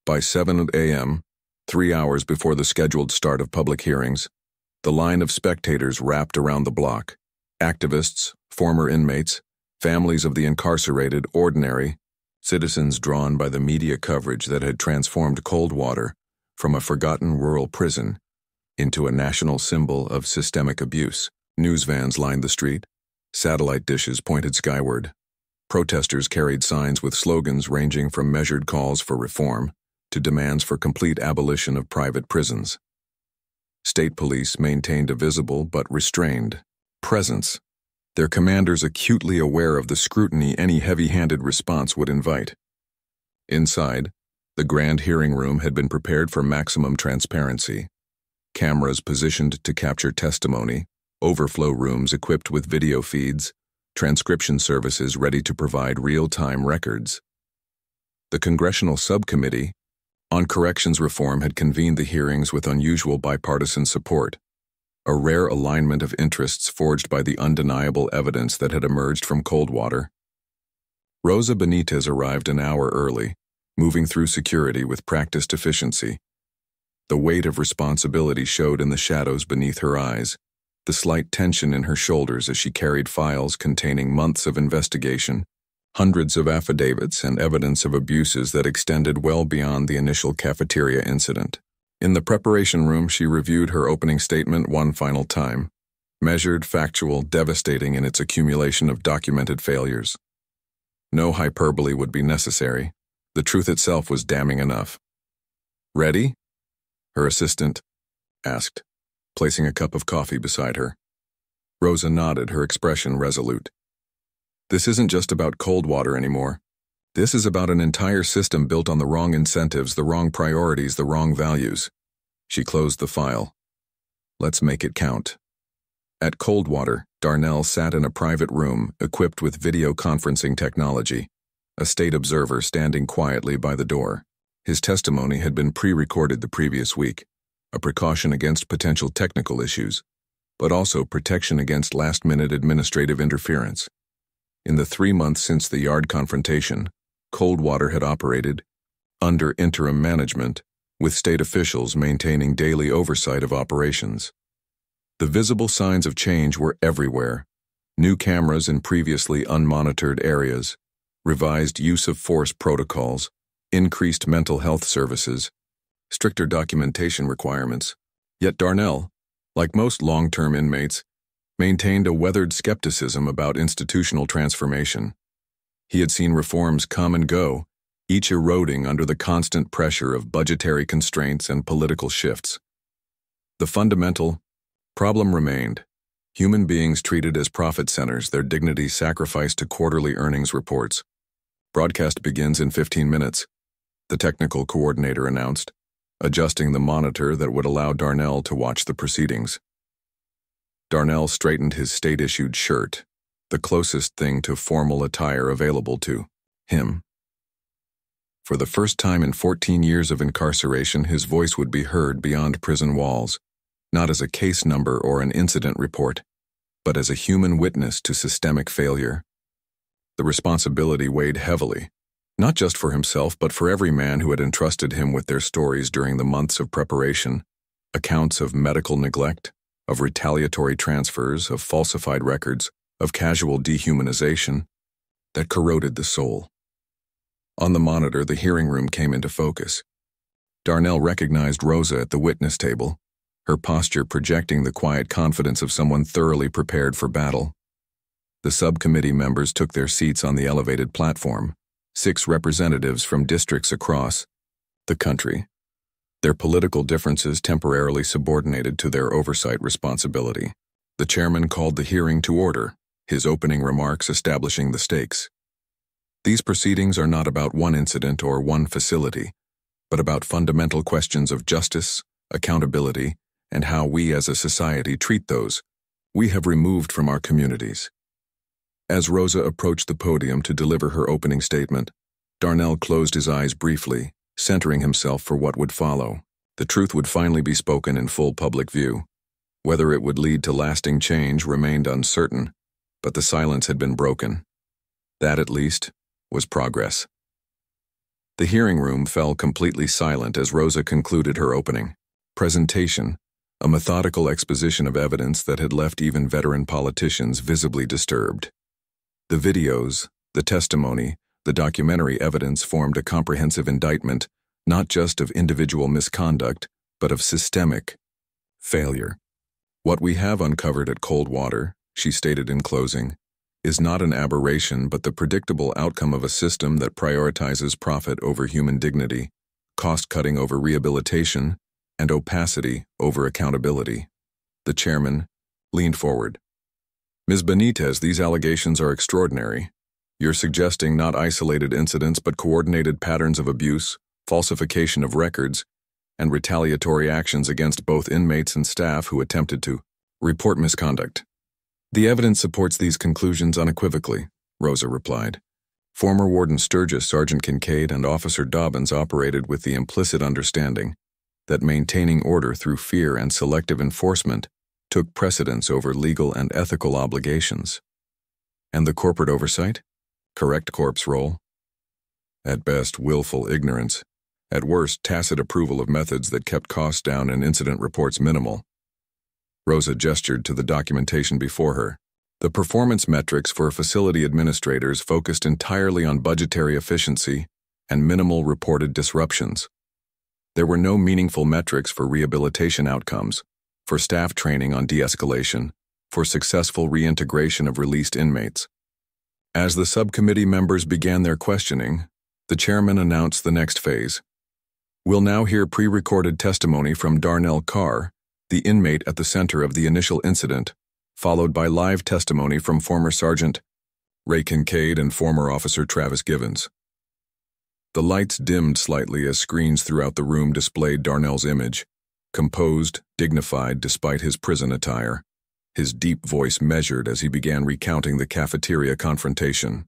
By 7 a.m., 3 hours before the scheduled start of public hearings, the line of spectators wrapped around the block. Activists, former inmates, families of the incarcerated, ordinary, citizens drawn by the media coverage that had transformed Coldwater from a forgotten rural prison into a national symbol of systemic abuse. News vans lined the street. Satellite dishes pointed skyward. Protesters carried signs with slogans ranging from measured calls for reform to demands for complete abolition of private prisons. State police maintained a visible but restrained presence, their commanders acutely aware of the scrutiny any heavy-handed response would invite. Inside, the grand hearing room had been prepared for maximum transparency. Cameras positioned to capture testimony, overflow rooms equipped with video feeds, transcription services ready to provide real-time records. The Congressional Subcommittee on Corrections Reform had convened the hearings with unusual bipartisan support, a rare alignment of interests forged by the undeniable evidence that had emerged from Coldwater. Rosa Benitez arrived an hour early, moving through security with practiced efficiency. The weight of responsibility showed in the shadows beneath her eyes, the slight tension in her shoulders as she carried files containing months of investigation, hundreds of affidavits and evidence of abuses that extended well beyond the initial cafeteria incident. In the preparation room, she reviewed her opening statement one final time, measured, factual, devastating in its accumulation of documented failures. No hyperbole would be necessary. The truth itself was damning enough. "Ready?" her assistant asked, placing a cup of coffee beside her. Rosa nodded, her expression resolute. "This isn't just about Coldwater anymore. This is about an entire system built on the wrong incentives, the wrong priorities, the wrong values. She closed the file. Let's make it count. At Coldwater, Darnell sat in a private room equipped with video conferencing technology, a state observer standing quietly by the door. His testimony had been pre-recorded the previous week, a precaution against potential technical issues, but also protection against last-minute administrative interference. In the 3 months since the yard confrontation, Coldwater had operated under interim management, with state officials maintaining daily oversight of operations. The visible signs of change were everywhere: new cameras in previously unmonitored areas, revised use of force protocols, increased mental health services, stricter documentation requirements. Yet Darnell, like most long-term inmates, maintained a weathered skepticism about institutional transformation. He had seen reforms come and go, each eroding under the constant pressure of budgetary constraints and political shifts. The fundamental problem remained: human beings treated as profit centers, their dignity sacrificed to quarterly earnings reports. Broadcast begins in 15 minutes, the technical coordinator announced, adjusting the monitor that would allow Darnell to watch the proceedings. Darnell straightened his state-issued shirt, the closest thing to formal attire available to him. For the first time in 14 years of incarceration, his voice would be heard beyond prison walls, not as a case number or an incident report, but as a human witness to systemic failure. The responsibility weighed heavily, not just for himself but for every man who had entrusted him with their stories during the months of preparation, accounts of medical neglect, of retaliatory transfers, of falsified records, of casual dehumanization that corroded the soul. On the monitor, the hearing room came into focus. Darnell recognized Rosa at the witness table, her posture projecting the quiet confidence of someone thoroughly prepared for battle. The subcommittee members took their seats on the elevated platform, 6 representatives from districts across the country, their political differences temporarily subordinated to their oversight responsibility. The chairman called the hearing to order, his opening remarks establishing the stakes. These proceedings are not about one incident or one facility, but about fundamental questions of justice, accountability, and how we as a society treat those we have removed from our communities. As Rosa approached the podium to deliver her opening statement, Darnell closed his eyes briefly, centering himself for what would follow. The truth would finally be spoken in full public view. Whether it would lead to lasting change remained uncertain, but the silence had been broken. That, at least, was progress. The hearing room fell completely silent as Rosa concluded her opening presentation, a methodical exposition of evidence that had left even veteran politicians visibly disturbed. The videos, the testimony, the documentary evidence formed a comprehensive indictment, not just of individual misconduct, but of systemic failure. What we have uncovered at Coldwater, she stated in closing, is not an aberration but the predictable outcome of a system that prioritizes profit over human dignity, cost-cutting over rehabilitation, and opacity over accountability. The chairman leaned forward. Ms. Benitez, these allegations are extraordinary. You're suggesting not isolated incidents but coordinated patterns of abuse, falsification of records, and retaliatory actions against both inmates and staff who attempted to report misconduct. The evidence supports these conclusions unequivocally, Rosa replied. Former Warden Sturgis, Sergeant Kincaid, and Officer Dobbins operated with the implicit understanding that maintaining order through fear and selective enforcement took precedence over legal and ethical obligations. And the corporate oversight? Correct corp's role? At best, willful ignorance. At worst, tacit approval of methods that kept costs down and incident reports minimal. Rosa gestured to the documentation before her. The performance metrics for facility administrators focused entirely on budgetary efficiency and minimal reported disruptions. There were no meaningful metrics for rehabilitation outcomes, for staff training on de-escalation, for successful reintegration of released inmates. As the subcommittee members began their questioning, the chairman announced the next phase. We'll now hear pre-recorded testimony from Darnell Carr, the inmate at the center of the initial incident, followed by live testimony from former Sergeant Ray Kincaid and former Officer Travis Givens. The lights dimmed slightly as screens throughout the room displayed Darnell's image, composed, dignified despite his prison attire, his deep voice measured as he began recounting the cafeteria confrontation.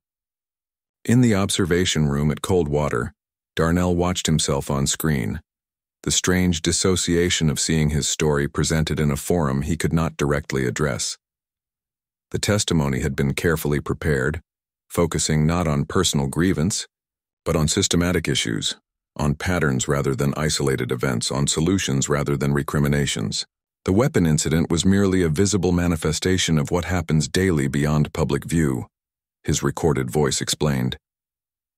In the observation room at Coldwater, Darnell watched himself on screen, the strange dissociation of seeing his story presented in a forum he could not directly address. The testimony had been carefully prepared, focusing not on personal grievance, but on systematic issues, on patterns rather than isolated events, on solutions rather than recriminations. The weapon incident was merely a visible manifestation of what happens daily beyond public view, his recorded voice explained.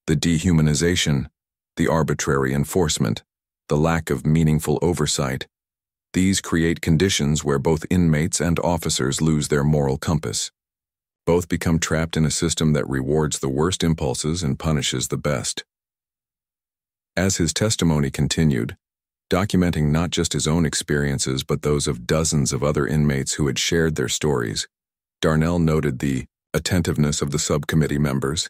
The dehumanization, the arbitrary enforcement, the lack of meaningful oversight, these create conditions where both inmates and officers lose their moral compass. Both become trapped in a system that rewards the worst impulses and punishes the best. As his testimony continued, documenting not just his own experiences but those of dozens of other inmates who had shared their stories, Darnell noted the attentiveness of the subcommittee members,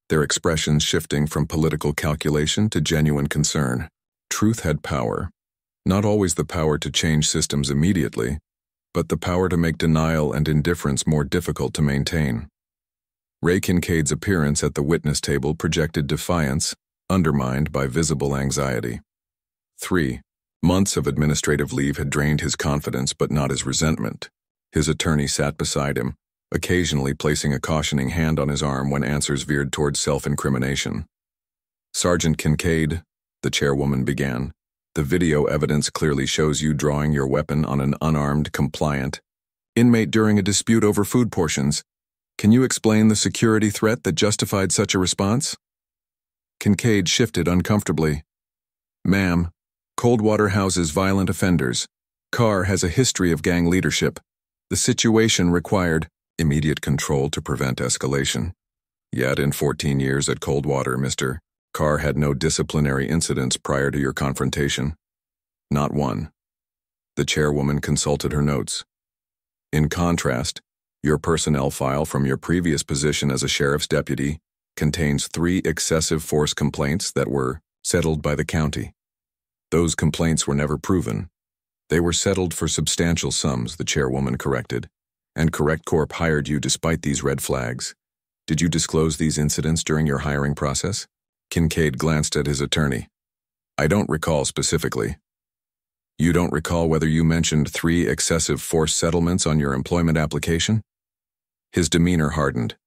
their expressions shifting from political calculation to genuine concern. Truth had power, not always the power to change systems immediately, but the power to make denial and indifference more difficult to maintain. Ray Kincaid's appearance at the witness table projected defiance, undermined by visible anxiety. 3 months of administrative leave had drained his confidence but not his resentment. His attorney sat beside him, occasionally placing a cautioning hand on his arm when answers veered towards self-incrimination. "Sergeant Kincaid," the chairwoman began, "the video evidence clearly shows you drawing your weapon on an unarmed, compliant inmate during a dispute over food portions. Can you explain the security threat that justified such a response?" Kincaid shifted uncomfortably. "Ma'am, Coldwater houses violent offenders. Carr has a history of gang leadership. The situation required immediate control to prevent escalation. Yet in 14 years at Coldwater, Mr. Carr had no disciplinary incidents prior to your confrontation. Not one." The chairwoman consulted her notes. "In contrast, your personnel file from your previous position as a sheriff's deputy contains 3 excessive force complaints that were settled by the county. Those complaints were never proven. They were settled for substantial sums," the chairwoman corrected. "And Correct Corp hired you despite these red flags. Did you disclose these incidents during your hiring process?" Kincaid glanced at his attorney. "I don't recall specifically." "You don't recall whether you mentioned 3 excessive force settlements on your employment application?" His demeanor hardened.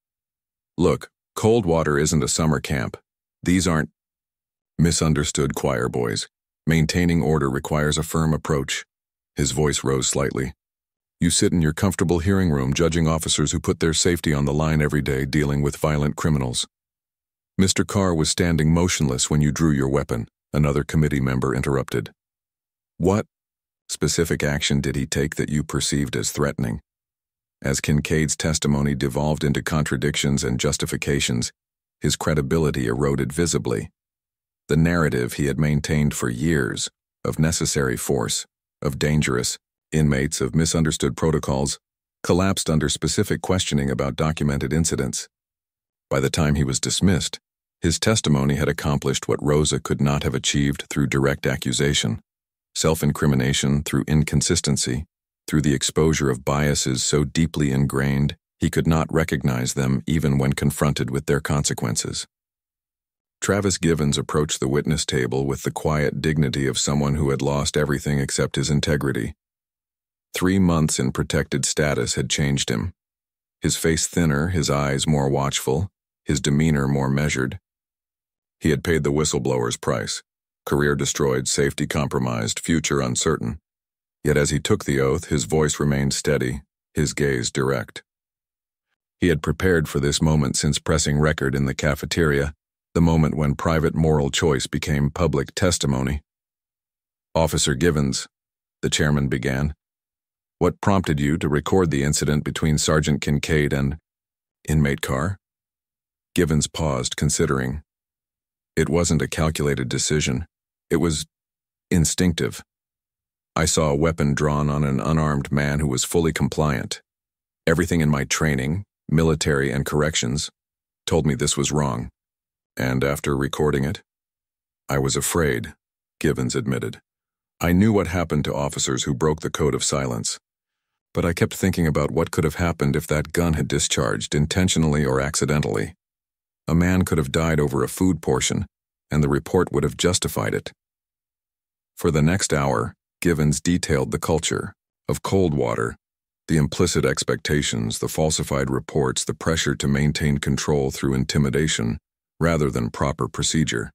"Look, Coldwater isn't a summer camp. These aren't misunderstood choir boys. Maintaining order requires a firm approach." His voice rose slightly. "You sit in your comfortable hearing room judging officers who put their safety on the line every day dealing with violent criminals." "Mr. Carr was standing motionless when you drew your weapon," another committee member interrupted. "What specific action did he take that you perceived as threatening?" As Kincaid's testimony devolved into contradictions and justifications, his credibility eroded visibly. The narrative he had maintained for years, of necessary force, of dangerous inmates, of misunderstood protocols, collapsed under specific questioning about documented incidents. By the time he was dismissed, his testimony had accomplished what Rosa could not have achieved through direct accusation, self-incrimination through inconsistency, through the exposure of biases so deeply ingrained he could not recognize them even when confronted with their consequences. Travis Givens approached the witness table with the quiet dignity of someone who had lost everything except his integrity. 3 months in protected status had changed him. His face thinner, his eyes more watchful, his demeanor more measured. He had paid the whistleblower's price. Career destroyed, safety compromised, future uncertain. Yet as he took the oath, his voice remained steady, his gaze direct. He had prepared for this moment since pressing record in the cafeteria, the moment when private moral choice became public testimony. "Officer Givens," the chairman began, "what prompted you to record the incident between Sergeant Kincaid and Inmate Carr?" Givens paused, considering. "It wasn't a calculated decision. It was instinctive. I saw a weapon drawn on an unarmed man who was fully compliant. Everything in my training, military and corrections, told me this was wrong. And after recording it, "I was afraid," Givens admitted. "I knew what happened to officers who broke the code of silence. But I kept thinking about what could have happened if that gun had discharged, intentionally or accidentally. A man could have died over a food portion, and the report would have justified it." For the next hour, Givens detailed the culture of Coldwater, the implicit expectations, the falsified reports, the pressure to maintain control through intimidation rather than proper procedure.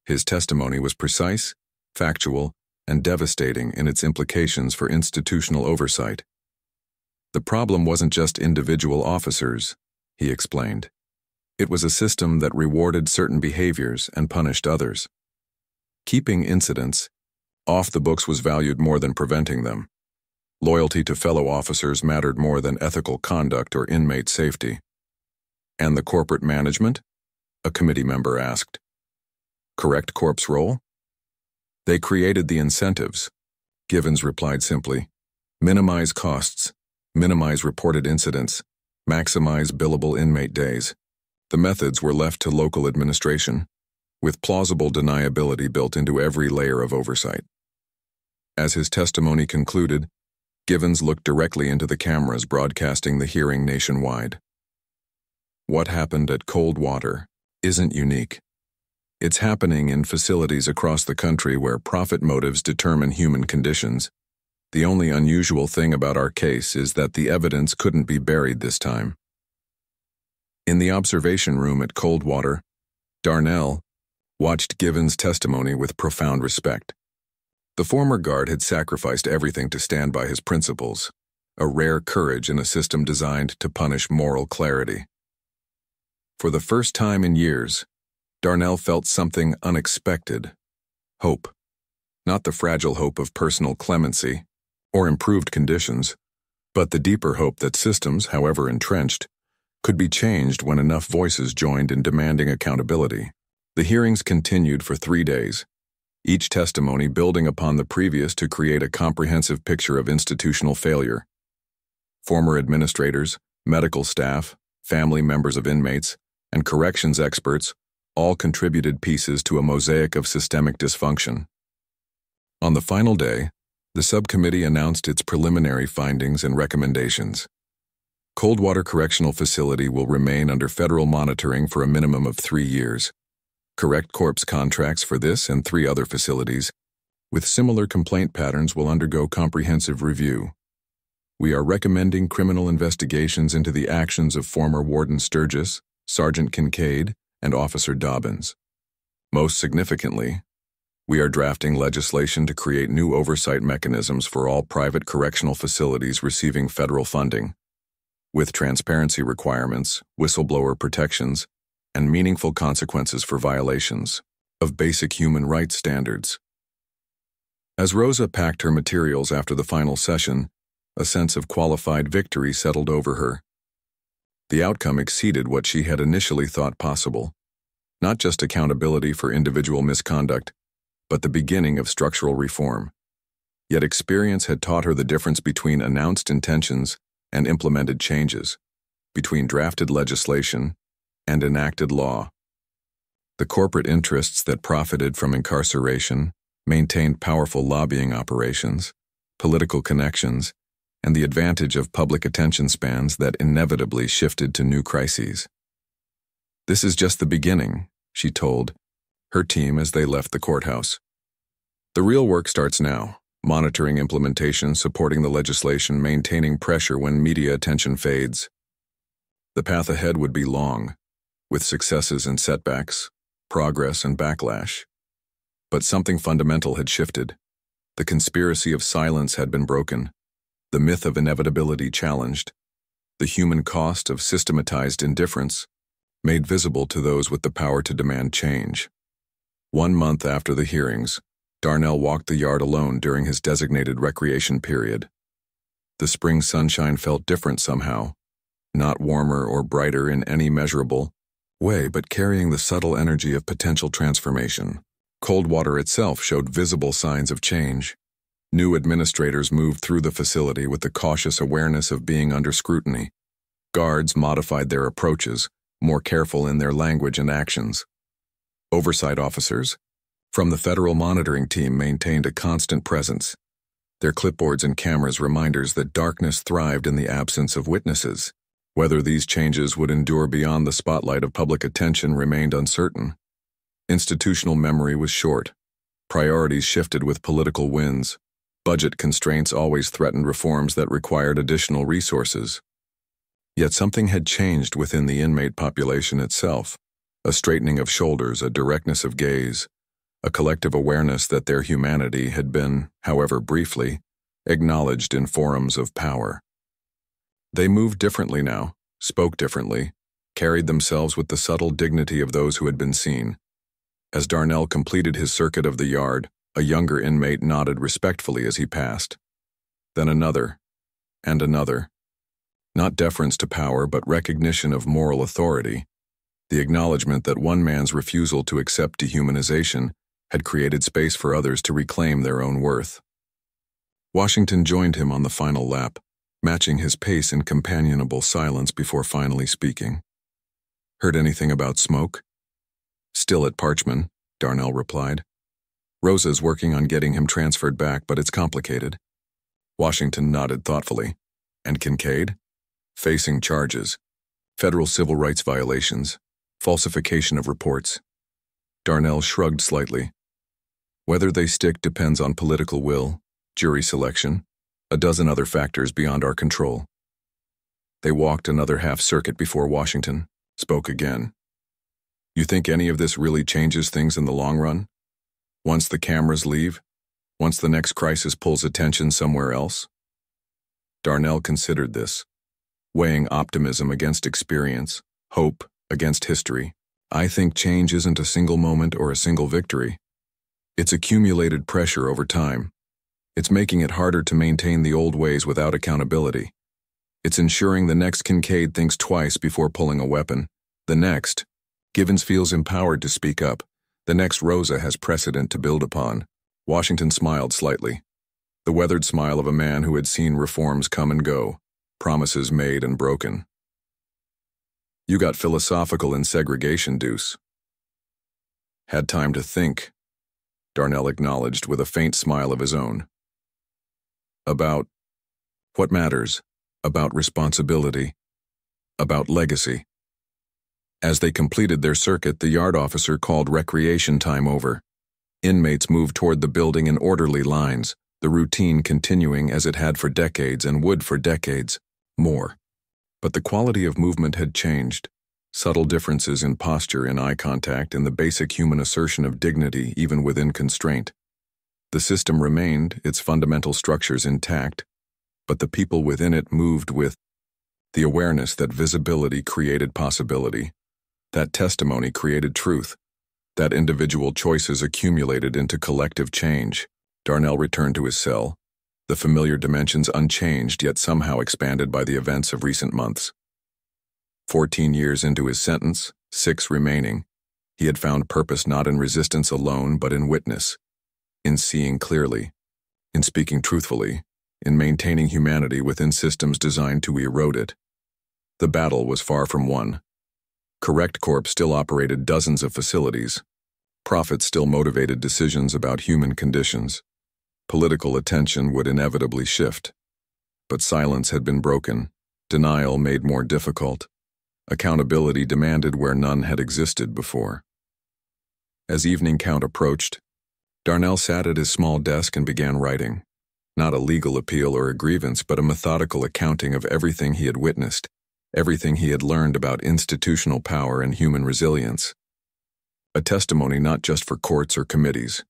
His testimony was precise, factual, and devastating in its implications for institutional oversight. The problem wasn't just individual officers, he explained. It was a system that rewarded certain behaviors and punished others. Keeping incidents off the books was valued more than preventing them. Loyalty to fellow officers mattered more than ethical conduct or inmate safety. "And the corporate management?" a committee member asked. "Correct Corp's role?" "They created the incentives," Givens replied simply. "Minimize costs, minimize reported incidents, maximize billable inmate days. The methods were left to local administration, with plausible deniability built into every layer of oversight." As his testimony concluded, Givens looked directly into the cameras broadcasting the hearing nationwide. What happened at Coldwater isn't unique. It's happening in facilities across the country where profit motives determine human conditions. The only unusual thing about our case is that the evidence couldn't be buried this time. In the observation room at Coldwater, Darnell watched Givens' testimony with profound respect. The former guard had sacrificed everything to stand by his principles, a rare courage in a system designed to punish moral clarity. For the first time in years, Darnell felt something unexpected: hope. Not the fragile hope of personal clemency or improved conditions, but the deeper hope that systems, however entrenched, could be changed when enough voices joined in demanding accountability. The hearings continued for 3 days, each testimony building upon the previous to create a comprehensive picture of institutional failure. Former administrators, medical staff, family members of inmates, and corrections experts all contributed pieces to a mosaic of systemic dysfunction. On the final day, the subcommittee announced its preliminary findings and recommendations. Coldwater Correctional Facility will remain under federal monitoring for a minimum of 3 years. Correct Corp's contracts for this and 3 other facilities with similar complaint patterns will undergo comprehensive review. We are recommending criminal investigations into the actions of former Warden Sturgis, Sergeant Kincaid, and Officer Dobbins. Most significantly, we are drafting legislation to create new oversight mechanisms for all private correctional facilities receiving federal funding, with transparency requirements, whistleblower protections, and meaningful consequences for violations of basic human rights standards. As Rosa packed her materials after the final session, a sense of qualified victory settled over her. The outcome exceeded what she had initially thought possible. Not just accountability for individual misconduct, but the beginning of structural reform. Yet experience had taught her the difference between announced intentions and implemented changes, between drafted legislation and enacted law. The corporate interests that profited from incarceration maintained powerful lobbying operations, political connections, and the advantage of public attention spans that inevitably shifted to new crises. "This is just the beginning," she told her team as they left the courthouse. "The real work starts now, monitoring implementation, supporting the legislation, maintaining pressure when media attention fades." The path ahead would be long, with successes and setbacks, progress and backlash. But something fundamental had shifted. The conspiracy of silence had been broken, the myth of inevitability challenged, the human cost of systematized indifference made visible to those with the power to demand change. 1 month after the hearings, Darnell walked the yard alone during his designated recreation period. The spring sunshine felt different somehow, not warmer or brighter in any measurable way, but carrying the subtle energy of potential transformation. Coldwater itself showed visible signs of change. New administrators moved through the facility with the cautious awareness of being under scrutiny. Guards modified their approaches, more careful in their language and actions. Oversight officers from the federal monitoring team maintained a constant presence, their clipboards and cameras reminders that darkness thrived in the absence of witnesses. Whether these changes would endure beyond the spotlight of public attention remained uncertain. Institutional memory was short. Priorities shifted with political winds. Budget constraints always threatened reforms that required additional resources. Yet something had changed within the inmate population itself. A straightening of shoulders, a directness of gaze, a collective awareness that their humanity had been, however briefly, acknowledged in forums of power. They moved differently now, spoke differently, carried themselves with the subtle dignity of those who had been seen. As Darnell completed his circuit of the yard, a younger inmate nodded respectfully as he passed. Then another, and another. Not deference to power, but recognition of moral authority. The acknowledgement that one man's refusal to accept dehumanization had created space for others to reclaim their own worth. Washington joined him on the final lap, matching his pace in companionable silence before finally speaking. "Heard anything about smoke?" "Still at Parchman," Darnell replied. "Rosa's working on getting him transferred back, but it's complicated." Washington nodded thoughtfully. "And Kincaid?" "Facing charges. Federal civil rights violations. Falsification of reports." Darnell shrugged slightly. "Whether they stick depends on political will, jury selection, a dozen other factors beyond our control." They walked another half-circuit before Washington spoke again. "You think any of this really changes things in the long run? Once the cameras leave? Once the next crisis pulls attention somewhere else?" Darnell considered this, weighing optimism against experience, hope against history. "I think change isn't a single moment or a single victory. It's accumulated pressure over time. It's making it harder to maintain the old ways without accountability. It's ensuring the next Kincaid thinks twice before pulling a weapon. The next, Givens feels empowered to speak up. The next Rosa has precedent to build upon." Washington smiled slightly, the weathered smile of a man who had seen reforms come and go, promises made and broken. "You got philosophical in segregation, Deuce." "Had time to think," Darnell acknowledged with a faint smile of his own. "About what matters, about responsibility, about legacy." As they completed their circuit, the yard officer called recreation time over. Inmates moved toward the building in orderly lines, the routine continuing as it had for decades and would for decades more. But the quality of movement had changed. Subtle differences in posture, in eye contact, in the basic human assertion of dignity even within constraint. The system remained, its fundamental structures intact, but the people within it moved with the awareness that visibility created possibility, that testimony created truth, that individual choices accumulated into collective change. Darnell returned to his cell, the familiar dimensions unchanged yet somehow expanded by the events of recent months. 14 years into his sentence, 6 remaining, he had found purpose not in resistance alone but in witness, in seeing clearly, in speaking truthfully, in maintaining humanity within systems designed to erode it. The battle was far from won. Correct Corp still operated dozens of facilities. Profits still motivated decisions about human conditions. Political attention would inevitably shift. But silence had been broken, denial made more difficult, accountability demanded where none had existed before. As evening count approached, Darnell sat at his small desk and began writing. Not a legal appeal or a grievance, but a methodical accounting of everything he had witnessed, everything he had learned about institutional power and human resilience. A testimony not just for courts or committees,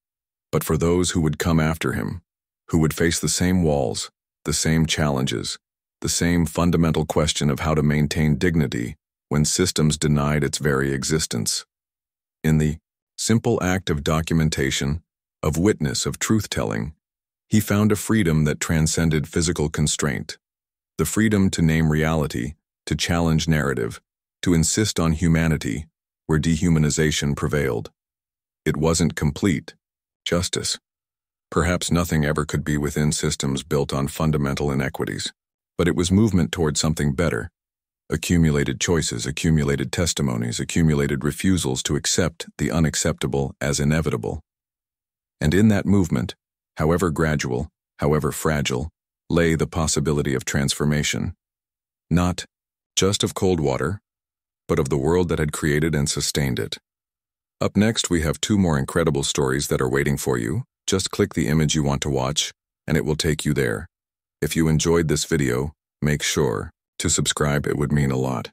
but for those who would come after him, who would face the same walls, the same challenges, the same fundamental question of how to maintain dignity when systems denied its very existence. In the simple act of documentation, of witness, of truth-telling, he found a freedom that transcended physical constraint, the freedom to name reality, to challenge narrative, to insist on humanity where dehumanization prevailed. It wasn't complete justice. Perhaps nothing ever could be within systems built on fundamental inequities, but it was movement toward something better, Accumulated choices, accumulated testimonies, accumulated refusals to accept the unacceptable as inevitable. And in that movement, however gradual, however fragile, lay the possibility of transformation. Not just of Coldwater, but of the world that had created and sustained it. Up next, we have 2 more incredible stories that are waiting for you. Just click the image you want to watch, and it will take you there. If you enjoyed this video, make sure to subscribe. It would mean a lot.